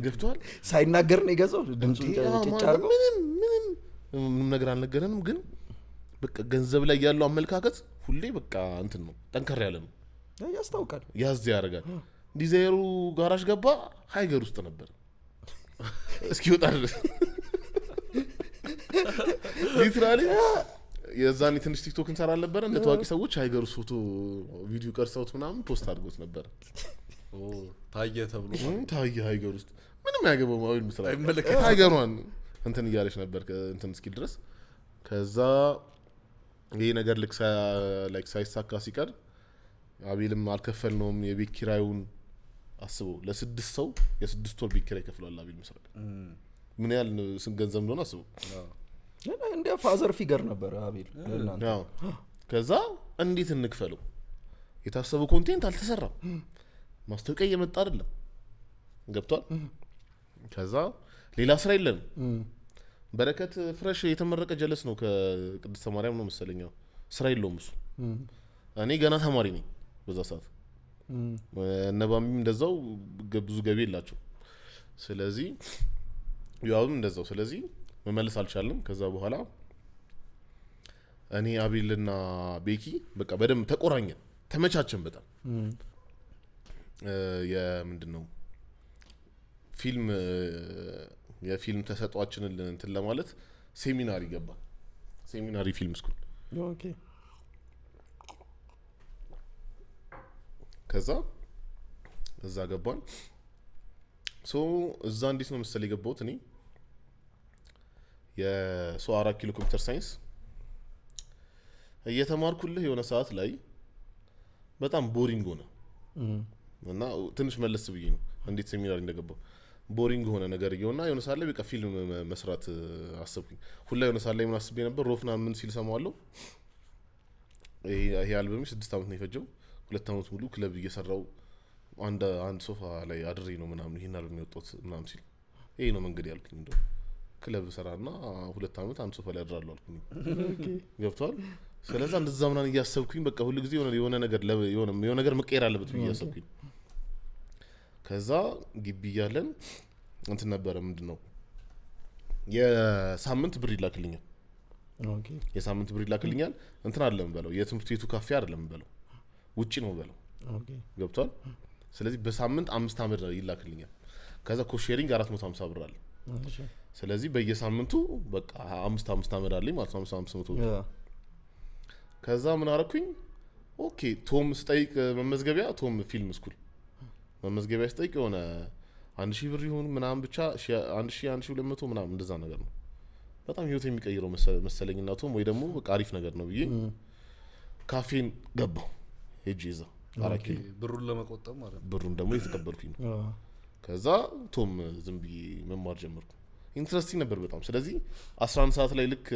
ገብቷል ሳይናገር ነው የገዛው ድምጹን ጫጫርገው ምንም ነገር አልነገረንም ግን በቃ ገንዘብ ላይ ያለው አመለካከት ሁሌ በቃ እንትን ነው ጠንከር ያለ ነው ያስታውቃል ያዝ ያደርጋል ዲዛይሩ ጋራዥ ገባ ሃይገር ውስጥ ነበር እስኪወጣ ድረስ ሊትራሊ የዛኔ ትንሽ ቲክቶክ እንሰራለን ነበር እንደ ታዋቂ ሰዎች ሃይገር ውስጥ ፎቶ ቪዲዮ ቀርጸውት ምናምን ፖስት አድርጎት ነበር ታየ ተብሎ ታየ ሃይገር ውስጥ ምንም ያገባው ማውል መስራት አይመለከት ሃይገሯን እንትን እያለች ነበር እንትን እስኪል ድረስ ከዛ ይሄ ነገር ላይክ ሳይሳካ ሲቀር አቤልም አልከፈልነውም የቤት ኪራዩን አስበው ለ6 ሰው የ6 ወር ቤት ኪራይ ከፍሏል አቤል መስራት ምን ያህል ስንት ገንዘብ እንደሆነ አስበው እንደ ፋዘር ፊገር ነበር አቤል ለናንተ ከዛ እንዴት እንክፈለው የታሰበው ኮንቴንት አልተሰራም ማስተዋወቂያ እየመጣ አይደለም ገብቷል ከዛ ሌላ ስራ የለም በረከት ፍሬሽ የተመረቀ ጀለስ ነው ከቅድስተ ማርያም ነው መሰለኛው ስራ የለውም እሱ እኔ ገና ተማሪ ነኝ በዛ ሰዓት እነባምም እንደዛው ብዙ ገቢ የላቸው ስለዚህ ያውም እንደዛው ስለዚህ መመለስ አልቻለም ከዛ በኋላ እኔ አቤልና ቤኪ በቃ በደም ተቆራኘን ተመቻቸን በጣም የምንድነው ፊልም የፊልም ተሰጧችንን እንትን ለማለት ሴሚናሪ ገባ ሴሚናሪ ፊልም ስኩል ኦኬ ከዛ እዛ ገባን ሶ እዛ እንዴት ነው መሰለ የገባሁት እኔ የሶ 4 ኪሎ ኮምፒውተር ሳይንስ እየተማርኩልህ የሆነ ሰዓት ላይ በጣም ቦሪንግ ሆነ እና ትንሽ መለስ ብዬ ነው እንዴት ሴሚናሪ እንደገባው ቦሪንግ ሆነ ነገር ይሆንና የሆነ ሰዓት ላይ በቃ ፊልም መስራት አሰብኩኝ ሁላ የሆነ ሰዓት ላይ ምን አስቤ ነበር ሮፍና ምን ሲል ሰማዋለሁ ይሄ አልበም 6 አመት ነው የፈጀው 2 አመት ሙሉ ክለብ እየሰራው አንድ ሶፋ ላይ አድሬ ነው ምናምን ይሄን አልበም የወጣሁት ምናምን ሲል ይሄ ነው መንገድ ያልኩኝ እንደው ክለብ ሰራና 2 አመት አንድ ሶፋ ላይ አድራለሁ አልኩኝ ገብቷል ስለዚህ እንደዛ ምናምን እያሰብኩኝ በቃ ሁሉ ጊዜ የሆነ ነገር የሆነ ነገር መቀየር አለበት ብዬ እያሰብኩኝ ከዛ ግቢ ያለን እንትን ነበረ ምንድነው የሳምንት ብር ይላክልኛል ኦኬ የሳምንት ብር ይላክልኛል እንትን አይደለም በለው የትምህርት ቤቱ ካፌ አይደለም በለው ውጪ ነው በለው ኦኬ ገብቷል ስለዚህ በሳምንት 5 አመት ይላክልኛል ከዛ ኮሼሪንግ 450 ብር አለ ስለዚህ በየሳምንቱ በቃ 5 አመት አለኝ ማለት ነው 500 ብር ከዛ ምን አረኩኝ ኦኬ ቶም ስጠይቅ መመዝገቢያ ቶም ፊልም ስኩል መመዝገቢያ ስጠይቅ የሆነ 1000 ብር ይሁን ምናምን ብቻ 1200 ምናምን እንደዛ ነገር ነው በጣም ህይወት የሚቀይረው መሰለኝና ቶም ወይ ደግሞ በቃ አሪፍ ነገር ነው ብዬ ካፌን ገባው ሄጄ እዛ አራኪ ብሩን ለመቆጠብ ማለት ብሩን ደግሞ የተቀበልኩኝ ነው ከዛ ቶም ዝም ብዬ መማር ጀመርኩ ኢንትረስቲንግ ነበር በጣም ስለዚህ 11 ሰዓት ላይ ልክ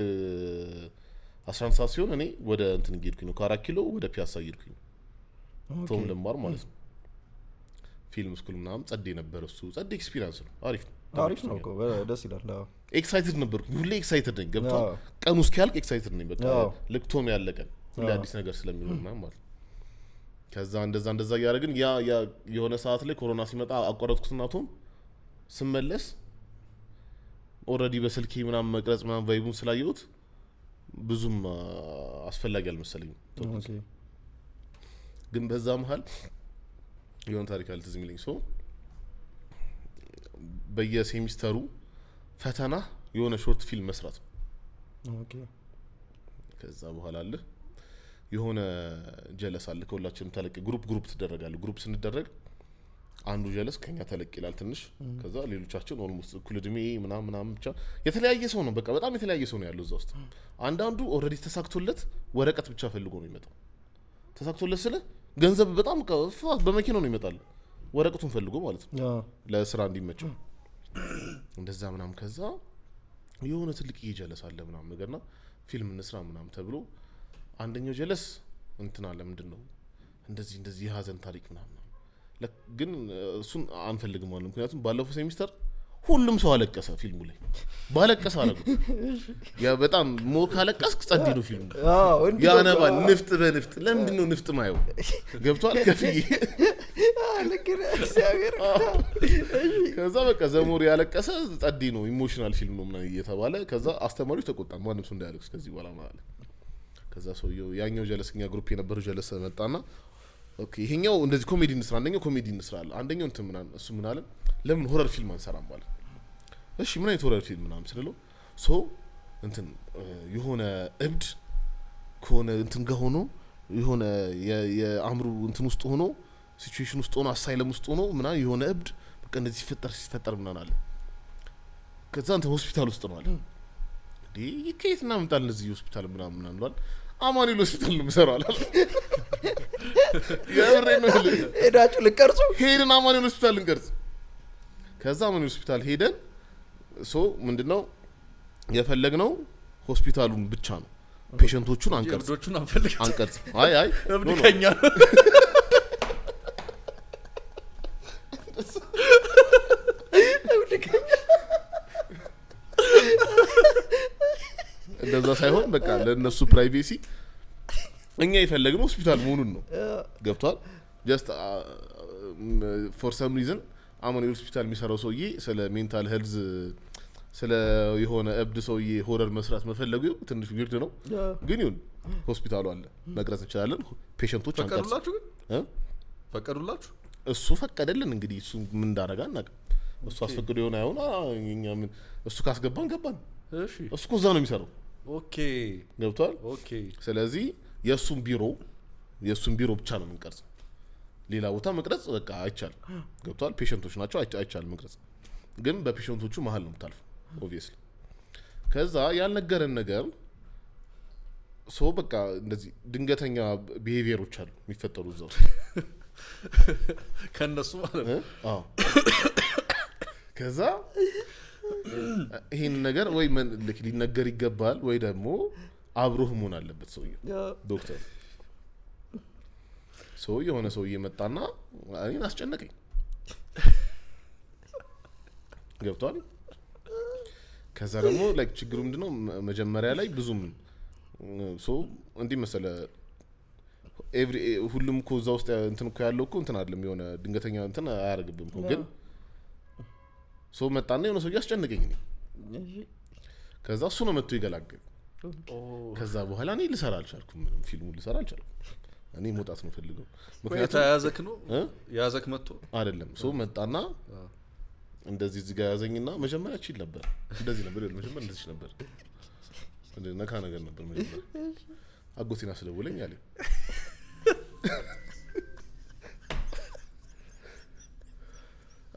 11 ሰዓት ሲሆን እኔ ወደ እንትን ሄድኩኝ ነው ከ4 ኪሎ ወደ ፒያሳ ሄድኩኝ ቶም ለማር ማለት ነው ፊልም ስኩል ምናምን ጸዴ ነበር እሱ ጸዴ ኤክስፒሪየንስ ነው አሪፍ ነው እኮ ደስ ይላል ኤክሳይትድ ነበርኩ ሁሌ ኤክሳይትድ ነኝ ገብታ ቀኑ እስኪያልቅ ኤክሳይትድ ነኝ በቃ ልክ ቶም ያለቀን ሁሌ አዲስ ነገር ስለሚሆን ማለት ከዛ እንደዛ ያደረግን ያ የሆነ ሰዓት ላይ ኮሮና ሲመጣ አቋረጥኩትና ቶም ስመለስ ኦሬዲ በስልኬ ምናምን መቅረጽ ምናምን ቫይቡን ስላየሁት ብዙም አስፈላጊ አልመሰለኝም ኦኬ ግን በዛ መሃል የሆነ ታሪክ አለ ትዝ የሚለኝ ሰው በየሴሚስተሩ ፈተና የሆነ ሾርት ፊልም መስራት ኦኬ ከዛ በኋላ አለ የሆነ ጀለስ አለ ከሁላችንም ተለቅ ግሩፕ ትደረጋሉ ግሩፕ ስንደረግ አንዱ ጀለስ ከኛ ተለቅ ይላል ትንሽ ከዛ ሌሎቻችን ኦልሞስት እኩል እድሜ ምናምን ብቻ የተለያየ ሰው ነው በቃ በጣም የተለያየ ሰው ነው ያለው እዛ ውስጥ አንዳንዱ ኦሬዲ ተሳክቶለት ወረቀት ብቻ ፈልጎ ነው የሚመጣው ተሳክቶለት ስለ ገንዘብ በጣም በመኪና ነው ይመጣል ወረቀቱን ፈልጎ ማለት ነው ለስራ እንዲመቸው እንደዛ ምናምን ከዛ የሆነ ትልቅ ጀለስ አለ ምናምን ነገርና ፊልም እንስራ ምናምን ተብሎ አንደኛው ጀለስ እንትን አለ ምንድነው እንደዚህ የሀዘን ታሪክ ምናምን ግን እሱን አንፈልግም ማለት ምክንያቱም ባለፈው ሴሚስተር ሁሉም ሰው አለቀሰ ፊልሙ ላይ ባለቀሰ አረጉት ያ በጣም ሞር ካለቀስክ ጸዲ ነው ፊልሙ ያነባ ንፍጥ በንፍጥ ለምንድን ነው ንፍጥ ማየው ገብቷል ከፍዬ ከዛ በቃ ዘሞር ያለቀሰ ጸዲ ነው ኢሞሽናል ፊልም ነው ምናምን እየተባለ ከዛ አስተማሪው ተቆጣ ማንም ሰው እንዳያለቅስ ከዚህ በኋላ ማለት ከዛ ሰውየው ያኛው ጀለስኛ ግሩፕ የነበረው ጀለስ መጣና ኦኬ ይሄኛው እንደዚህ ኮሜዲ እንስራ አንደኛው ኮሜዲ እንስራለን አንደኛው እንትን ምናምን እሱ ምን አለ ለምን ሆረር ፊልም አንሰራም ማለት እሺ ምን አይነት ሆረር ፊልም ምናምን ስለለው ሶ እንትን የሆነ እብድ ከሆነ እንትን ጋር ሆኖ የሆነ የአምሩ እንትን ውስጥ ሆኖ ሲቹዌሽን ውስጥ ሆኖ አሳይለም ውስጥ ሆኖ ምናምን የሆነ እብድ በቃ እንደዚህ ሲፈጠር ምናምን አለ ከዛ እንትን ሆስፒታል ውስጥ ነው አለ ከየት እናምጣለን እዚህ ሆስፒታል ምናምን አሏል አማኑኤል ሆስፒታል ነው የምሰራው አለ ያወራኝ ነው ሄዳችሁ ልቀርጹ ሄደን አማኑኤል ሆስፒታል ልንቀርጽ ከዛ አማኑኤል ሆስፒታል ሄደን ሶ ምንድነው የፈለግነው ሆስፒታሉን ብቻ ነው ፔሸንቶቹን አንቀርጽ አይ እብድከኛ እንደዛ ሳይሆን በቃ ለነሱ ፕራይቬሲ እኛ የፈለግነው ሆስፒታል መሆኑን ነው ገብቷል ጀስት ፎር ሰም ሪዝን አማኑኤል ሆስፒታል የሚሰራው ሰውዬ ስለ ሜንታል ሄልዝ ስለ የሆነ እብድ ሰውዬ ሆረር መስራት መፈለጉ ትንሽ ዊርድ ነው ግን ይሁን ሆስፒታሉ አለ መቅረጽ እንችላለን ፔሸንቶች ፈቀዱላችሁ እሱ ፈቀደልን እንግዲህ እሱ ምን እንዳረጋ እናቀ እሱ አስፈቅዶ የሆነ አይሆን እኛ ምን እሱ ካስገባን ገባን እሺ እሱ ኮዛ ነው የሚሰራው ኦኬ ገብቷል ኦኬ ስለዚህ የሱን ቢሮ ብቻ ነው የምንቀርጽ ሌላ ቦታ መቅረጽ በቃ አይቻልም ገብቷል ፔሸንቶች ናቸው አይቻልም መቅረጽ ግን በፔሸንቶቹ መሀል ነው የምታልፈው ኦብቪየስሊ ከዛ ያልነገረን ነገር ሶ በቃ እንደዚህ ድንገተኛ ቢሄቪየሮች አሉ የሚፈጠሩ እዛው ከነሱ ማለት ነው አዎ ከዛ ይሄን ነገር ወይ ሊነገር ይገባል ወይ ደግሞ አብሮህ መሆን አለበት ሰውየው ዶክተር የሆነ ሰውዬ መጣና እኔን አስጨነቀኝ ገብቷል ከዛ ደግሞ ላይክ ችግሩ ምንድነው መጀመሪያ ላይ ብዙም እንዲህ መሰለ ሁሉም እኮ እዛ ውስጥ እንትን እኮ ያለው እኮ እንትን አይደለም የሆነ ድንገተኛ እንትን አያደርግብም እኮ ግን መጣና የሆነ ሰውዬ አስጨነቀኝ ከዛ እሱ ነው መጥቶ ይገላገል ከዛ በኋላ እኔ ልሰራ አልቻልኩም ምንም ፊልሙ ልሰራ አልቻልኩም እኔ መውጣት ነው ፈልገው ምክንያቱም ያዘክ መጥቶ አይደለም መጣና እንደዚህ እዚህ ጋር ያዘኝና መጀመሪያ ቺል ነበር እንደዚህ ነበር መጀመሪያ እንደዚህ ነበር ነካ ነገር ነበር መጀመሪያ አጎቴና ስለወለኝ አለ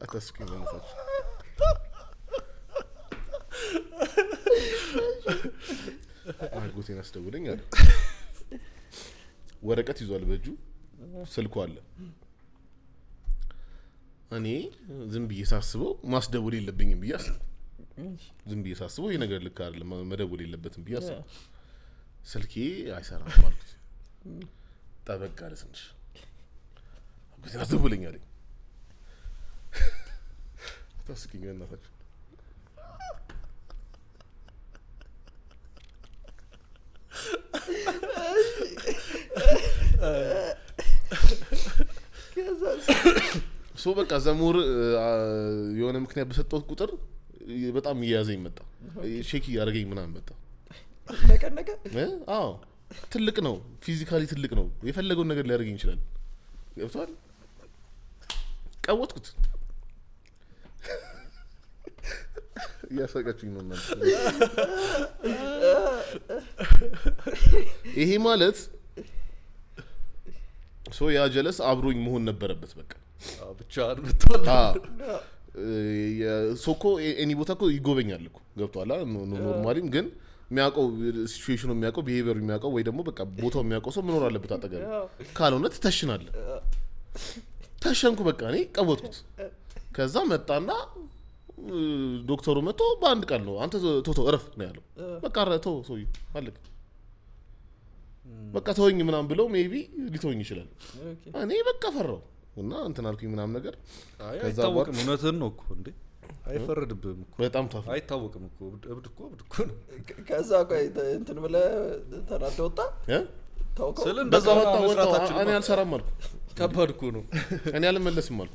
አታስቂኝ ማለት አጎቴና ስለወለኝ አለ ወረቀት ይዟል በእጁ ስልኩ አለ እኔ ዝም ብዬ ሳስበው ማስደውል የለብኝም ብዬ አስበው ዝም ብዬ ሳስበው ይሄ ነገር ልክ አይደለም መደወል የለበትም ብዬ አስበው ስልኬ አይሰራም ማለት ጠበቅ አለ ትንሽ አጎቴና ደውለኝ አለኝ አታስቂኝ እናታችሁ በቃ ዘሙር የሆነ ምክንያት በሰጠው ቁጥር በጣም ይያዘኝ መጣ ሼክ ያደርገኝ ምናምን መጣ ለቀነቀ አዎ ትልቅ ነው ፊዚካሊ ትልቅ ነው የፈለገውን ነገር ሊያደርገኝ ይችላል ገብቷል ቀወጥኩት ያሳቀችኝ ነው ማለት ይሄ ማለት ያ ጀለስ አብሮኝ መሆን ነበረበት በቃ ብቻ አልመጣው ሶኮ ኤኒ ቦታ እኮ ይጎበኛል እኮ ገብቷል ኖርማሊም ግን የሚያውቀው ሲቹዌሽኑ የሚያውቀው ቢሄቪየሩ የሚያውቀው ወይ ደግሞ በቃ ቦታው የሚያውቀው ሰው መኖር አለበት አጠገብ ካልሆነ ትተሽናለህ ተሸንኩ በቃ እኔ ቀወጥኩት ከዛ መጣና ዶክተሩ መጥቶ በአንድ ቃል ነው አንተ ቶቶ እረፍ ነው ያለው በቃ ረቶ ሰውዬ አለቀ በቃ ተወኝ ምናምን ብለው ሜቢ ሊተወኝ ይችላል እኔ በቃ ፈራው እና እንትን አልኩኝ ምናምን ነገር ከዛ በኋላ እውነትህን ነው እኮ እንዴ አይፈረድብህም እኮ በጣም ታፍ አይታወቅም እኮ እብድ እኮ ነው ከዛ ቆይ እንትን ብለህ ተናደህ ወጣ ታውቀው ስለ እንደዛ መስራታችን እኔ አልሰራም አልኩ ከባድ እኮ ነው እኔ አልመለስም አልኩ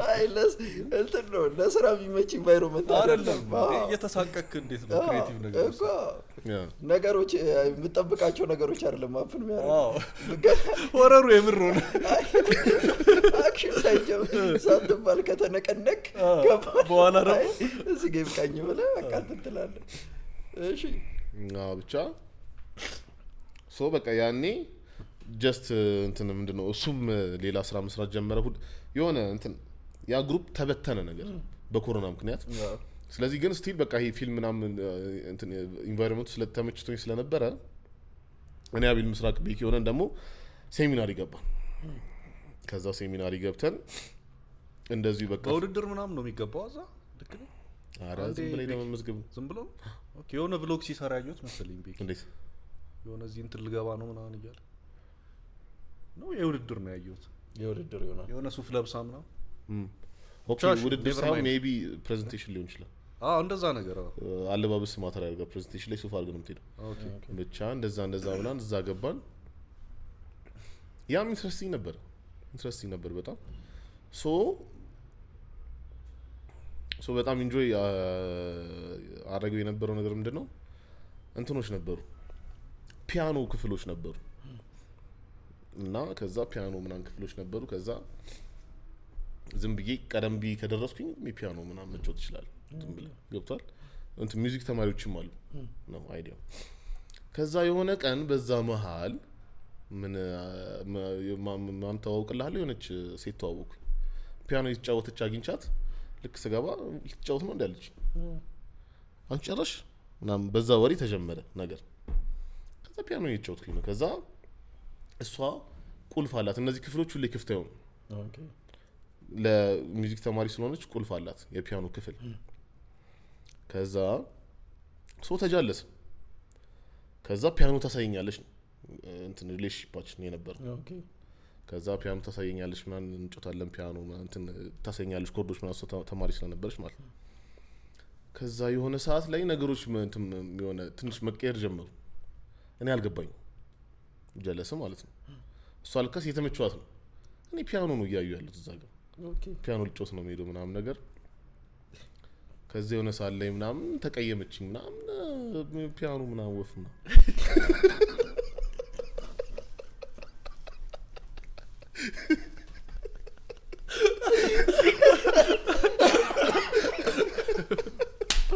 አይለስ እንትን ነው ለስራ የሚመች ኢንቫይሮንመንት አይደለም እየተሳቀክ እንዴት ነው ክሬቲቭ ነገር እኮ ነገሮች የምጠብቃቸው ነገሮች አይደለም አፍን የሚያደርግ ሆረሩ የምር ነው አክሽን ሳይጀምር ሳትባል ከተነቀነቅ በኋላ ነው እዚህ ጌም ቃኝ ብለህ በቃ ትላለህ እሺ ብቻ ሶ በቃ ያኔ ጀስት እንትን ምንድነው እሱም ሌላ ስራ መስራት ጀመረ የሆነ እንትን ያ ግሩፕ ተበተነ ነገር በኮሮና ምክንያት ስለዚህ ግን ስቲል በቃ ይሄ ፊልም ምናምን እንትን ኢንቫይሮንመንቱ ስለተመችቶኝ ስለነበረ እኔ አቤል ምስራቅ ቤኪ ሆነን ደግሞ ሴሚናሪ ገባን ከዛ ሴሚናሪ ገብተን እንደዚህ በቃ ውድድር ምናምን ነው የሚገባው አዛ ልክ ነው አረ ዝም ብለ ለመመዝገብ ዝም ብሎ ኦኬ የሆነ ብሎግ ሲሰራ ያዩት መሰለኝ ቤኪ እንዴት የሆነ እዚህ እንትን ልገባ ነው ምናምን እያለ ነው የውድድር ነው ያዩት የውድድር ይሆናል የሆነ ሱፍ ለብሳ ምናምን ኦኬ ውድድር ሳይሆን ሜቢ ፕሬዘንቴሽን ሊሆን ይችላል እንደዛ ነገር አለባበስ ማተር ያደርጋል ፕሬዘንቴሽን ላይ ሱፍ አድርገን የምትሄደው ኦኬ ብቻ እንደዛ ብላን እዛ ገባን ያም ኢንትረስቲንግ ነበር በጣም ሶ በጣም ኢንጆይ አደረገው የነበረው ነገር ምንድነው እንትኖች ነበሩ ፒያኖ ክፍሎች ነበሩ እና ከዛ ፒያኖ ምናምን ክፍሎች ነበሩ ከዛ ዝም ብዬ ቀደም ብዬ ከደረስኩኝ ፒያኖ ምናምን መጫወት ይችላል ዝም ብለ ገብቷል እንት ሚውዚክ ተማሪዎችም አሉ ነው አይዲያው ከዛ የሆነ ቀን በዛ መሃል ምን ማም ተዋውቅልሃል የሆነች ሴት ተዋውቁ ፒያኖ እየተጫወተች አግኝቻት ልክ ስገባ ልትጫወት ነው እንዳለች አንቺ ጨረሽ ምናምን በዛ ወሬ ተጀመረ ነገር ከዛ ፒያኖ እየተጫወትኩኝ ነው ከዛ እሷ ቁልፍ አላት እነዚህ ክፍሎች ሁሉ ክፍት አይሆኑ ኦኬ ለሙዚክ ተማሪ ስለሆነች ቁልፍ አላት የፒያኖ ክፍል ከዛ ሶ ተጃለስ ከዛ ፒያኖ ታሳየኛለች እንትን ሪሌሽንሺፓችን የነበር ኦኬ ከዛ ፒያኖ ታሳየኛለች ምናምን እንጮታለን ፒያኖ እንትን ታሳየኛለች ኮርዶች ምናምን ተማሪ ስለነበረች ማለት ነው ከዛ የሆነ ሰዓት ላይ ነገሮች እንትን የሆነ ትንሽ መቀየር ጀመሩ እኔ አልገባኝ ጀለሰ ማለት ነው እሷ አልከስ የተመቸዋት ነው እኔ ፒያኖ ነው ያዩ ያሉት እዛ ጋር ኦኬ ፒያኖ ልጮት ነው የሚሄደው ምናምን ነገር ከዛ የሆነ ሰዓት ላይ ምናምን ተቀየመችኝ ምናምን ፒያኖ ምናምን ወፍና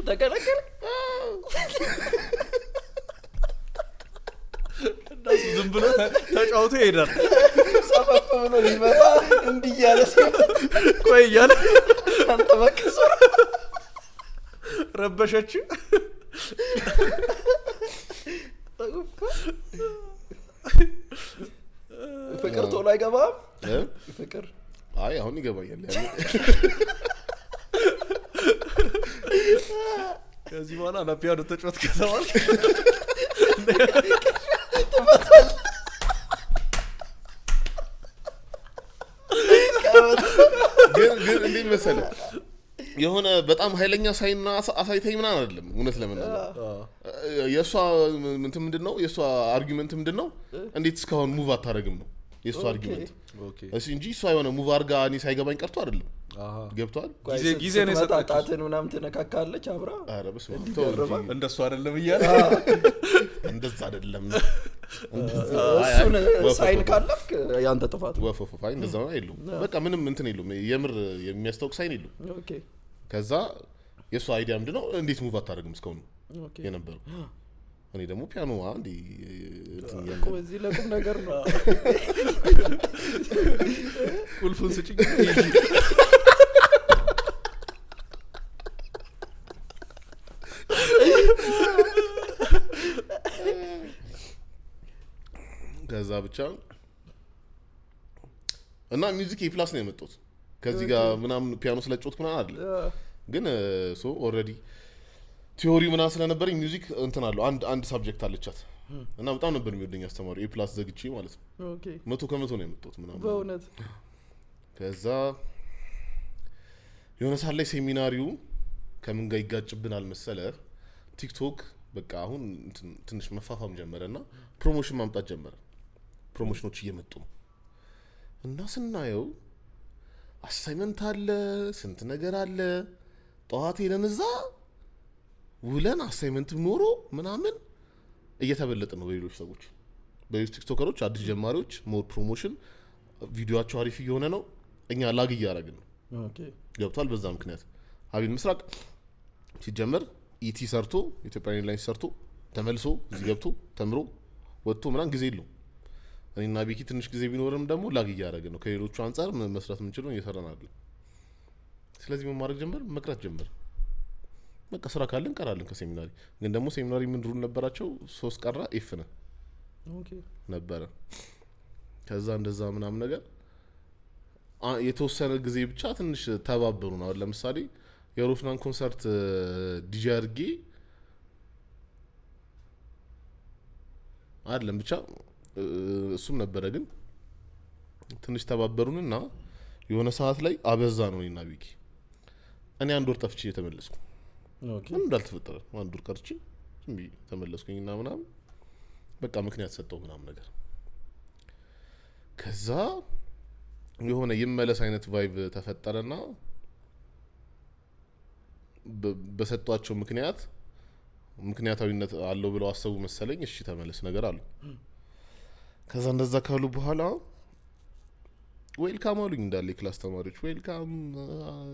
ተከለከለ ዝም ብሎ ተጫውቶ ይሄዳል ሰፈፍ ብሎ ሊመጣ እንዲህ እያለ ቆይ እያለ አንተበከሰ ረበሸች ፍቅር ቶሎ አይገባም ፍቅር አይ አሁን ይገባኛል ከዚህ በኋላ ለፒያኖ ተጫወት ከተባለ ግን እንዴ መሰለህ የሆነ በጣም ኃይለኛ ሳይና አሳይተኝ ምናምን አይደለም እውነት ለምናለው የሷ እንትን ምንድነው የሷ አርጊመንት ምንድነው እንዴት እስካሁን ሙቭ አታረግም ነው የሷ አርጊመንት ኦኬ እሺ እንጂ እሷ የሆነ ሙቭ አርጋ እኔ ሳይገባኝ ቀርቶ አይደለም ገብቷል ጊዜ ነው የሰጣችው ጣትን ምናምን ትነካካለች አብራ አረ በስመ አብ እንደሱ አይደለም እያለ እንደዛ አይደለም እሱን ሳይን ካለፍክ ያንተ ጥፋት ወፈፈፋይ እንደዛ ነው አይደለም በቃ ምንም እንትን የለም የምር የሚያስተውቅ ሳይን የለም ኦኬ ከዛ የሷ አይዲያ ምንድነው እንዴት ሙቭ አታረግም እስካሁን ኦኬ የነበረው እኔ ደግሞ ፒያኖ አንዴ እንትን ያለ እዚህ ለቁም ነገር ነው ቁልፉን ስጪኝ ከዛ ብቻ እና ሚውዚክ ኤፕላስ ነው የመጣው ከዚህ ጋር ምናምን ፒያኖ ስለጫወትኩ ምናምን አይደል ግን ሶ ኦሬዲ ቲዮሪ ምናምን ስለነበረኝ ሚውዚክ እንትን አለው አንድ ሳብጀክት አለቻት እና በጣም ነበር የሚወደኝ አስተማሪ ኤ+ ዘግቼ ማለት ነው። ኦኬ 100 ነው ያመጣሁት ምናምን በእውነት ከዛ የሆነ ሰዓት ላይ ሴሚናሪው ከምን ጋር ይጋጭብናል መሰለ ቲክቶክ በቃ አሁን ትንሽ መፋፋም ጀመረና ፕሮሞሽን ማምጣት ጀመረ ፕሮሞሽኖች እየመጡ እና ስናየው አሳይመንት አለ ስንት ነገር አለ ጠዋት ሄደን እዛ ውለን አሳይመንት ኖሮ ምናምን እየተበለጠ ነው በሌሎች ሰዎች በሌሎች ቲክቶከሮች አዲስ ጀማሪዎች ሞር ፕሮሞሽን ቪዲዮአቸው አሪፍ እየሆነ ነው እኛ ላግ እያደረግን ነው ኦኬ ገብቷል በዛ ምክንያት አቢል ምስራቅ ሲጀመር ኢቲ ሰርቶ ኢትዮጵያ ኤርላይንስ ሰርቶ ተመልሶ እዚህ ገብቶ ተምሮ ወጥቶ ምናን ጊዜ የለው እኔና ቤኪ ትንሽ ጊዜ ቢኖርም ደግሞ ላግ እያደረግን ነው ከሌሎቹ አንፃር መስራት የምንችለው እየሰራን አይደል ስለዚህ ምን ማድረግ ጀመር መቅረት ጀመር በቃ ስራ ካለን እንቀራለን ከሴሚናሪ ግን ደግሞ ሴሚናሪ ምን ሩል ነበራቸው 3 ቀራ ኤፍ ነው ኦኬ ነበረ ከዛ እንደዛ ምናምን ነገር የተወሰነ ጊዜ ብቻ ትንሽ ተባበሩ ነው ለምሳሌ የሮፍናን ኮንሰርት ዲጂ አርጌ አይደለም ብቻ እሱም ነበረ ግን ትንሽ ተባበሩንና የሆነ ሰዓት ላይ አበዛ ነው እና ቢኪ እኔ አንድ ወር ጠፍቼ ተመለስኩ ኦኬ ምን እንዳልተፈጠረ አንድ ወር ቀርቼ ዝም ብዬ ተመለስኩኝና ምናምን በቃ ምክንያት ሰጠው ምናምን ነገር ከዛ የሆነ ይመለስ አይነት ቫይብ ተፈጠረና በሰጧቸው ምክንያታዊነት አለው ብለው አሰቡ መሰለኝ እሺ ተመለስ ነገር አሉ ከዛ እንደዛ ካሉ በኋላ ዌልካም አሉኝ እንዳለ ክላስ ተማሪዎች ዌልካም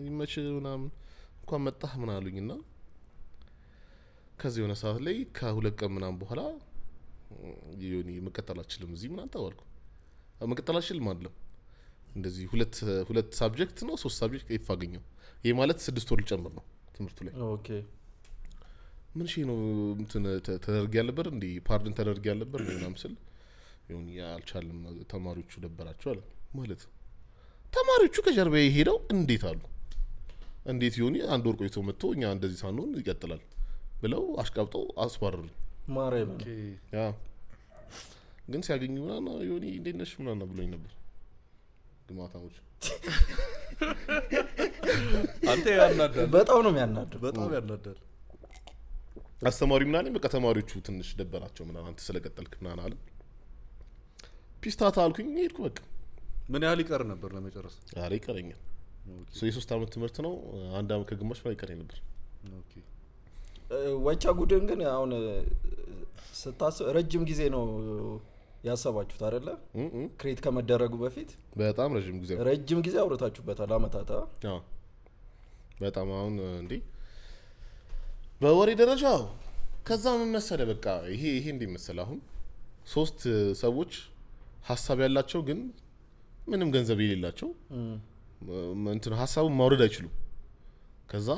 ይመች ምናምን እንኳን መጣህ ምን አሉኝና ከዚህ የሆነ ሰዓት ላይ ከሁለት ቀን ምናምን በኋላ ይሁን መቀጠል አልችልም እዚህ ምን አንተዋልኩ መቀጠል አልችልም አይደለም እንደዚህ ሁለት ሳብጀክት ነው 3 ሳብጀክት ይፋገኘው ይሄ ማለት 6 ወር ሊጨምር ነው ትምህርቱ ላይ ኦኬ ምን ሺ ነው እንትን ተደርግ ያለበት እንዴ ፓርድን ተደርግ ያለበት ምናምን ስል ይሁን ያልቻለም ተማሪዎቹ ደበራቸው አለ ማለት ተማሪዎቹ ከጀርባ ሄደው እንዴት አሉ እንዴት ይሁን አንድ ወር ቆይቶ መጥቶ እኛ እንደዚህ ሳንሆን ይቀጥላል ብለው አሽቃብጠው አስባረሩ ማረም ኦኬ ያ ግን ሲያገኙና ይሁን እንደነሽ ምናምን ብሎኝ ነበር ግማታዎች አንተ ያናዳል በጣም ነው የሚያናደው በጣም ያናዳል አስተማሪ ምናምን በቃ ተማሪዎቹ ትንሽ ደበራቸው ምናምን አንተ ስለቀጠልክ ምናምን አለ ፒስታታ አልኩኝ ሄድኩ በቃ ምን ያህል ይቀር ነበር ለመጨረስ ዛሬ ይቀረኛል የ3 አመት ትምህርት ነው 1 አመት ከግማሽ ላይ ይቀረኝ ነበር ኦኬ ወቻ ጉድን ግን አሁን ስታስብ ረጅም ጊዜ ነው ያሰባችሁት አይደለ ክሬት ከመደረጉ በፊት በጣም ረጅም ጊዜ አውርታችሁበታል አመታታ አዎ በጣም አሁን እንዴ በወሬ ደረጃው ከዛ ምን መሰለ በቃ ይሄ እንዴ መሰለ አሁን 3 ሰዎች ሐሳብ ያላቸው ግን ምንም ገንዘብ የሌላቸው እንትን ሐሳቡን ማውረድ አይችሉም ከዛ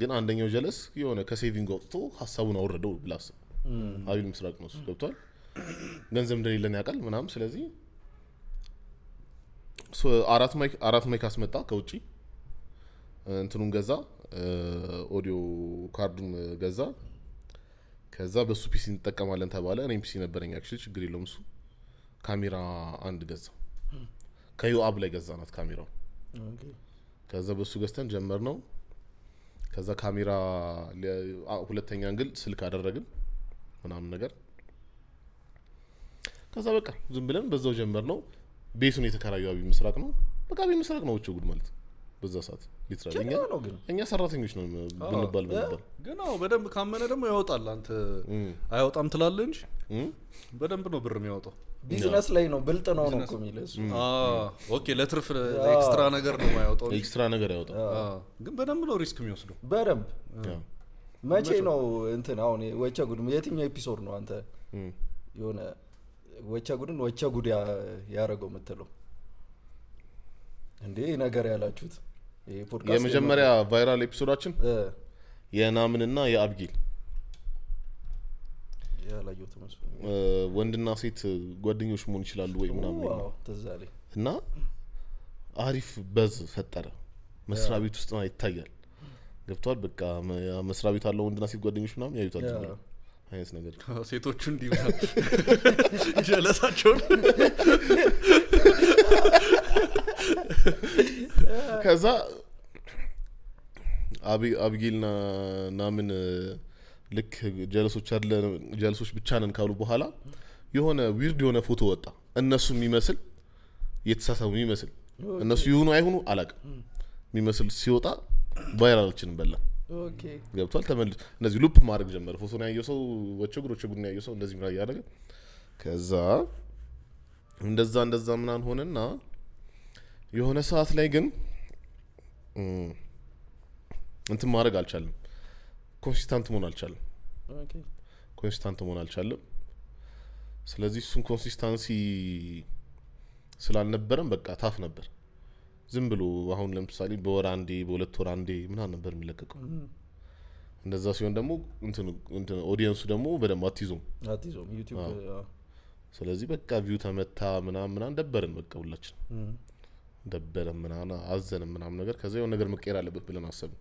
ግን አንደኛው ጀለስ የሆነ ከሴቪንግ አውጥቶ ሐሳቡን አወረደው ብላስ አቢል ምስራቅ ነው ገብቷል ገንዘብ እንደሌለን ያውቃል ምናምን ስለዚህ አራት ማይክ አስመጣ ከውጪ እንትኑን ገዛ ኦዲዮ ካርዱን ገዛ ከዛ በሱ ፒሲ እንጠቀማለን ተባለ እኔም ፒሲ ነበረኝ አክቹሊ ችግር የለውም እሱ ካሜራ አንድ ገዛ ከዩአብ ላይ ገዛናት ካሜራው ኦኬ ከዛ በሱ ገዝተን ጀመርነው ከዛ ካሜራ ሁለተኛ አንግል ስልክ አደረግን ምናምን ነገር ከዛ በቃ ዝም ብለን በዛው ጀመርነው ቤቱን የተከራየው አቢል ምስራቅ ነው በቃ አቢል ምስራቅ ነው ወጭ ጉድ ማለት በዛ ሰዓት ሊትራሊ እኛ ሰራተኞች ነው ብንባል ግን አዎ በደንብ ካመነ ደግሞ ያወጣል አንተ አይወጣም ትላለህ እንጂ በደንብ ነው ብር የሚያወጣው ቢዝነስ ላይ ነው ብልጥ ነው እኮ የሚለስ ኦኬ ለትርፍ ኤክስትራ ነገር ነው የማያወጣው ኤክስትራ ነገር ያወጣው ግን በደንብ ነው ሪስክ የሚወስደው በደንብ መቼ ነው እንትን አሁን ወቻ ጉድ የትኛው ኤፒሶድ ነው አንተ የሆነ ወቻ ጉድ ያረገው የምትለው እንዴ ነገር ያላችሁት ይሄ ፖድካስት የመጀመሪያ ቫይራል ኤፒሶዳችን የናምንና የአብጊል ያላየሁት መስሎ ወንድና ሴት ጓደኞች መሆን ይችላሉ ወይ ምናምን ነው ተዛለ እና አሪፍ በዝ ፈጠረ መስሪያ ቤት ውስጥ ነው ይታያል ገብቷል በቃ መስሪያ ቤት አለው ወንድና ሴት ጓደኞች ምናምን ያዩታል አይነት ነገር ሴቶቹ እንዲህ ጀለሳቸውን ከዛ አብጌልና ናምን ልክ ጀለሶች ብቻ ነን ካሉ በኋላ የሆነ ዊርድ የሆነ ፎቶ ወጣ እነሱ የሚመስል የተሳሳሙ የሚመስል እነሱ ይሁኑ አይሁኑ አላውቅም የሚመስል ሲወጣ ቫይራላችንን በላ ኦኬ ገብቷል ተመልሶ እነዚህ ሉፕ ማድረግ ጀመረ ፎቶ ነው ያየው ሰው ወቸጉሩን ያየው ሰው እንደዚህ ምራ ያደረገ ከዛ እንደዛ ምናን ሆነና የሆነ ሰዓት ላይ እንትን ማድረግ አልቻለም ኮንሲስታንት መሆን አልቻለም ስለዚህ እሱን ኮንሲስታንሲ ስላልነበረም በቃ ታፍ ነበር ዝም ብሎ አሁን ለምሳሌ በወር አንዴ በሁለት ወር አንዴ ምናምን ነበር የሚለቀቀው እንደዛ ሲሆን ደግሞ እንትን ኦዲየንሱ ደግሞ በደንብ አትይዞም ዩቲዩብ ስለዚህ በቃ ቪው ተመታ ምናምን ደበረን በቃ ሁላችን ደበረን ምናምን አዘነን ምናምን ነገር ከዛ የሆነ ነገር መቀየር አለበት ብለን አሰብን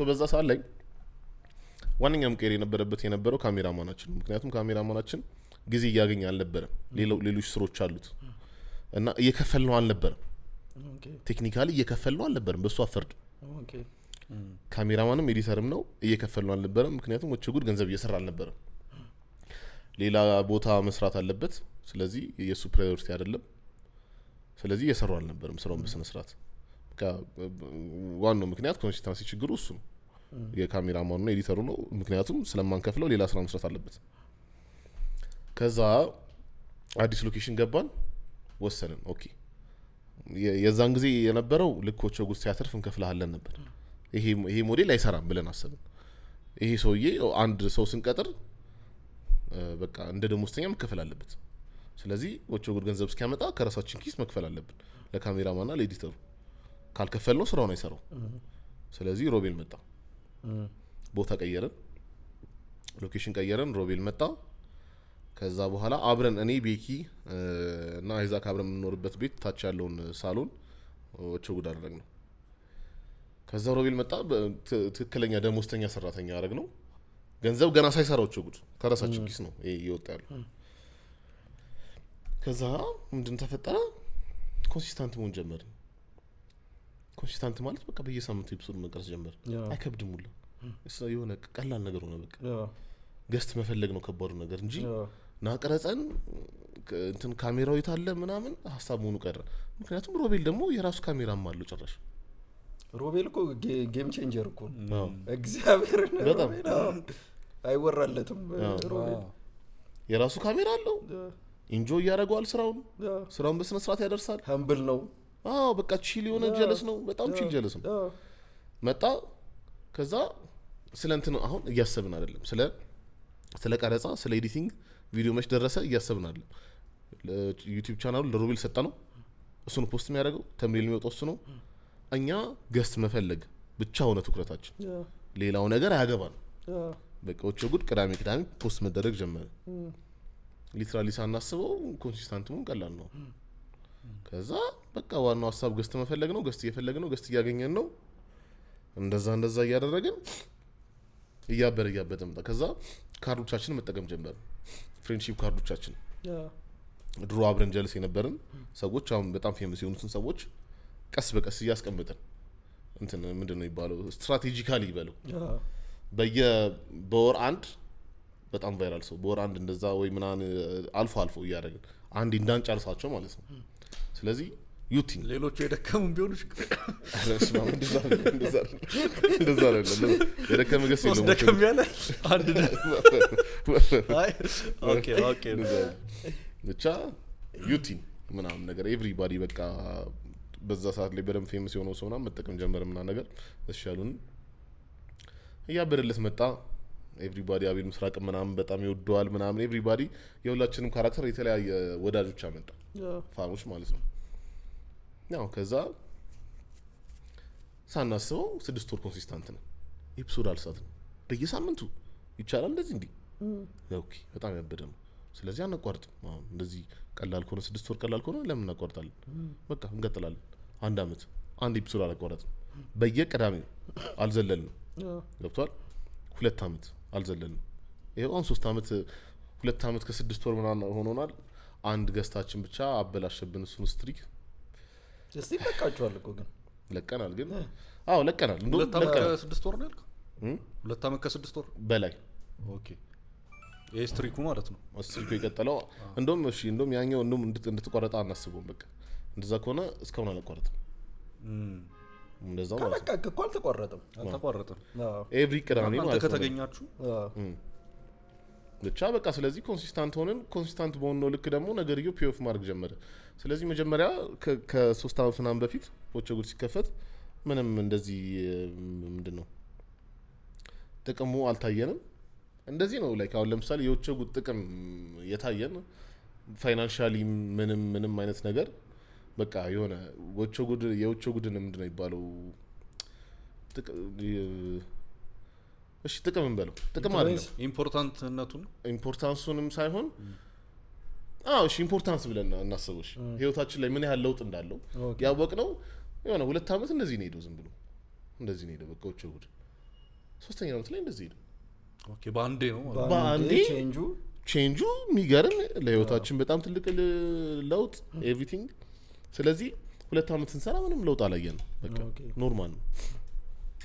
በዛ ሰዓት ላይ ዋንኛም ቀሪ የነበረው ካሜራማናችን ምክንያቱም ካሜራማናችን ጊዜ ያገኝ አልነበረም ሌሎች ስሮች አሉት እና እየከፈልነው አልነበረም ቴክኒካሊ እየከፈልነው አልነበረም በሱ አፈርድ ካሜራማንም ኤዲተርም ነው እየከፈልነው አልነበረም ምክንያቱም ወቸጉድ ገንዘብ እየሰራ አልነበረም ሌላ ቦታ መስራት አለበት ስለዚህ የሱ ፕራዮሪቲ አይደለም ስለዚህ እየሰራው አልነበረም ስራውን በስነ ስርዓት ዋናው ምክንያት ኮንሲስታንሲ ችግሩ እሱ ነው የካሜራማኑ ነው ኤዲተሩ ነው ምክንያቱም ስለማንከፍለው ሌላ ስራ መስራት አለበት ከዛ አዲስ ሎኬሽን ገባን ወሰንን ኦኬ የዛን ጊዜ የነበረው ልኮቹ ጉስ ሲያተርፍ እንከፍልሃለን ነበር ይሄ ሞዴል አይሰራም ብለን አሰብን ይሄ ሰውዬ አንድ ሰው ስንቀጥር በቃ እንደ ደሞዝተኛ መከፈል አለበት ስለዚህ ወቸጉድ ገንዘብ እስኪያመጣ ከራሳችን ኪስ መክፈል አለብን ለካሜራማንና ለኤዲተሩ ካልከፈልነው ስራውን አይሰራው ስለዚህ ሮቤል መጣ ቦታ ቀየረን ሎኬሽን ቀየረን ሮቤል መጣ ከዛ በኋላ አብረን እኔ ቤኪ እና አይዛክ አብረን የምንኖርበት ቤት ታች ያለውን ሳሎን ወቸጉድ አደረግነው ከዛ ሮቤል መጣ ትክክለኛ ደሞዝተኛ ሰራተኛ አደረግነው ገንዘብ ገና ሳይሰራው ወቸጉድ ከራሳችን ኪስ ነው ይወጣል ከዛ ምንድን ተፈጠረ ኮንሲስታንት መሆን ጀመርን ኮንሲስታንት ማለት በቃ በየሳምንቱ ኤፒሶድ መቅረጽ ጀመር አይከብድም ሁሉ እሱ የሆነ ቀላል ነገር ሆነ በቃ ገስት መፈለግ ነው ከባዱ ነገር እንጂ ናቀረጸን እንትን ካሜራው ይታለ ምናምን ሐሳብ ሆኖ ቀረ ምክንያቱም ሮቤል ደግሞ የራሱ ካሜራም አለው ጭራሽ ሮቤል እኮ ጌም ቼንጀር እኮ እግዚአብሔር ነው በጣም አይወራለትም ሮቤል የራሱ ካሜራ አለው ኢንጆይ ያደርጋል ስራውን በስነ ስርዓት ያደርሳል ሀምብል ነው በቃ ቺል የሆነ ጀለስ ነው በጣም ቺል ጀለስ ነው መጣ ከዛ ስለንት ነው አሁን እያሰብን አይደለም ስለ ቀረጻ ስለ ኤዲቲንግ ቪዲዮ መች ደረሰ እያሰብን አይደለም ለዩቲዩብ ቻናሉ ለሮቤል ሰጣ ነው እሱን ፖስት የሚያደርገው ተምኔል የሚወጣው እሱ ነው እኛ ገስት መፈለግ ብቻ ሆነ ትኩረታችን ሌላው ነገር አያገባን በቃ ወቸጉድ ቅዳሜ ፖስት መደረግ ጀመረ ሊትራሊ ሳናስበው ኮንሲስታንት መሆን ቀላል ነው ከዛ በቃ ዋናው ሐሳብ ገስት መፈለግ ነው ገስት እየፈለግን ነው ገስት እያገኘን ነው እንደዛ እያደረግን እያበረያበጠ መጣ ከዛ ካርዶቻችን መጠቀም ጀመር ፍሬንድሺፕ ካርዶቻችን ድሮ አብረን ጀልስ የነበርን ሰዎች አሁን በጣም ፌመስ የሆኑትን ሰዎች ቀስ በቀስ እያስቀመጥን እንትን ምንድነው ይባለው ስትራቴጂካሊ ይበለው በወር አንድ በጣም ቫይራል ሰው በወር አንድ እንደዛ ወይ ምናን አልፎ እያደረግን አንድ እንዳንጨርሳቸው ማለት ነው ስለዚህ ዩቲን ሌሎቹ የደከሙ ቢሆኑ እንደዛ አይደለም የደከመ ገስ የለም ደከም ያለ አንድ ኦኬ ብቻ ዩቲን ምናምን ነገር ኤቭሪባዲ በቃ በዛ ሰዓት ላይ በደንብ ፌመስ የሆነው ሰውና መጠቀም ጀመረ ምናምን ነገር እሺያሉን እያበረለት መጣ ኤቭሪባዲ አቤል ምስራቅ ምናምን በጣም ይወደዋል ምናምን ኤቭሪባዲ የሁላችንም ካራክተር የተለያየ ወዳጆች አመጣ ፋኖች ማለት ነው ያው ከዛ ሳናስበው 6 ወር ኮንሲስታንት ነው ኤፒሶድ አልሳትም በየሳምንቱ ይቻላል እንደዚህ እንዴ ኦኬ በጣም ያበደ ነው ስለዚህ አንቋርጥም አሁን እንደዚህ ቀላል ከሆነ 6 ወር ቀላል ከሆነ ለምን እናቋርጣለን በቃ እንቀጥላለን አንድ አመት አንድ ኤፒሶድ አላቋረጥም በየቅዳሜው አልዘለልንም ገብቷል 2 አመት አልዘለልንም። ይሄው አሁን 3 አመት 2 አመት ከ6 ወር ምናምን ሆኖናል። አንድ ገስታችን ብቻ አበላሸብን እሱን ስትሪክ። እስቲ ለቃችኋል እኮ ግን ለቀናል ግን አዎ ለቀናል። እንደው 2 አመት ከ6 ወር ነው ያልከው? 2 አመት ከ6 ወር በላይ ኦኬ። ይሄ ስትሪኩ ማለት ነው። ስትሪኩ የቀጠለው እንደውም እሺ እንደውም ያኛው እንደውም እንድትቆረጣ አናስበውም። በቃ እንደዛ ከሆነ እስካሁን አልቆረጥም። እንደዛው ማለት ነው። እኮ አልተቋረጠም። ኤቭሪ ቅዳሜ ማለት ነው ከተገኛችሁ ብቻ በቃ። ስለዚህ ኮንሲስታንት ሆነን ኮንሲስታንት በሆነው ልክ ደግሞ ነገርየው ፒኦፍ ማድረግ ጀመረ። ስለዚህ መጀመሪያ ከ3 አመት ምናምን በፊት ወቸ ጉድ ሲከፈት ምንም እንደዚህ ምንድነው ጥቅሙ አልታየንም። እንደዚህ ነው ላይክ አሁን ለምሳሌ የወቸ ጉድ ጥቅም የታየን ፋይናንሻሊ ምንም አይነት ነገር በቃ የሆነ ወቸ ጉድ የወቸ ጉድን ምንድነው ይባለው እሺ ጥቅም እንበለው ጥቅም አይደለም ኢምፖርታንሱንም ሳይሆን እሺ ኢምፖርታንስ ብለን እናስበው። እሺ ህይወታችን ላይ ምን ያህል ለውጥ እንዳለው ያወቅነው የሆነ 2 አመት እንደዚህ ነው ሄደው ዝም ብሎ እንደዚህ ነው ሄደው በቃ ወቸ ጉድ 3ኛ አመት ላይ እንደዚህ ሄደው ኦኬ ባንዴ ነው ባንዴ ቼንጁ የሚገርም ለህይወታችን በጣም ትልቅ ለውጥ ኤቭሪቲንግ። ስለዚህ 2 አመት ስንሰራ ምንም ለውጥ አላየንም። በቃ ኖርማል ነው።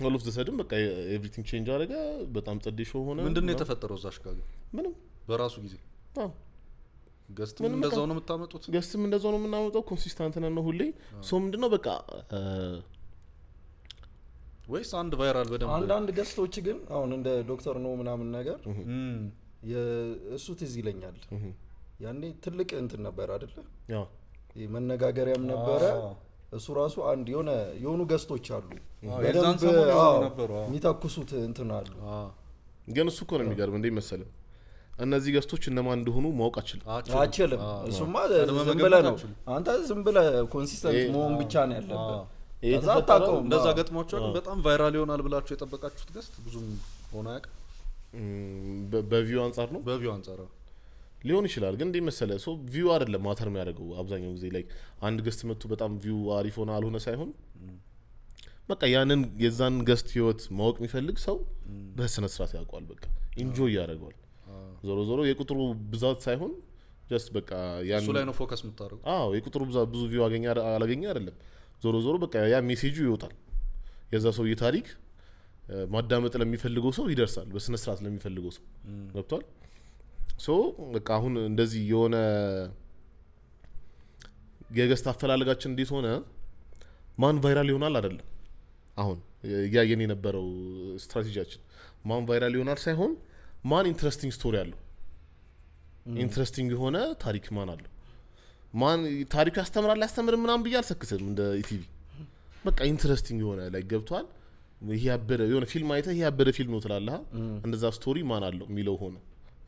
ኦል ኦፍ ዘ ሰደን በቃ ኤቭሪቲንግ ቼንጅ አደረገ። በጣም ጸዴ ሾው ሆነ። ምንድነው የተፈጠረው እዛሽ ጋር? ምንም በራሱ ጊዜ ገስትም እንደዛው ነው የምታመጡት? ገስትም እንደዛው ነው የምናመጣው። ኮንሲስታንት ነን ሁሌ። ሶ ምንድነው በቃ ወይስ አንድ ቫይራል በደንብ አንድ ገስቶች ግን አሁን እንደ ዶክተር ነው ምናምን ነገር የእሱ ትዝ ይለኛል። ያኔ ትልቅ እንትን ነበር አይደለ? መነጋገሪያም ነበረ። እሱ ራሱ አንድ የሆኑ ገስቶች አሉ በደንብ የሚተኩሱት እንትን አሉ። ግን እሱ እኮ ነው የሚገርም እንደ መሰለህ እነዚህ ገስቶች እነማን እንደሆኑ ማወቅ አችልም። እሱማ ዝም ብለህ ነው አንተ ዝም ብለህ ኮንሲስተንት መሆን ብቻ ነው ያለብህ። ከዛ ታውቀው እንደዛ ገጥሟቸው በጣም ቫይራል ይሆናል ብላችሁ የጠበቃችሁት ገስት ብዙም ሆነ ያውቅ በቪው አንፃር ነው በቪው አንፃር ሊሆን ይችላል። ግን እንደ መሰለህ ሶ ቪው አይደለም ማተር የሚያደርገው አብዛኛው ጊዜ ላይ አንድ ገስት መጥቶ በጣም ቪው አሪፍ ሆነ አልሆነ ሳይሆን በቃ ያንን የዛን ገስት ህይወት ማወቅ የሚፈልግ ሰው በስነ ስርዓት ያውቀዋል። በቃ ኢንጆይ ያደርገዋል። ዞሮ የቁጥሩ ብዛት ሳይሆን ጀስት በቃ ያን እሱ ላይ ነው ፎከስ የምታደርገው። የቁጥሩ ብዛት ብዙ ቪው አላገኘ አይደለም። ዞሮ በቃ ያ ሜሴጁ ይወጣል። የዛ ሰው የታሪክ ማዳመጥ ለሚፈልገው ሰው ይደርሳል። በስነ ስርዓት ለሚፈልገው ሰው ገብቷል። ሶ በቃ አሁን እንደዚህ የሆነ የገስት አፈላለጋችን እንዴት ሆነ ማን ቫይራል ይሆናል አይደለም። አሁን ያየን የነበረው ስትራቴጂያችን ማን ቫይራል ይሆናል ሳይሆን ማን ኢንትረስቲንግ ስቶሪ አለው። ኢንትረስቲንግ የሆነ ታሪክ ማን አለው። ማን ታሪክ ያስተምራል ያስተምር ምናምን ብዬ አልሰክስም እንደ ኢቲቪ። በቃ ኢንትረስቲንግ የሆነ ላይ ገብቷል። ይሄ ያበደ የሆነ ፊልም አይተህ ይሄ ያበደ ፊልም ነው ትላለህ። እንደዛ ስቶሪ ማን አለው የሚለው ሆነ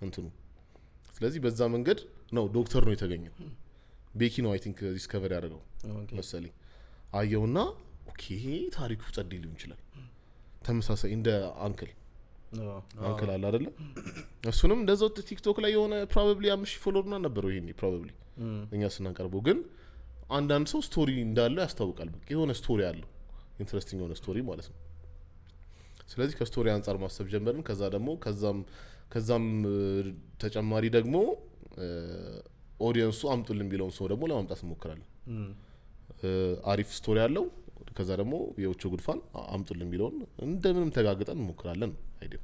እንትኑ። ስለዚህ በዛ መንገድ ነው ዶክተር ነው የተገኘው። ቤኪ ነው አይ ቲንክ ዲስከቨር ያደረገው መሰለኝ። አየውና ኦኬ ታሪኩ ጸዴ ሊሆን ይችላል። ተመሳሳይ እንደ አንክል አለ አይደለ? እሱንም እንደዛው ቲክቶክ ላይ የሆነ ፕሮባብሊ 5000 ፎሎወርና ነበረው ይሄኔ ፕሮባብሊ እኛ ስናቀርበው። ግን አንዳንድ ሰው ስቶሪ እንዳለው ያስታውቃል። በቃ የሆነ ስቶሪ አለው ኢንትረስቲንግ የሆነ ስቶሪ ማለት ነው። ስለዚህ ከስቶሪ አንፃር ማሰብ ጀመርን። ከዛም ተጨማሪ ደግሞ ኦዲየንሱ አምጡልን ቢለውን ሰው ደግሞ ለማምጣት እንሞክራለን። አሪፍ ስቶሪ አለው። ከዛ ደግሞ የውጭ ጉድፋን አምጡልን ቢለውን እንደምንም ተጋግጠን እንሞክራለን። አይደል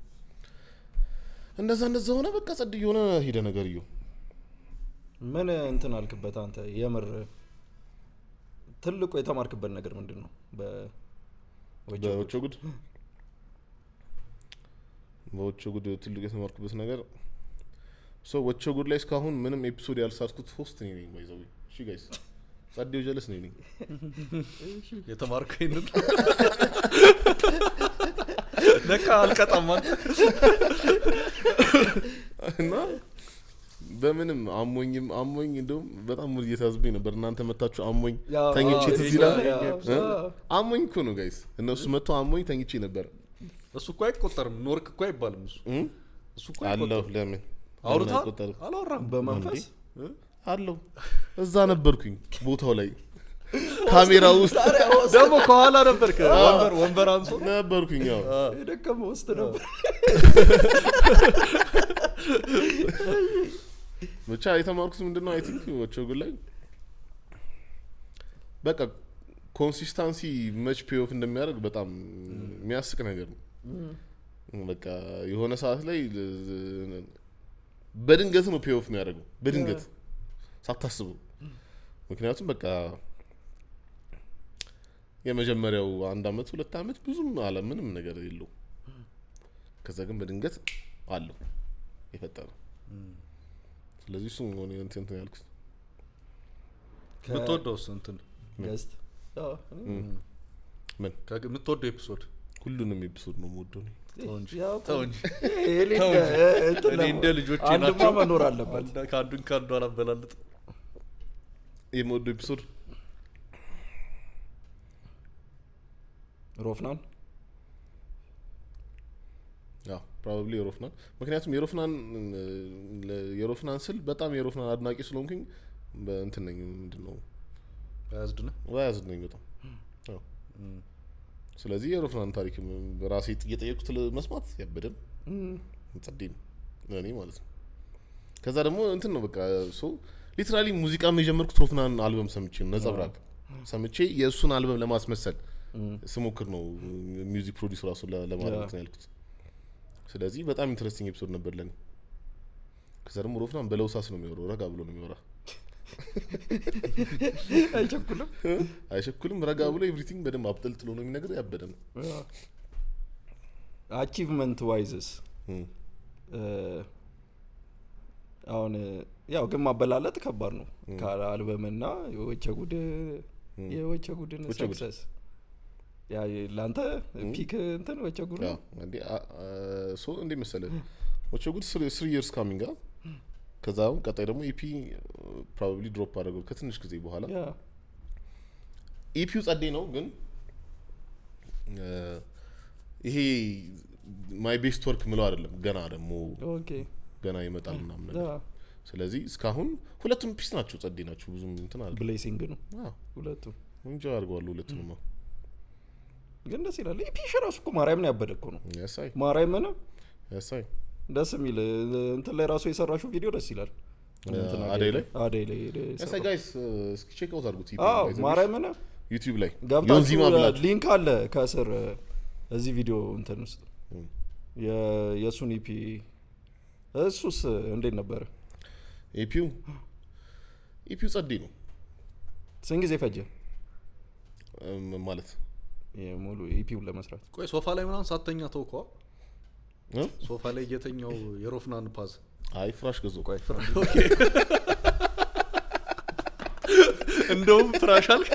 እንደዛ ሆነ። በቃ ጸድ የሆነ ሄደ ነገር እዩ። ምን እንትን አልክበት አንተ? የምር ትልቁ የተማርክበት ነገር ምንድነው? በውጭ ጉድ ትልቁ የተማርክበት ነገር ወቸ ጉድ ላይ እስካሁን ምንም ኤፒሶድ ያልሳትኩት ሆስት ነኝ ባይዘው። እሺ ጋይስ ጸዴው ጀለስ ነኝ የተማርከኝ ነው ለካ አልቀጣማን እና በምንም አሞኝ እንደውም በጣም ሙሉ እየታዝብኝ ነበር። እናንተ መታችሁ አሞኝ ተኝቼ ትዝ ይላል። አሞኝ እኮ ነው ጋይስ። እነሱ መጥተው አሞኝ ተኝቼ ነበር። እሱ እኮ አይቆጠርም። ኖርክ እኮ አይባልም። እሱ እኮ አይቆጠርም። ለምን አላወራም? በመንፈስ አለው እዛ ነበርኩኝ ቦታው ላይ ካሜራ ውስጥ ደግሞ ከኋላ ነበርክ ወንበር አንሶ ነበርኩኝ ያው ደከመ ውስጥ ነበር ብቻ የተማርኩት ምንድነው አይ ቲንክ ወቸጉል ላይ በቃ ኮንሲስተንሲ መች ፔይ ኦፍ እንደሚያደርግ በጣም የሚያስቅ ነገር ነው በቃ የሆነ ሰዓት ላይ በድንገት ነው ፔይ ኦፍ የሚያደርገው በድንገት ሳታስቡ ምክንያቱም በቃ የመጀመሪያው 1 አመት 2 አመት ብዙም አለ ምንም ነገር የለው ከዛ ግን በድንገት አለው የፈጠረው ስለዚህ እሱ ነው እንትን ያልኩት ምትወደው እንትን ገስት ምን ምትወደው ኤፒሶድ ሁሉንም ኤፒሶድ ነው የምወደው ተው እንጂ እንደ ልጆቼ ናቸው መኖር አለበት ካንዱ አላበላልጥ የምወደው ኤፒሶድ ሮፍናን ያው ፕሮባብሊ ሮፍናን ምክንያቱም የሮፍናን ስል በጣም የሮፍናን አድናቂ ስለሆንኩኝ በእንትን ነኝ ምንድነው ዋያዝድ ነኝ በጣም አዎ ስለዚህ የሮፍናን ታሪክ ራሴ እየጠየቁት መስማት ያበደም እንጸደኝ እኔ ማለት ነው ከዛ ደግሞ እንትን ነው በቃ ሶ ሊትራሊ ሙዚቃም የጀመርኩት ሮፍናን አልበም ሰምቼ ነው ነጸብራቅ ሰምቼ የእሱን አልበም ለማስመሰል ስሞክር ነው ሚውዚክ ፕሮዲዩሰር ራሱ ለማድረግ ነው ያልኩት ስለዚህ በጣም ኢንትረስቲንግ ኤፒሶድ ነበር ለኔ ከዛ ደግሞ ሮፍናን በለውሳስ ነው የሚወራው ረጋ ብሎ ነው የሚወራ አይቸኩልም ረጋ ብሎ ኤቭሪቲንግ በደንብ አብጠልጥሎ ነው የሚነገር ያበደ ነው አቺቭመንት ዋይዝስ አሁን ያው ግን ማበላለጥ ከባድ ነው ከአልበምና የወቸጉድን ሰክሰስ ያ ላንተ ፒክ እንትን ወቸጉድ ነው እንዴ ሶ እንዴ መሰለ ወቸጉድ 3 years coming ከዛው ቀጣይ ደግሞ ኢፒ ፕሮባብሊ ድሮፕ አደረገው ከትንሽ ጊዜ በኋላ ኢፒው ጸዴ ነው ግን ይሄ ማይ ቤስት ወርክ ምለው አይደለም ገና ደግሞ ኦኬ ገና ይመጣል ምናምን ነገር ስለዚህ እስካሁን ሁለቱም ፒስ ናቸው ጸዴ ናቸው ብዙም እንትን አይደል ብሌሲንግ ነው ሁለቱም እንጂ አድርገዋል ሁለቱንም ግን ደስ ይላል ኢፒ ሸራሱ እኮ ማርያም ነው ያበደኩ ነው ያሳይ ማርያም ነው ያሳይ ደስ የሚል እንትን ላይ ራሱ የሰራሽው ቪዲዮ ደስ ይላል አዴ ላይ ያሳይ ጋይስ እስኪ ቼክ አውት አድርጉት ማርያም ነው ዩቲዩብ ላይ ዮንዚማ ብላችሁ ሊንክ አለ ከስር እዚህ ቪዲዮ እንትን ውስጥ የሱን ኢፒ እሱስ እንዴት ነበር ኢፒው ጸዴ ነው ስንት ጊዜ ፈጀ ማለት የሙሉ ኢፒውን ለመስራት ቆይ ሶፋ ላይ ምናምን ሳተኛ ተውኳ ሶፋ ላይ እየተኛው የሮፍናን ፓዝ አይ ፍራሽ ገዞ ቆይ ኦኬ እንደውም ፍራሽ አልክ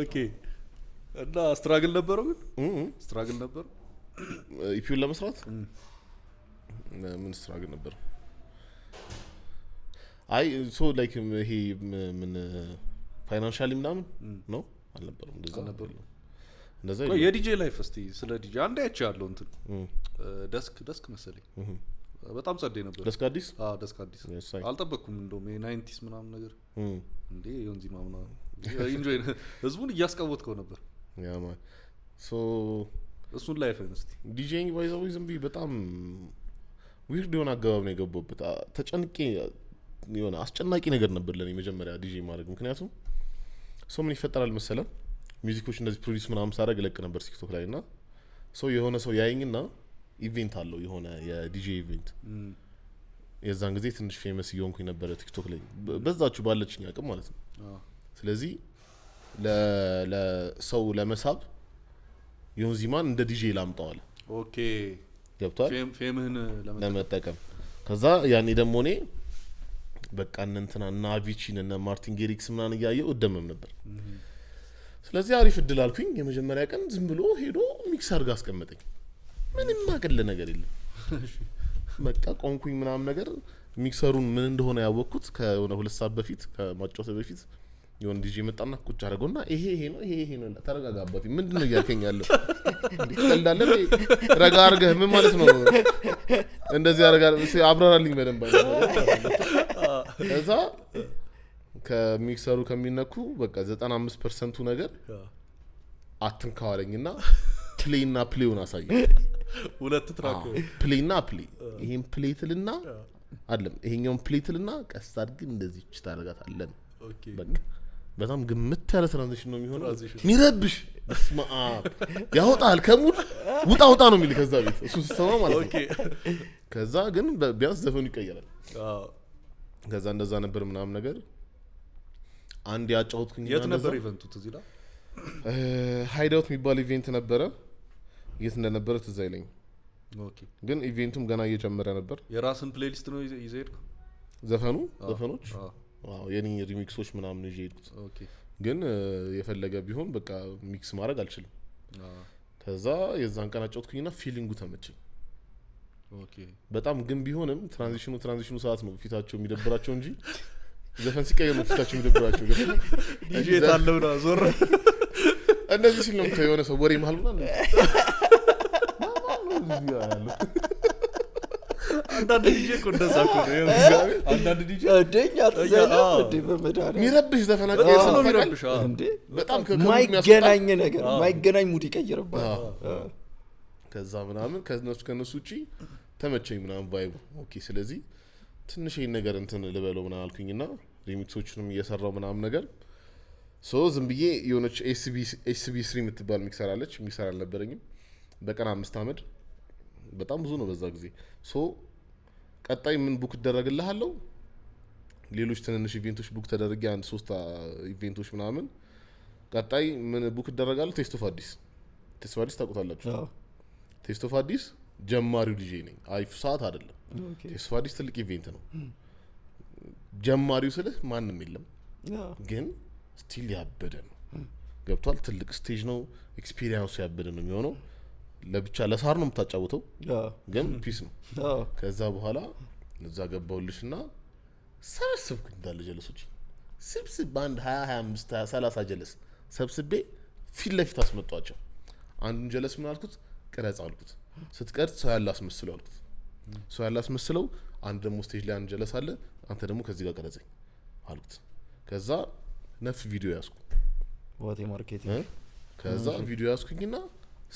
ኦኬ እና ስትራግል ነበረው ግን ስትራግል ነበር ኢፒውን ለመስራት ምን ስትራግል ነበር አይ ሶ ላይክ ይሄ ምን ፋይናንሻሊ ምናምን ነው አልነበረም እንደዛ ቆይ የዲጄ ላይፍ እስቲ ስለ ዲጄ አንድ ያቻለው እንትን ደስክ መሰለኝ በጣም ጸዴ ነበር ደስክ አዲስ አልጠበቅኩም እንደውም የ90s ምናምን ነገር እንዴ ዮንዚማ ምናምን ኢንጆይ ህዝቡን እያስቀወጥከው ነበር ያማ ሶ እሱን ላይፍ እስቲ ዲጄይንግ ባይዛው ዝም ቢ በጣም ዊርድ የሆነ አገባብ ነው የገባበት ተጨንቄ የሆነ አስጨናቂ ነገር ነበር ለኔ መጀመሪያ ዲጄ ማድረግ ምክንያቱም ሶ ምን ይፈጠራል መሰለ ሚውዚኮች እንደዚህ ፕሮዲዩስ ምናምን ሳደርግ ለቅ ነበር ቲክቶክ ላይ እና ሶ የሆነ ሰው ያይኝና ኢቨንት አለው የሆነ የዲጄ ኢቨንት የዛን ጊዜ ትንሽ ፌመስ እየሆንኩኝ ነበር ቲክቶክ ላይ በዛችሁ ባለችኝ አቅም ማለት ነው ስለዚህ ለሰው ለመሳብ ዮንዚማን እንደ ዲጄ ላምጣዋል ኦኬ ገብቷል ፌምህን ለመጠቀም ከዛ ያኔ ደግሞ እኔ በቃ እንትና እና አቪቺን እና ማርቲን ጌሪክስ ምናምን ያየው እደመም ነበር ስለዚህ አሪፍ እድል አልኩኝ የመጀመሪያ ቀን ዝም ብሎ ሄዶ ሚክስ አድርጋ አስቀመጠኝ ምንም ማቀለ ነገር የለም በቃ ቆንኩኝ ምናምን ነገር ሚክሰሩን ምን እንደሆነ ያወቅኩት ከሆነ 2 ሰዓት በፊት ከማጫወት በፊት የሆነ ዲጄ መጣና ቁጭ አደረገውና ይሄ ነው ተረጋጋበት ምንድነው ያከኛለሁ እንዴ ረጋ አርገህ ምን ማለት ነው እንደዚህ አብራራልኝ በደንብ ከዛ ከሚክሰሩ ከሚነኩ በቃ 95% ነገር አትንካዋለኝና ፕሌይና ፕሌውን አሳየ ሁለት ትራክ ፕሌይና ፕሌይ ይሄን ፕሌይትልና አይደለም ይሄኛውን ፕሌይትልና ቀስ አድርገን እንደዚህ ታረጋታለን ኦኬ በቃ በጣም ግምት ያለ ትራንዚሽን ነው የሚሆነው ሚረብሽ በስማ ያወጣል ከሙድ ውጣ ነው የሚል ከዛ ቤት እሱ ሲሰማ ማለት ነው ኦኬ ከዛ ግን ቢያንስ ዘፈኑ ይቀየራል ከዛ እንደዛ ነበር ምናምን ነገር አንድ ያጫውትኩኝ የት ነበር ኢቨንቱ ትዝ ይላል ሃይዳውት የሚባል ኢቨንት ነበረ የት እንደነበረ ትዝ አይለኝ ኦኬ ግን ኢቨንቱም ገና እየጀመረ ነበር የራስን ፕሌሊስት ነው ይዘይድኩ ዘፈኖች ዋው የኔ ሪሚክሶች ምናምን ይዤድኩት ኦኬ ግን የፈለገ ቢሆን በቃ ሚክስ ማድረግ አልችልም ከዛ የዛን ቀን አጫውትኩኝና ፊሊንጉ ተመቸኝ ኦኬ በጣም ግን ቢሆንም ትራንዚሽኑ ሰዓት ነው ፊታቸው የሚደብራቸው እንጂ ዘፈን ሲቀየር ነው ፊታቸው የሚደብራቸው ዲጄ ታለውና ዞር እንደዚህ ሲል ነው የሆነ ሰው ወሬ መሀል ምናምን አንዳንድ ዲጄ እኮ እንደዛ እኮ ነው አንዳንድ ዲጄ ደኛ ተዘላ እንዴ በመዳን የሚረብሽ ዘፈናቸው ነው የሚረብሽ እንዴ በጣም ማይገናኝ ነገር ማይገናኝ ሙድ ይቀይርባል ከዛ ምናምን ከነሱ ውጪ ተመቸኝ ምናምን ቫይቡ ኦኬ ስለዚህ ትንሽ ይሄን ነገር እንትን ልበለው ምናምን አልኩኝና ሪሚክሶችንም እየሰራው ምናምን ነገር ዝም ብዬ የሆነች ኤስቢ3 የምትባል ሚክሰር አለች ሚክሰር አልነበረኝም በቀን 5 አመድ በጣም ብዙ ነው በዛ ጊዜ ቀጣይ ምን ቡክ ተደረግልሃለሁ ሌሎች ትንንሽ ኢቨንቶች ቡክ ተደረገ አንድ 3 ኢቨንቶች ምናምን ቀጣይ ምን ቡክ ተደረጋለሁ ቴስት ኦፍ አዲስ ታውቁታላችሁ ቴስት ኦፍ አዲስ ጀማሪው ዲጄ ነኝ አሪፍ ሰዓት አይደለም ቴስት ኦፍ አዲስ ትልቅ ኢቨንት ነው ጀማሪው ስልህ ማንንም የለም ግን ስቲል ያበደ ነው ገብቷል ትልቅ ስቴጅ ነው ኤክስፒሪየንሱ ያበደ ነው የሚሆነው ለብቻ ለሳር ነው የምታጫውተው ግን ፒስ ነው ከዛ በኋላ እዛ ገባውልሽና ሰብስብኩ እንዳለ ጀለሶች ስብስብ ባንድ 20 25 30 ጀለስ ሰብስቤ ፊት ለፊት አስመጣቸው አንዱን ጀለስ ምን አልኩት ቀረጽ አልኩት ስትቀርጽ ሰው ያላስመስለው አልኩት ሰው ያላስመስለው አንድ ደግሞ ስቴጅ ላይ አንድ ጀለስ አለ አንተ ደግሞ ከዚህ ጋር ቀረጸኝ አልኩት ከዛ ነፍ ቪዲዮ ያስኩ ዋቴ ማርኬቲንግ ከዛ ቪዲዮ ያስኩኝና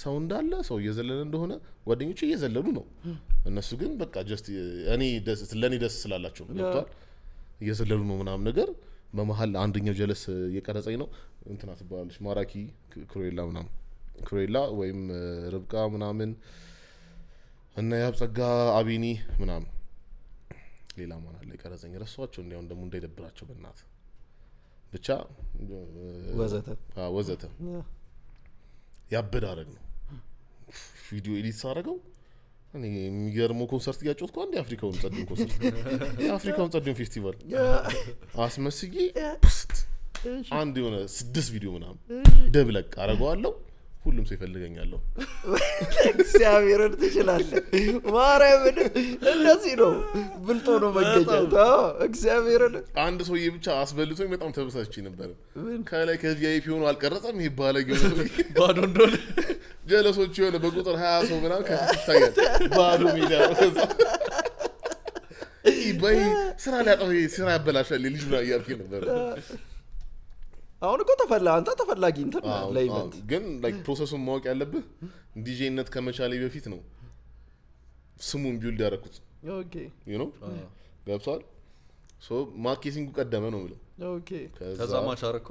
ሰው እንዳለ ሰው እየዘለለ እንደሆነ ጓደኞቼ እየዘለሉ ነው እነሱ ግን በቃ ጀስት ለኔ ደስ ስላላቸው ገብቷል እየዘለሉ ነው ምናምን ነገር በመሃል አንደኛው ጀለስ እየቀረጸኝ ነው እንትና ትባላለች ማራኪ ክሮኤላ ወይም ርብቃ ምናምን እና ያብጸጋ አቢኒ ምናምን ሌላ ማን አለ የቀረጸኝ ረሷቸው እንዲያው ደሞ እንዳይደብራቸው በእናት ብቻ ወዘተ ያበዳረግ ነው ቪዲዮ ኤዲት ሳረገው እኔ የሚገርመው ኮንሰርት ያጫወትኩ አንድ የአፍሪካውን ጸደም ፌስቲቫል አስመስዬ አንድ የሆነ 6 ቪዲዮ ምናምን ደብለቅ አረጋዋለሁ ሁሉም ሰው ይፈልገኛል እግዚአብሔርን ትችላለህ ማርያምን እንደዚህ ነው ብልጦ ነው መገኘት እግዚአብሔርን አንድ ሰውዬ ብቻ አስበልቶኝ በጣም ተበሳጭቼ ነበር ከላይ ከቪአይፒ ሆኖ አልቀረጸም ይሄ ባለጌው ባዶ እንደሆነ ጀለሶች የሆነ በቁጥር 20 ሰው ምናምን ከፊት ይታያል ባዶ ሜዳ ከዛ ይባይ ስራ ያበላሻል ልጅ ነው ያያልከኝ ነበር አሁን እኮ አንተ ተፈላጊ እንትን ለኢቨንት ግን ላይክ ፕሮሰሱን ማወቅ ያለብህ ዲጄነት ከመቻሌ በፊት ነው ስሙን ቢልድ ያደረኩት ኦኬ you know ገብቷል ማርኬቲንጉ ቀደመ ነው ማለት ኦኬ ከዛ ማቻረኩ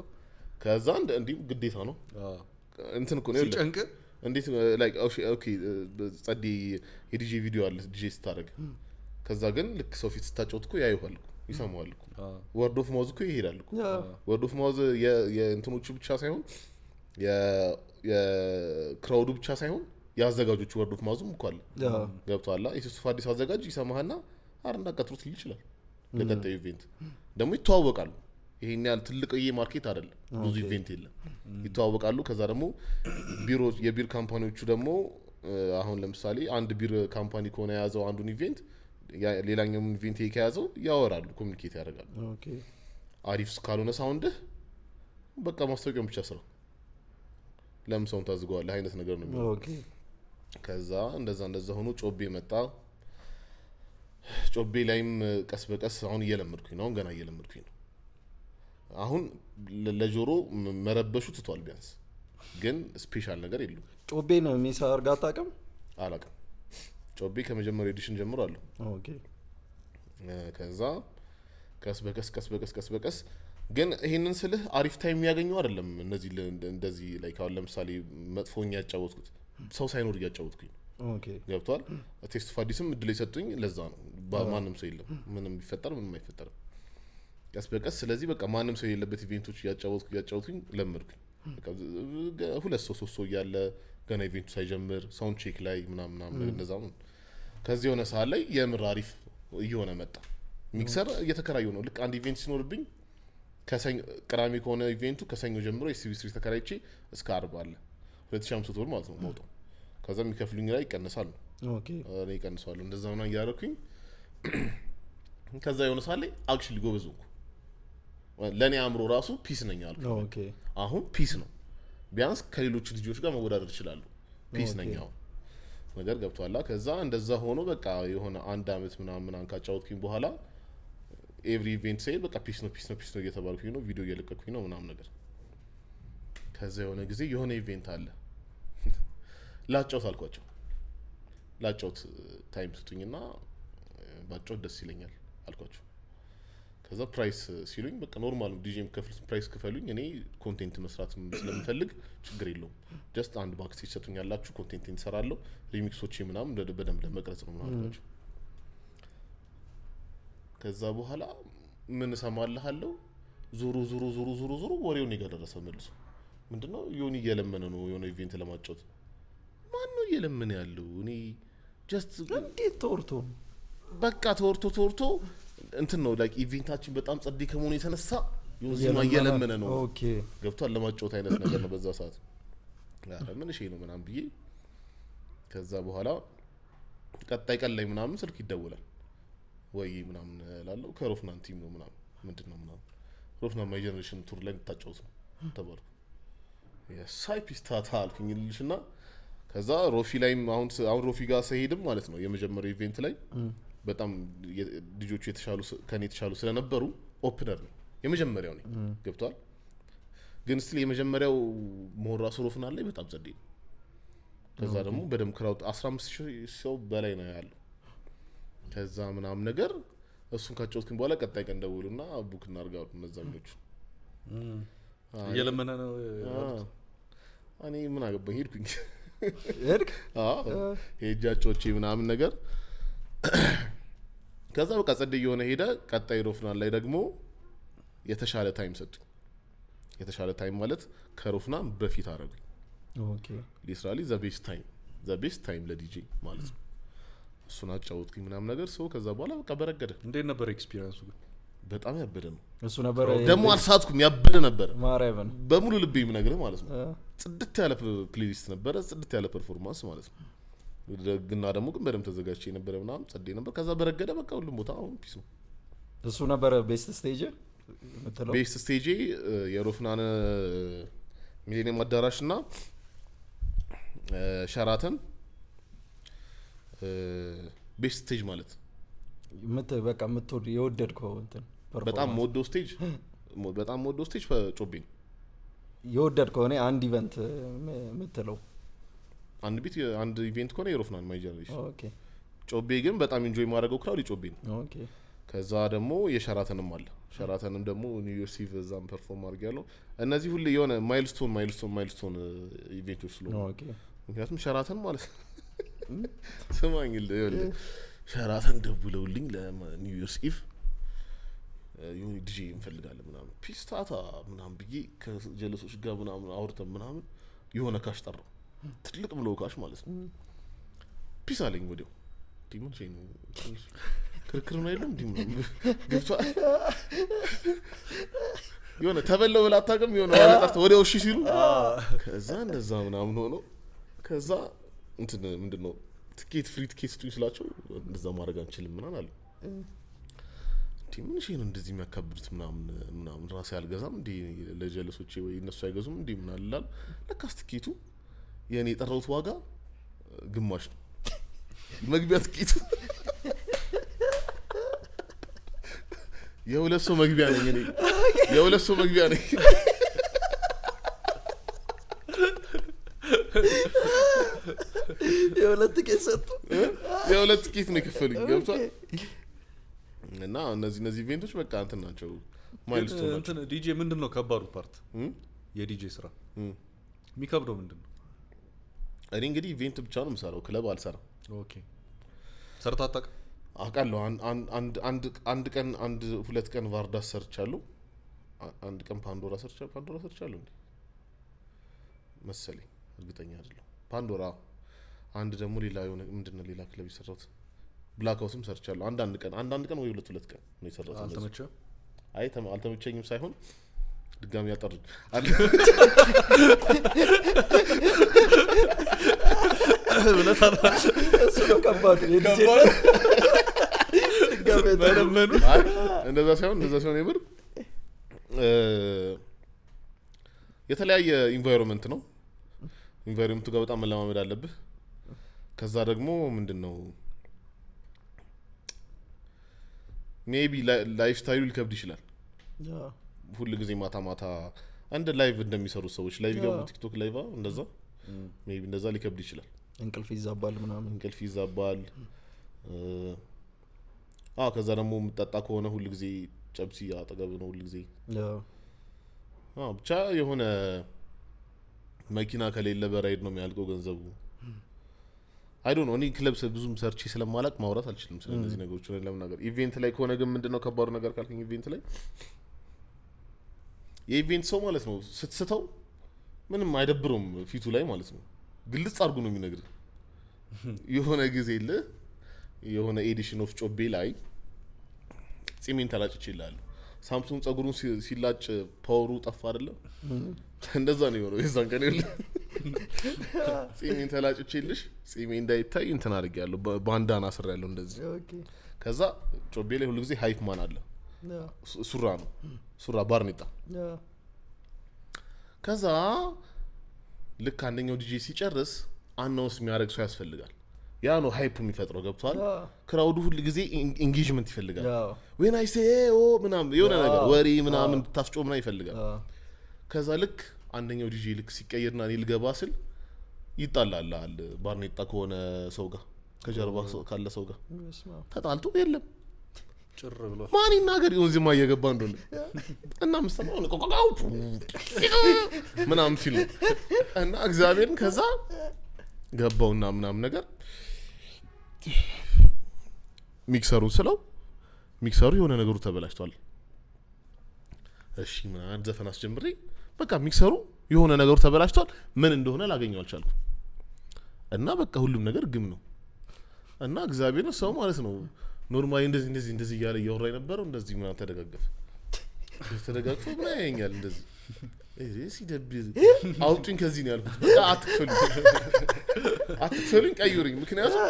ከዛ እንዲህ ግዴታ ነው እንትን እኮ ነው ሲጨንቅ እንዴት ላይክ ኦኬ ጸዲ የዲጄ ቪዲዮ አለ ዲጄ ስታረግ ከዛ ግን ልክ ሰው ፊት ስታጫውት እኮ ያዩሃል ይሰማዋል እኮ ወርድ ኦፍ ማውዝ እኮ ይሄዳል እኮ ወርድ ኦፍ ማውዝ የእንትኖቹ ብቻ ሳይሆን የክራውዱ ብቻ ሳይሆን ያዘጋጆቹ ወርድ ኦፍ ማውዝም እኮ አለ ገብቷል ኢየሱስ ፋዲስ አዘጋጅ ይሰማህና አርና ቀጥሩት ይችላል ለቀጣዩ ኢቨንት ደግሞ ይተዋወቃሉ ይሄን ያህል ትልቅ ማርኬት አይደለም ብዙ ኢቨንት የለም ይተዋወቃሉ ከዛ ደግሞ የቢር ካምፓኒዎቹ ደግሞ አሁን ለምሳሌ አንድ ቢር ካምፓኒ ከሆነ ያዘው አንዱን ኢቨንት ሌላኛው ኢቨንት የከያዘው ያወራሉ ኮሙኒኬት ያደርጋሉ ኦኬ አሪፍ ካልሆነ ሳውንድ በቃ ማስታወቂያውን ብቻ ስራ ለምሳው ታዝጓል አይነት ነገር ነው ኦኬ ከዛ እንደዛ ሆኖ ጮቤ መጣ ጮቤ ላይም ቀስ በቀስ አሁን እየለመድኩኝ ነው ገና እየለመድኩኝ ነው አሁን ለጆሮ መረበሹ ትቷል ቢያንስ ግን ስፔሻል ነገር የለም ጮቤ ነው የሚሰርጋ አታውቅም አላውቅም ጮቤ ከመጀመሪያው ኤዲሽን ጀምሮ አለ ኦኬ ከዛ ቀስ በቀስ ግን ይሄንን ስልህ አሪፍ ታይም የሚያገኘው አይደለም እነዚህ እንደዚህ ላይክ አሁን ለምሳሌ መጥፎኛ ያጫወትኩት ሰው ሳይኖር ያጫወትኩኝ ኦኬ ገብቷል ቴስት ፋዲስም እድል ይሰጡኝ ለዛ ነው ማንም ሰው የለም ምንም ቢፈጠር ምንም አይፈጠርም ቀስ በቀስ ስለዚህ በቃ ማንም ሰው የሌለበት ኢቨንቶች ያጫወትኩኝ ለምርኩኝ በቃ ሁለት ሰው ያለ ገና ኢቨንቱ ሳይጀምር ሳውንድ ቼክ ላይ ምናምን እንደዛው ከዚህ የሆነ ሰዓት ላይ የምር አሪፍ እየሆነ መጣ ሚክሰር እየተከራየው ነው ልክ አንድ ኢቨንት ሲኖርብኝ ከሰኞ ቅዳሜ ከሆነ ኢቨንቱ ከሰኞ ጀምሮ ኤስቢሲ ተከራይቼ እስከ 40 አለ 2500 ብር ማለት ነው ሞተው ከዛ የሚከፍሉኝ ላይ ይቀነሳል ኦኬ እኔ ይቀንሳሉ እንደዛው ነው ያረኩኝ ከዛ የሆነ ሰዓት ላይ አክቹሊ ጎበዝኩ ለኔ አምሮ ራሱ ፒስ ነኝ አልኩ ኦኬ አሁን ፒስ ነው ቢያንስ ከሌሎች ልጆች ጋር መወዳደር ይችላሉ ፒስ ነኝ አሁን ነገር ገብቷላ ከዛ እንደዛ ሆኖ በቃ የሆነ አንድ አመት ምናምን አንካጫውትኩኝ በኋላ ኤቭሪ ኢቨንት ሳይል በቃ ፒስ ነው እየተባልኩኝ ነው ቪዲዮ እየለቀኩኝ ነው ምናምን ነገር ከዛ የሆነ ጊዜ የሆነ ኢቨንት አለ ላጫውት አልኳቸው ላጫውት ታይም ስጡኝና ባጫውት ደስ ይለኛል አልኳቸው ከዛ ፕራይስ ሲሉኝ በቃ ኖርማል ዲጄም ከፍሉት ፕራይስ ከፈሉኝ እኔ ኮንቴንት መስራት ስለምፈልግ ችግር የለውም ጀስት አንድ ባክስ ይሰጡኛላችሁ ኮንቴንት እንሰራለሁ ሪሚክሶች ምናምን በደንብ ለመቅረጽ ነው ምናምን አልኳቸው ከዛ በኋላ ምን ሰማልሃለሁ ዙሩ ወሬውን ይገደረሰ መልሶ ምንድነው ዮኒ እየለመነ ነው የሆነ ኢቨንት ለማጫወት ማን ነው እየለመነ ያለው እኔ ጀስት እንዴት ተወርቶ በቃ ተወርቶ እንትን ነው ላይክ ኢቨንታችን በጣም ጸዴ ከመሆኑ የተነሳ ዮኒ እየለመነ ነው ኦኬ ገብቷል ለማጫወት አይነት ነገር ነው በዛ ሰዓት ያረ ምን እሺ ነው ምናምን ብዬ ከዛ በኋላ ቀጣይ ቀን ላይ ምናምን ስልክ ይደውላል ወይ ምናምን ላለው ከሮፍናን ቲም ነው ምናምን ምንድነው ምናምን ሮፍናን ማይ ጀነሬሽን ቱር ላይ ተጫውቶ ተባልኩ የሳይፒስታታ አልኩኝልሽና ከዛ ሮፊ ላይም አሁን ሮፊ ጋር ሰሄድም ማለት ነው የመጀመሪያው ኢቨንት ላይ በጣም ልጆቹ ከኔ የተሻሉ ስለነበሩ ኦፕነር ነው የመጀመሪያው ነው ገብቷል ግን ስለ የመጀመሪያው ሞራስ ሮፍናን ላይ በጣም ጸዴ ከዛ ደግሞ በደም ክራውድ 15000 ሰው በላይ ነው ያለው ከዛ ምናምን ነገር እሱን ካጫወትኩኝ በኋላ ቀጣይ ቀን ደውሉና ቡክ እናርጋው እነዛኞቹ እየለመነ ነው እኔ ምን አገባኝ ሄድኩኝ ሄድክ ሄጃጮቼ ምናምን ነገር ከዛ በቃ ጸደይ የሆነ ሄደ ቀጣይ ሮፍናን ላይ ደግሞ የተሻለ ታይም ሰጡኝ የተሻለ ታይም ማለት ከሮፍናን በፊት አረጉኝ ኦኬ ሊትራሊ ዘ ቤስት ታይም ለዲጄ ማለት ነው እሱን አጫወትኩኝ ምናምን ነገር ሰው ከዛ በኋላ በቃ በረገደ እንዴት ነበር ኤክስፒሪየንሱ ግን በጣም ያበደ ነው እሱ ነበር ደግሞ አልሳትኩም ያበደ ነበር ማራይቨን በሙሉ ልቤ ምነግርህ ማለት ነው ጽድት ያለ ፕሌሊስት ነበር ጽድት ያለ ፐርፎርማንስ ማለት ነው ደግና ደግሞ ግን በደም ተዘጋጅቼ ነበር ምናምን ጸዴ ነበር ከዛ በረገደ በቃ ሁሉም ቦታ አሁን ፒስ ነው እሱ ነበር ቤስት ስቴጅ ቤስት ስቴጅ የሮፍናን ሚሊኒየም አዳራሽና ሸራተን ቤስት ስቴጅ ማለት በቃ ምትወድ የወደድከው እንትን በጣም ሞዶ ስቴጅ ጮቤ የወደድከው እኔ አንድ ኢቨንት ምትለው አንድ ኢቨንት ኮነ የሮፍናን ማይ ጀነሬሽን ኦኬ ጮቤ ግን በጣም ኢንጆይ ማድረገው ክራውድ ጮቤ ነው ኦኬ ከዛ ደግሞ የሸራተንም አለ ሸራተንም ደግሞ ኒው ይርስ ኢቭ እዛም ፐርፎርም አድርጌያለሁ እነዚህ ሁሉ የሆነ ማይልስቶን ኢቨንቶች ስለሆኑ ኦኬ ምክንያቱም ሸራተን ማለት ስማኝ ሸራተን ደውለውልኝ ለኒው ይርስ ኢቭ የሆነ ዲጄ እንፈልጋለን ምናምን ፒስታታ ምናምን ብዬ ከጀለሶች ጋር ምናምን አውርተን ምናምን የሆነ ካሽ ጠራው ትልቅ ብሎ ካሽ ማለት ነው ፒስ አለኝ ወዲያው ዲሞን ቼን ክርክር ነው አይደለም ዲሞ ገብቷ የሆነ ተበለው ብላ አታውቅም የሆነ ወጣት ወዲያው እሺ ሲሉ ከዛ እንደዛ ምናምን ሆኖ ከዛ እንትን ምንድነው ትኬት ፍሪ ትኬት ስጡኝ ስላቸው እንደዛ ማድረግ አንችልም ምናምን አለ ምን እሺ ነው እንደዚህ የሚያካብዱት ምናምን ራሴ አልገዛም እንዴ ለጀለሶቼ ወይ እነሱ አይገዙም እንዴ ምን አላል ለካስ ትኬቱ የኔ የጠራውት ዋጋ ግማሽ ነው መግቢያ ትኬቱ የሁለት ሰው መግቢያ ነኝ እኔ የሁለት ሰው መግቢያ ነኝ። የሁለት ትኬት ሰጡ። የሁለት ትኬት ነው የከፈሉኝ። ገብቷል። እና እነዚህ ኢቬንቶች በቃ እንትን ናቸው ማይልስቶን ናቸው። እንትን ዲጄ ምንድነው ከባዱ ፓርት? የዲጄ ስራ የሚከብደው ምንድነው? እኔ እንግዲህ ኢቬንት ብቻ ነው የምሰራው፣ ክለብ አልሰራም። ኦኬ ሰርተህ አታውቅም? አውቃለሁ። አንድ ቀን 2 ቀን ቫርዳስ ሰርቻለሁ። አንድ ቀን ፓንዶራ ሰርቻለሁ እንዴ መሰለኝ፣ እርግጠኛ አይደለሁ። ፓንዶራ አንድ ደግሞ ሌላ የሆነ ምንድነው ሌላ ክለብ የሰራሁት ብላክ ሃውስም ሰርቻለሁ። አንዳንድ ቀን ወይ 2 ቀን ነው የሰራሁት። አልተመቸም? አይ አልተመቸኝም ሳይሆን ድጋሚ ያጠርድ አለ እሱ ነው ከባድ የዲጄ ድጋሚ ተለመኑ። እንደዛ ሳይሆን የምር የተለያየ ኢንቫይሮንመንት ነው። ኢንቫይሮንመንቱ ጋር በጣም መለማመድ አለብህ። ከዛ ደግሞ ምንድነው ሜቢ ላይፍ ስታይሉ ሊከብድ ይችላል። ሁሉ ጊዜ ማታ አንድ ላይቭ እንደሚሰሩ ሰዎች ላይቭ ገቡ ቲክቶክ ላይቭ እንደዛ ሜቢ እንደዛ ሊከብድ ይችላል። እንቅልፍ ይዛባል ምናምን እንቅልፍ ይዛባል። ከዛ ደግሞ የምጠጣ ከሆነ ሁሉ ጊዜ ጨብሲ አጠገብ ነው ሁሉ ጊዜ። ብቻ የሆነ መኪና ከሌለ በራይድ ነው የሚያልቀው ገንዘቡ። አይ ዶንት ኖ እኔ ክለብ ብዙም ሰርቼ ስለማላቅ ማውራት አልችልም ስለዚህ ነገሮች ነው ለምናገር። ኢቬንት ላይ ከሆነ ግን ምንድነው ከባዱ ነገር ካልከኝ ኢቬንት ላይ የኢቬንት ሰው ማለት ነው ስትስተው ምንም አይደብረውም ፊቱ ላይ ማለት ነው። ግልጽ አድርጎ ነው የሚነግርህ። የሆነ ጊዜ የሆነ ኤዲሽን ኦፍ ጮቤ ላይ ጺሜን ተላጭቼ ይላል። ሳምሶን ጸጉሩን ሲላጭ ፓወሩ ጠፋ አይደለ? እንደዛ ነው የሆነው የዛን ቀን ይል ጺሜን ተላጭቼልሽ ጺሜ እንዳይታይ እንትን አድርጌያለሁ። ባንዳና ስር ያለው እንደዚህ። ከዛ ጮቤ ላይ ሁሉ ጊዜ ሃይፕ ማን አለ። ሱራ ባርኔጣ። ከዛ ልክ አንደኛው ዲጄ ሲጨርስ አናውንስ የሚያደርግ ሰው ያስፈልጋል። ያ ነው ሃይፕ የሚፈጥረው። ገብቷል። ክራውዱ ሁሉ ጊዜ ኢንጌጅመንት ይፈልጋል። when I say ምናምን የሆነ ነገር ወሬ ምናምን ታስጮምና ይፈልጋል። ከዛ ልክ አንደኛው ዲጄ ልክ ሲቀየርና እኔ ልገባ ስል ይጣላል ባርኔጣ ከሆነ ሰው ጋር ከጀርባ ካለ ሰው ጋር ተጣልቶ የለም ጭር ብሎ ማን ይናገር ይሁን ዝማ እየገባ እንደሆነ እና ምስተማው ነው ቆቆቃው ምናምን ሲል እና እግዚአብሔርን ከዛ ገባውና ምናምን ነገር ሚክሰሩ የሆነ ነገሩ ተበላሽቷል። እሺ ምናምን ዘፈን አስጀምሬ በቃ ሚክሰሩ የሆነ ነገሩ ተበላሽቷል። ምን እንደሆነ ላገኘው አልቻልኩም። እና በቃ ሁሉም ነገር ግም ነው። እና እግዚአብሔር ሰው ማለት ነው ኖርማሊ እንደዚህ እያለ እያወራ የነበረው እንደዚህ ምናምን ተደጋግፎ ምን ያየኛል እንደዚህ ሲደብር አውጡኝ ከዚህ ነው ያልኩት። በቃ አትክፈሉኝ ቀይሩኝ። ምክንያቱም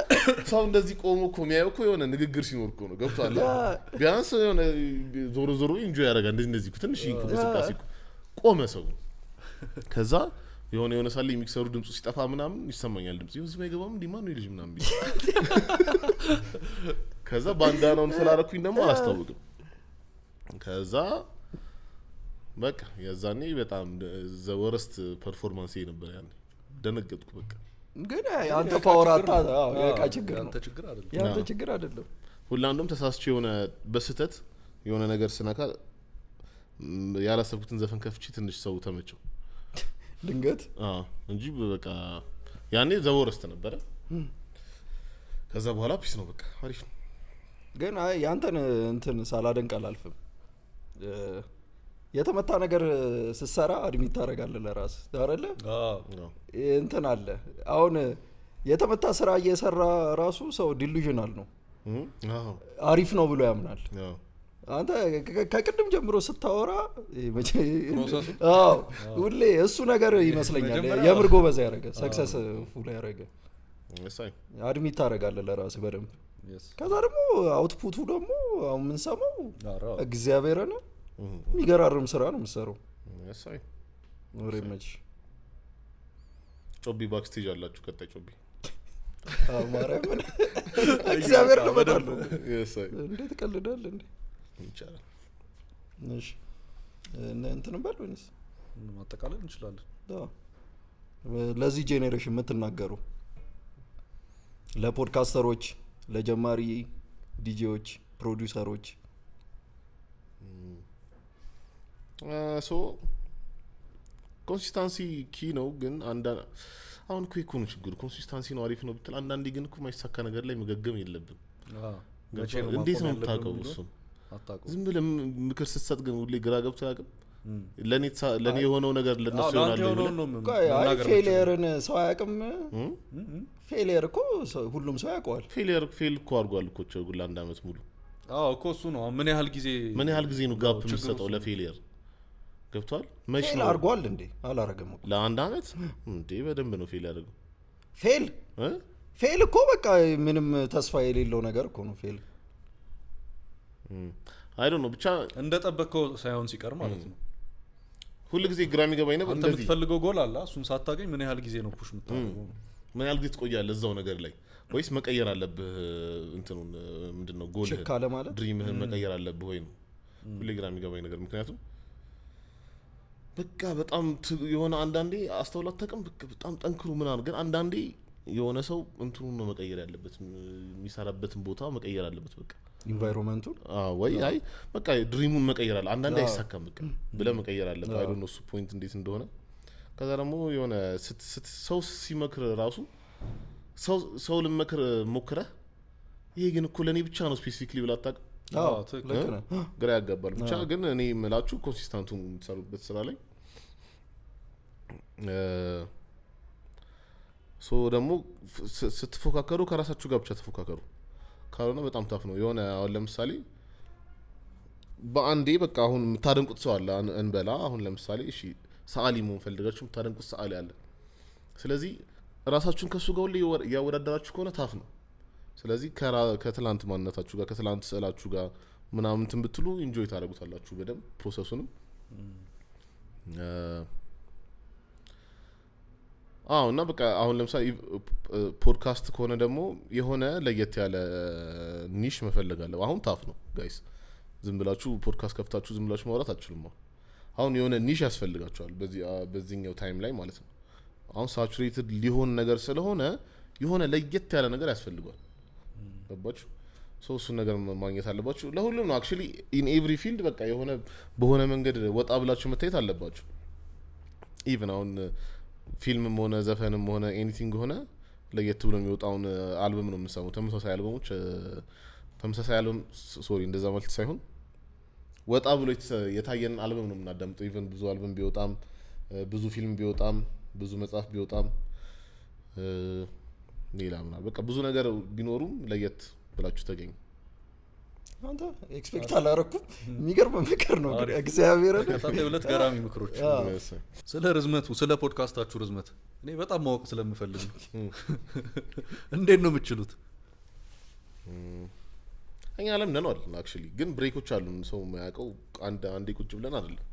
ሰው እንደዚህ ቆሞ እኮ የሚያየው እኮ የሆነ ንግግር ሲኖር እኮ ነው። ገብቶሃል? ቢያንስ የሆነ ዞሮ ኢንጆይ ያደርጋል። እንደዚህ ትንሽ እንቅስቃሴ ቆመ ሰው። ከዛ የሆነ ሳለ የሚክሰሩ ድምፁ ሲጠፋ ምናምን ይሰማኛል። ድምፁ ይሁን ዝማይገባም እንዲህ ማን ነው ይልጅ ምናምን ቢል ከዛ ባንዳናውን ስላረኩኝ ደግሞ አላስታውቅም። ከዛ በቃ የዛኔ በጣም ዘወረስት ፐርፎርማንስ ነበር። ያኔ ደነገጥኩ። በቃ ግን አንተ ፓወር አጣ ያቃ ችግር ነው። ያንተ ችግር አይደለም። ሁላንዱም ተሳስቼ የሆነ በስተት የሆነ ነገር ስነካ ያላሰብኩትን ዘፈን ከፍቼ ትንሽ ሰው ተመቸው ድንገት እንጂ በቃ ያኔ ዘወረስት ነበረ። ከዛ በኋላ ፒስ ነው በቃ አሪፍ ነው። ግን ያንተን እንትን ሳላደንቅ አላልፍም። የተመታ ነገር ስትሰራ አድሚት ታደርጋለህ ለራስህ አይደለ? እንትን አለ አሁን የተመታ ስራ እየሰራ ራሱ ሰው ዲሉዥናል ነው። አሪፍ ነው ብሎ ያምናል። አንተ ከቅድም ጀምሮ ስታወራ ሁሌ እሱ ነገር ይመስለኛል የምር ጎበዝ ያደረገ ሰክሰስ ፉል ያደረገ አድሚት ታደርጋለህ ለራስህ በደንብ። ከዛ ደግሞ አውትፑቱ ደግሞ አሁን የምንሰማው እግዚአብሔርን የሚገራርም ስራ ነው የምትሰራው። ኖሬ መች ጮቢ ባክስቴጅ አላችሁ? ቀጣይ ጮቢ ማርያምን እግዚአብሔር ነው በጣም እንዴት ቀልዳለህ እንዴ? ይቻላል። እሺ እንትን በል ወይስ ማጠቃለል እንችላለን? ለዚህ ጄኔሬሽን የምትናገሩ ለፖድካስተሮች፣ ለጀማሪ ዲጄዎች፣ ፕሮዲውሰሮች ሶ ኮንሲስታንሲ ኪ ነው። ግን አሁን እኮ ነው ችግሩ። ኮንሲስታንሲ ነው አሪፍ ነው ብትል አንዳንዴ ግን እኮ የማይሳካ ነገር ላይ መገገም የለብም። እንዴት ነው የምታውቀው? እሱን ዝም ብለህ ምክር ስትሰጥ ግን ሁሌ ግራ ገብቶ አያውቅም። ለኔ የሆነው ነገር ለነሱ ይሆናል። ፌሊየርን ሰው አያውቅም። ፌሊየር እኮ ሁሉም ሰው ያውቀዋል። ፌል እኮ አድርጓል እኮ ቸጉል አንድ አመት ሙሉ። እኮ እሱ ነው። ምን ያህል ጊዜ ነው ጋፕ የሚሰጠው ለፌሊየር? ገብቷል። መች ነው አድርጓል እንዴ? አላረገም እኮ ለአንድ አመት እንዴ? በደንብ ነው ፌል ያደረገው። ፌል እኮ በቃ ምንም ተስፋ የሌለው ነገር እኮ ነው ፌል። አይ ዶንት ኖ ብቻ እንደጠበቀው ሳይሆን ሲቀር ማለት ነው። ሁሉ ጊዜ ግራ የሚገባኝ ነበር። እንደዚህ የምትፈልገው ጎል አለ፣ እሱን ሳታገኝ ምን ያህል ጊዜ ነው ፑሽ የምታደርገው? ምን ያህል ጊዜ ትቆያለህ እዛው ነገር ላይ? ወይስ መቀየር አለብህ? እንትኑን ምንድነው ጎልህ ድሪምህን መቀየር አለብህ ወይ ነው ሁሉ ግራ የሚገባኝ ነገር። ምክንያቱም በቃ በጣም የሆነ አንዳንዴ አስተውላት ተቀም በጣም ጠንክሩ ምናምን፣ ግን አንዳንዴ የሆነ ሰው እንትኑን ነው መቀየር ያለበት፣ የሚሰራበትን ቦታ መቀየር አለበት። በቃ ኢንቫይሮንመንቱ ወይ አይ በቃ ድሪሙን መቀየር አለ። አንዳንዴ አይሳካም በቃ ብለህ መቀየር አለበት። አይ ዶንት ኖ እሱ ፖይንት እንዴት እንደሆነ። ከዛ ደግሞ የሆነ ሰው ሲመክር ራሱ ሰው ልመክር ሞክረህ ይሄ ግን እኮ ለኔ ብቻ ነው ስፔሲፊክሊ ብላ አታውቅም። ግራ ያጋባል። ብቻ ግን እኔ የምላችሁ ኮንሲስታንቱን የምትሰሩበት ስራ ላይ ሶ ደግሞ ስትፎካከሩ ከራሳችሁ ጋር ብቻ ተፎካከሩ። ካልሆነ በጣም ታፍ ነው። የሆነ አሁን ለምሳሌ በአንዴ በቃ አሁን የምታደንቁት ሰው አለ እንበላ። አሁን ለምሳሌ እሺ ሰዓሊ መሆን ፈልጋችሁ የምታደንቁት ሰዓሊ አለ። ስለዚህ ራሳችሁን ከሱ ጋር ሁሌ ያወዳደራችሁ ከሆነ ታፍ ነው። ስለዚህ ከትላንት ማንነታችሁ ጋር ከትላንት ስዕላችሁ ጋር ምናምን እንትን ብትሉ ኢንጆይ ታደርጉታላችሁ በደንብ ፕሮሰሱንም። እና በቃ አሁን ለምሳሌ ፖድካስት ከሆነ ደግሞ የሆነ ለየት ያለ ኒሽ መፈለግ አለ። አሁን ታፍ ነው ጋይስ። ዝም ብላችሁ ፖድካስት ከፍታችሁ ዝም ብላችሁ ማውራት አትችሉም። አሁን የሆነ ኒሽ ያስፈልጋችኋል በዚህኛው ታይም ላይ ማለት ነው። አሁን ሳቹሬትድ ሊሆን ነገር ስለሆነ የሆነ ለየት ያለ ነገር ያስፈልጋል። ገባችሁ? እሱን ነገር ማግኘት አለባችሁ። ለሁሉም ነው አክቹሊ ኢን ኤቭሪ ፊልድ በቃ የሆነ በሆነ መንገድ ወጣ ብላችሁ መታየት አለባችሁ። ኢቭን አሁን ፊልምም ሆነ ዘፈንም ሆነ ኤኒቲንግ ሆነ ለየት ብሎ የሚወጣውን አልበም ነው የምንሰማው። ተመሳሳይ አልበሞች ተመሳሳይ አልበም ሶሪ እንደዛ ማለት ሳይሆን ወጣ ብሎ የታየን አልበም ነው የምናዳምጠው። ኢቭን ብዙ አልበም ቢወጣም ብዙ ፊልም ቢወጣም ብዙ መጽሐፍ ቢወጣም ሌላ ምናምን በቃ ብዙ ነገር ቢኖሩም ለየት ብላችሁ ተገኙ። አንተ ኤክስፔክት አላረኩም። የሚገርም ምክር ነው እግዚአብሔር። ከታተ ሁለት ገራሚ ምክሮች ስለ ርዝመቱ፣ ስለ ፖድካስታችሁ ርዝመት እኔ በጣም ማወቅ ስለምፈልግ ነው። እንዴት ነው የምትችሉት? እኛ ለምነናል አክቹሊ፣ ግን ብሬኮች አሉን። ሰው የማያውቀው አንዴ ቁጭ ብለን አይደለም።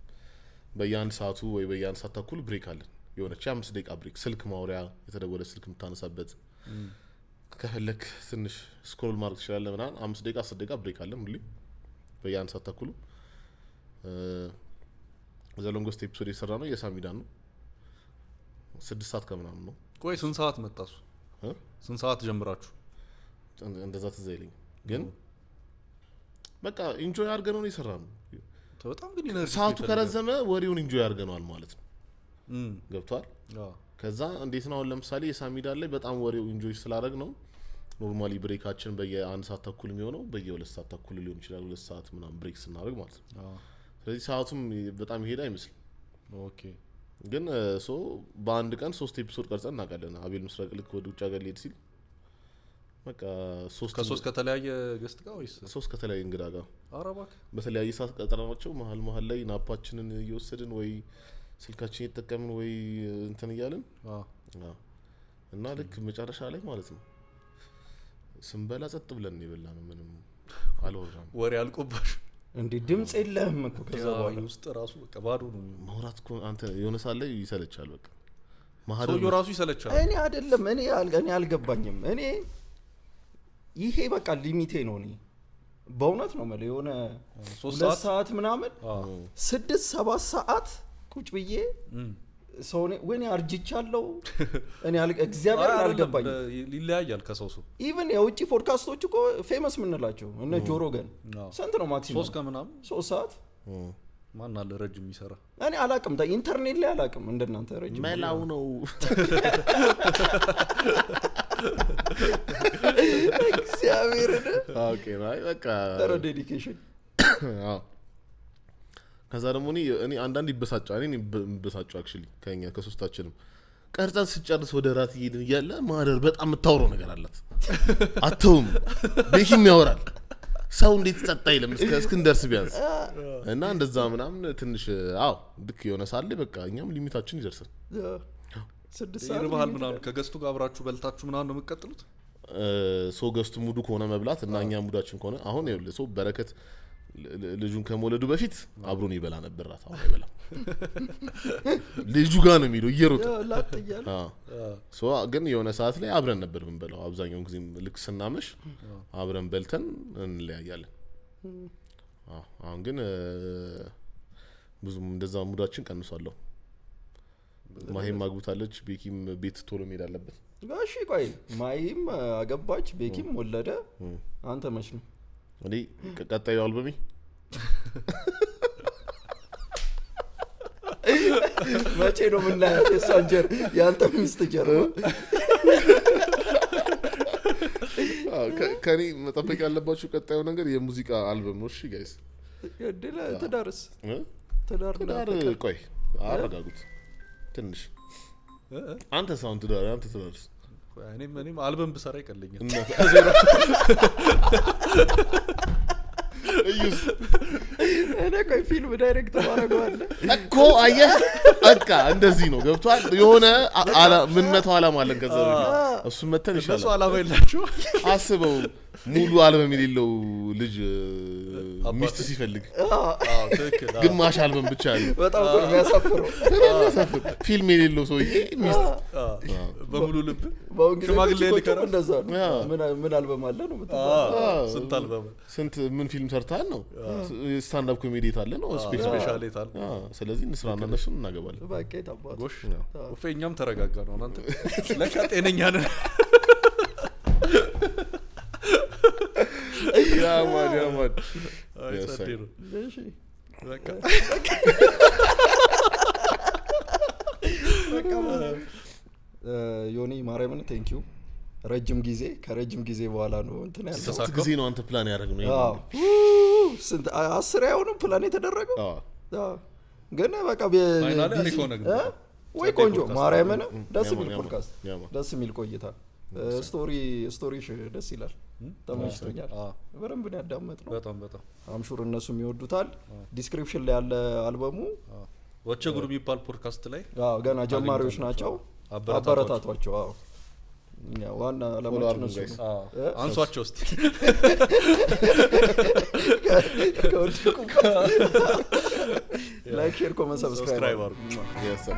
በየአንድ ሰዓቱ ወይ በየአንድ ሰዓት ተኩል ብሬክ አለን። የሆነች 5 ደቂቃ ብሬክ፣ ስልክ ማውሪያ፣ የተደወለ ስልክ የምታነሳበት። ከፈለክ ትንሽ ስክሮል ማድረግ ትችላለህ ምናምን። 5 ደቂቃ 10 ደቂቃ ብሬክ አለን ሁሌ በየአንድ ሰዓት ተኩሉ። ዘሎንጎስት ኤፒሶድ የሰራ ነው የሳሚዳን ነው 6 ሰዓት ከምናምን ነው። ቆይ ስንት ሰዓት መጣሱ? ስንት ሰዓት ጀምራችሁ? እንደዛ ትዝ አይለኝም፣ ግን በቃ ኢንጆይ አድርገን ነው የሰራ ነው። በጣም ግን ኢነርጂ ሰዓቱ ከረዘመ ወሬውን ኢንጆይ አድርገናል ማለት ነው። ገብቷል? ከዛ እንዴት ነው አሁን ለምሳሌ የሳሚዳን ላይ በጣም ወሬው ኢንጆይ ስላደረግ ነው ኖርማሊ ብሬካችን በየ1 ሰዓት ተኩል የሚሆነው በየ2 ሰዓት ተኩል ሊሆን ይችላል። 2 ሰዓት ምናምን ብሬክ ስናደርግ ማለት ነው። ስለዚህ ሰዓቱም በጣም ይሄድ አይመስልም። ኦኬ። ግን በአንድ ቀን 3 ኤፒሶድ ቀርጸን እናውቃለን። አቤል ምስራቅ ልክ ወደ ውጭ ሀገር ሊሄድ ሲል በቃ 3 ከተለያየ ገስት ጋር ወይስ 3 ከተለያየ እንግዳ ጋር አረባክ በተለያየ ሰዓት ቀጠረናቸው። መሀል ላይ ናፓችንን እየወሰድን ወይ ስልካችን እየተጠቀምን ወይ እንትን እያልን እና ልክ መጨረሻ ላይ ማለት ነው ስንበላ ጸጥ ብለን ነው የበላነው። ምንም አልወራም። ወሬ አልቆባሽ እንዴ? ድምጽ የለህም እኮ ከዛ በኋላ ውስጥ ራሱ በቃ ባዶ ነው ማውራት እኮ። አንተ የሆነ ሰዓት ላይ ይሰለቻል። በቃ ሰውዬው ራሱ ይሰለቻል። እኔ አይደለም እኔ አልገባኝም። እኔ ይሄ በቃ ሊሚቴ ነው። እኔ በእውነት ነው ማለት የሆነ 2 ሰዓት ምናምን 6-7 ሰዓት ቁጭ ብዬ ሰው ወኔ አርጅቻለሁ እኔ እግዚአብሔር አልገባኝ ይለያያል ከሰው ኢቭን የውጪ ፖድካስቶች እኮ ፌመስ ምንላቸው እነ ጆሮ ገን ስንት ነው ማክሲመም 3 ከምናምን 3 ሰዓት ማን አለ ረጅም ይሰራ እኔ አላቅም ኢንተርኔት ላይ አላቅም እንደናንተ ረጅም መላው ነው እግዚአብሔር ኦኬ ባይ በቃ ተረ ዴዲኬሽን ከዛ ደግሞ እኔ አንዳንድ ይበሳጫል እኔ በሳጫው አክቹሊ ከኛ ከሶስታችንም ቀርጸን ስጨርስ ወደ ራት ይሄድን ያለ ማደር በጣም የምታወራው ነገር አላት አተውም ቤኪም ያወራል ሰው እንዴት ጸጣ ይለም እስክንደርስ ቢያንስ እና እንደዛ ምናምን ትንሽ አው ልክ የሆነ ሳለ በቃ እኛም ሊሚታችን ይደርሳል 6 ሰዓት ይርባል ምናምን ከገስቱ ጋር አብራችሁ በልታችሁ ምናምን ነው የምትቀጥሉት ሶ ገስቱ ሙዱ ከሆነ መብላት እና እኛ ሙዳችን ከሆነ አሁን ይኸውልህ ሶ በረከት ልጁን ከመወለዱ በፊት አብሮን ይበላ ነበር ራት አሁን አይበላም ልጁ ጋር ነው የሚለው እየሮጠ ሶ ግን የሆነ ሰዓት ላይ አብረን ነበር የምንበላው አብዛኛውን ጊዜ ልክ ስናመሽ አብረን በልተን እንለያያለን አሁን ግን ብዙም እንደዛ ሙዳችን ቀንሷለሁ ማሂም ማግብታለች ቤኪም ቤት ቶሎ መሄድ አለበት ጋሺ ቆይ ማሂም አገባች ቤኪም ወለደ አንተ መች ነው እኔ ቀጣዩ አልበሚ መቼ ነው ምናያት የሳንጀር ያንተ ሚስት ጀርባ ከኔ መጠበቅ ያለባችሁ ቀጣዩ ነገር የሙዚቃ አልበም ነው እሺ ጋይስ እድለ ተዳርስ ትዳር ቆይ አረጋጉት ትንሽ አንተ ሳውንድ ትዳር አንተ ትዳርስ እኔም አልበም ብሰራ ይቀለኛል እዩስ እኔ ቆይ ፊልም ዳይሬክተር አረጋዋለ እኮ አየህ በቃ እንደዚህ ነው ገብቷል የሆነ ምን መተው አላማ አለን ከዛ እሱ መተን ይሻላል እሱ አላማ የላችሁ አስበው ሙሉ አልበም የሌለው ልጅ ሚስት ሲፈልግ ትክክል ግማሽ አልበም ብቻ ያለው በጣም ነው የሚያሳፍረው ፊልም የሌለው ሰውዬ ሚስት በሙሉ ልብ ሽማግሌ ሊከራ እንደዛ ምን አልበም አለ ነው ስንት አልበም ስንት ምን ፊልም ሰርታል ነው ስታንድ አፕ ኮሜዲ ታለ ነው ስፔሻሊ ታል ስለዚህ እንስራና እነሱን እናገባለን በቃ ታባቱ ጎሽ ወፈኛም ተረጋጋ ነው አንተ ለካ ጤነኛ ነህ ያማድ አይሰደሩ እሺ በቃ ዮኒ ማርያምን ቴንክ ዩ ከረጅም ጊዜ በኋላ ነው እንትን ያለው ስንት ጊዜ ነው አንተ ፕላን ያደረግነው ስንት 10 አይሆንም ፕላን የተደረገው ግን በቃ ፋይናሊ አሪፍ ሆነ ግን ወይ ቆንጆ ማርያምን ደስ የሚል ፖድካስት ደስ የሚል ቆይታ ስቶሪሽ ደስ ይላል ተመችቶኛል በደንብ ነው ያዳመጥነው በጣም አምሹር እነሱም ይወዱታል ዲስክሪፕሽን ላይ ያለ አልበሙ ወቸ ጉሩ የሚባል ፖድካስት ላይ ገና ጀማሪዎች ናቸው አበረታቷቸው ዋና አለማችን ነው አንሷቸው እስቲ ላይክ ሼር ኮሜንት ሰብስክራይብ yes sir